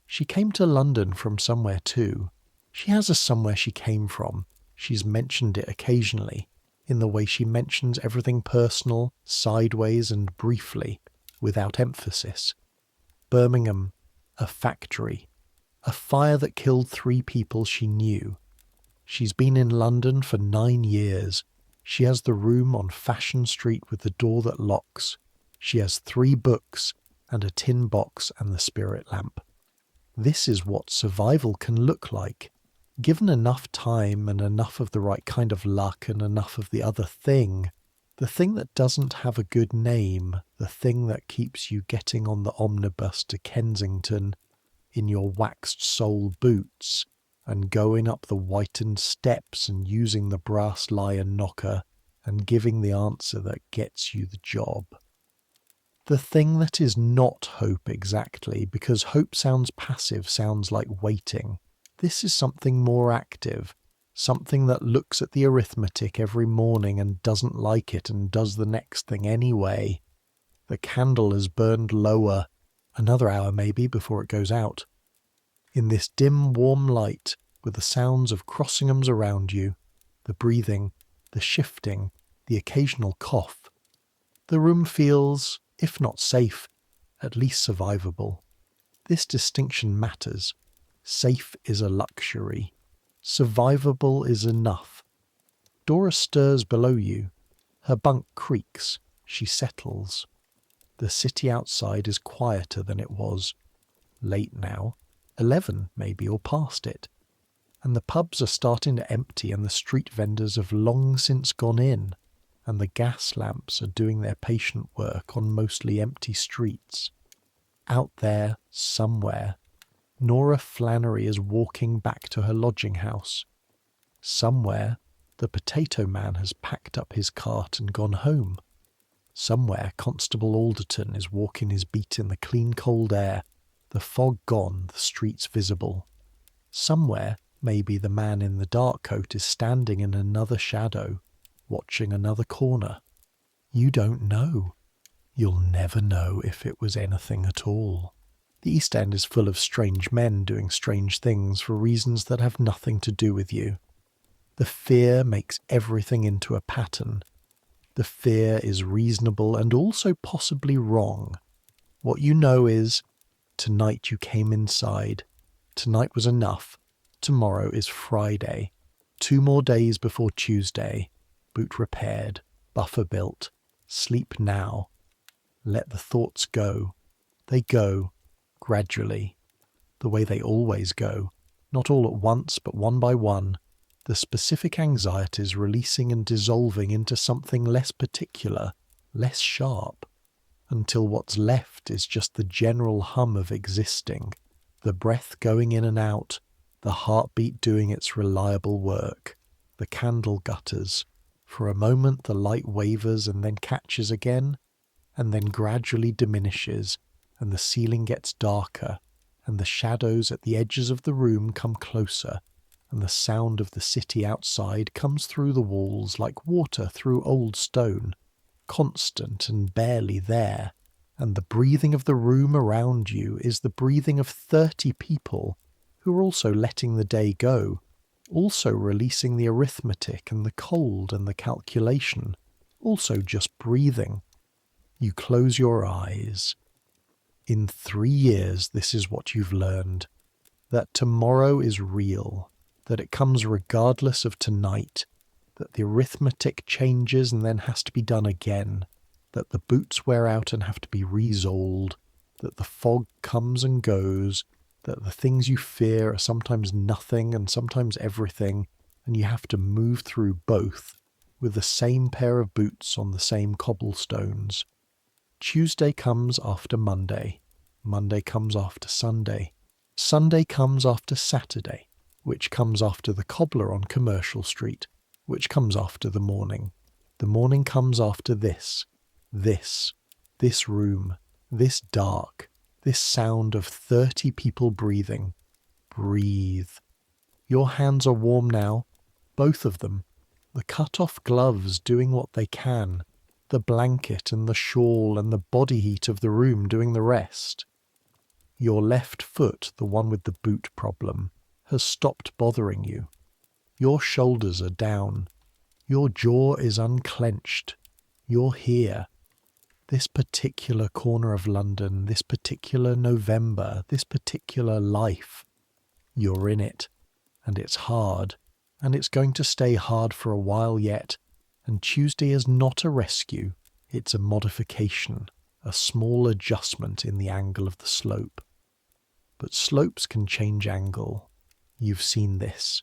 She came to London from somewhere too. She has a somewhere she came from. She's mentioned it occasionally, in the way she mentions everything personal, sideways and briefly, without emphasis. Birmingham, a factory, a fire that killed 3 people she knew. She's been in London for 9 years. She has the room on Fashion Street with the door that locks. She has 3 books and a tin box and the spirit lamp. This is what survival can look like. Given enough time and enough of the right kind of luck and enough of the other thing, the thing that doesn't have a good name, the thing that keeps you getting on the omnibus to Kensington in your waxed sole boots and going up the whitened steps and using the brass lion knocker and giving the answer that gets you the job. The thing that is not hope exactly, because hope sounds passive, sounds like waiting. This is something more active, something that looks at the arithmetic every morning and doesn't like it and does the next thing anyway. The candle is burned lower, another hour maybe before it goes out. In this dim warm light, with the sounds of Crossinghams around you, the breathing, the shifting, the occasional cough, the room feels, if not safe, at least survivable. This distinction matters. Safe is a luxury. Survivable is enough. Dora stirs below you. Her bunk creaks. She settles. The city outside is quieter than it was. Late now. 11 maybe, or past it. And the pubs are starting to empty and the street vendors have long since gone in, and the gas lamps are doing their patient work on mostly empty streets. Out there, somewhere, Nora Flannery is walking back to her lodging house. Somewhere, the potato man has packed up his cart and gone home. Somewhere, Constable Alderton is walking his beat in the clean cold air, the fog gone, the streets visible. Somewhere, Maybe the man in the dark coat is standing in another shadow, watching another corner. You don't know. You'll never know if it was anything at all. The East End is full of strange men doing strange things for reasons that have nothing to do with you. The fear makes everything into a pattern. The fear is reasonable and also possibly wrong. What you know is, tonight you came inside. Tonight was enough. Tomorrow is Friday. 2 more days before Tuesday. Boot repaired. Buffer built. Sleep now. Let the thoughts go. They go, gradually, the way they always go, not all at once but one by one, the specific anxieties releasing and dissolving into something less particular, less sharp, until what's left is just the general hum of existing, the breath going in and out, the heartbeat doing its reliable work, the candle gutters. For a moment the light wavers and then catches again, and then gradually diminishes, and the ceiling gets darker, and the shadows at the edges of the room come closer, and the sound of the city outside comes through the walls like water through old stone, constant and barely there, and the breathing of the room around you is the breathing of 30 people who are also letting the day go, also releasing the arithmetic and the cold and the calculation, also just breathing. You close your eyes. In 3 years, this is what you've learned. That tomorrow is real. That it comes regardless of tonight. That the arithmetic changes and then has to be done again. That the boots wear out and have to be resoled. That the fog comes and goes. That the things you fear are sometimes nothing and sometimes everything. And you have to move through both with the same pair of boots on the same cobblestones. Tuesday comes after Monday. Monday comes after Sunday. Sunday comes after Saturday, which comes after the cobbler on Commercial Street, which comes after the morning. The morning comes after this room, this dark, this sound of 30 people breathing. Breathe. Your hands are warm now, both of them. The cut-off gloves doing what they can. The blanket and the shawl and the body heat of the room doing the rest. Your left foot, the one with the boot problem, has stopped bothering you. Your shoulders are down. Your jaw is unclenched. You're here. This particular corner of London, this particular November, this particular life. You're in it, and it's hard, and it's going to stay hard for a while yet. And Tuesday is not a rescue, it's a modification, a small adjustment in the angle of the slope. But slopes can change angle. You've seen this.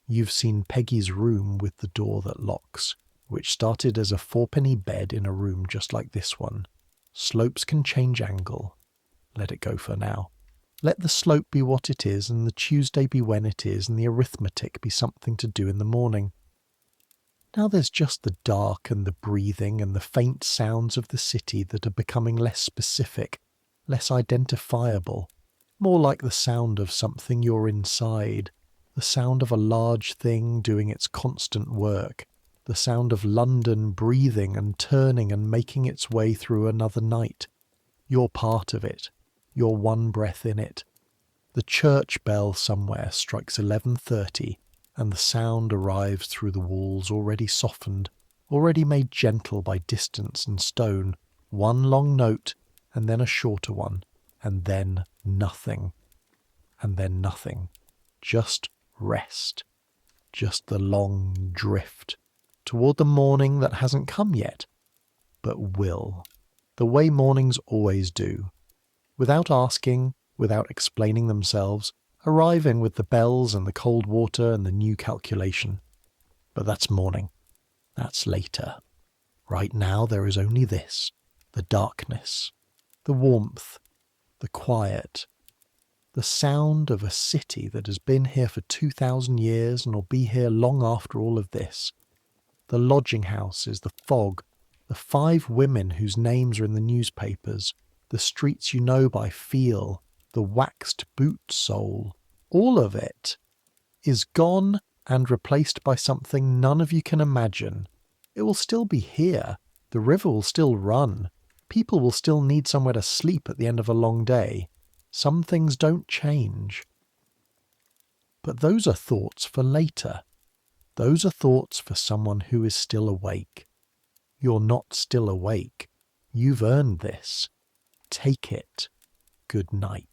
You've seen Peggy's room with the door that locks, which started as a fourpenny bed in a room just like this one. Slopes can change angle. Let it go for now. Let the slope be what it is, and the Tuesday be when it is, and the arithmetic be something to do in the morning. Now there's just the dark and the breathing and the faint sounds of the city that are becoming less specific, less identifiable, more like the sound of something you're inside, the sound of a large thing doing its constant work, the sound of London breathing and turning and making its way through another night. You're part of it. You're one breath in it. The church bell somewhere strikes 11:30, and the sound arrives through the walls already softened, already made gentle by distance and stone, one long note, and then a shorter one, and then nothing. And then nothing. Just rest. Just the long drift, toward the morning that hasn't come yet, but will, the way mornings always do, without asking, without explaining themselves, arriving with the bells and the cold water and the new calculation. But that's morning. That's later. Right now there is only this, the darkness, the warmth, the quiet, the sound of a city that has been here for 2,000 years and will be here long after all of this. The lodging houses, the fog, the 5 women whose names are in the newspapers, the streets you know by feel, the waxed boot sole, all of it. is gone and replaced by something none of you can imagine. It will still be here. The river will still run. People will still need somewhere to sleep at the end of a long day. Some things don't change. But those are thoughts for later. Those are thoughts for someone who is still awake. You're not still awake. You've earned this. Take it. Good night.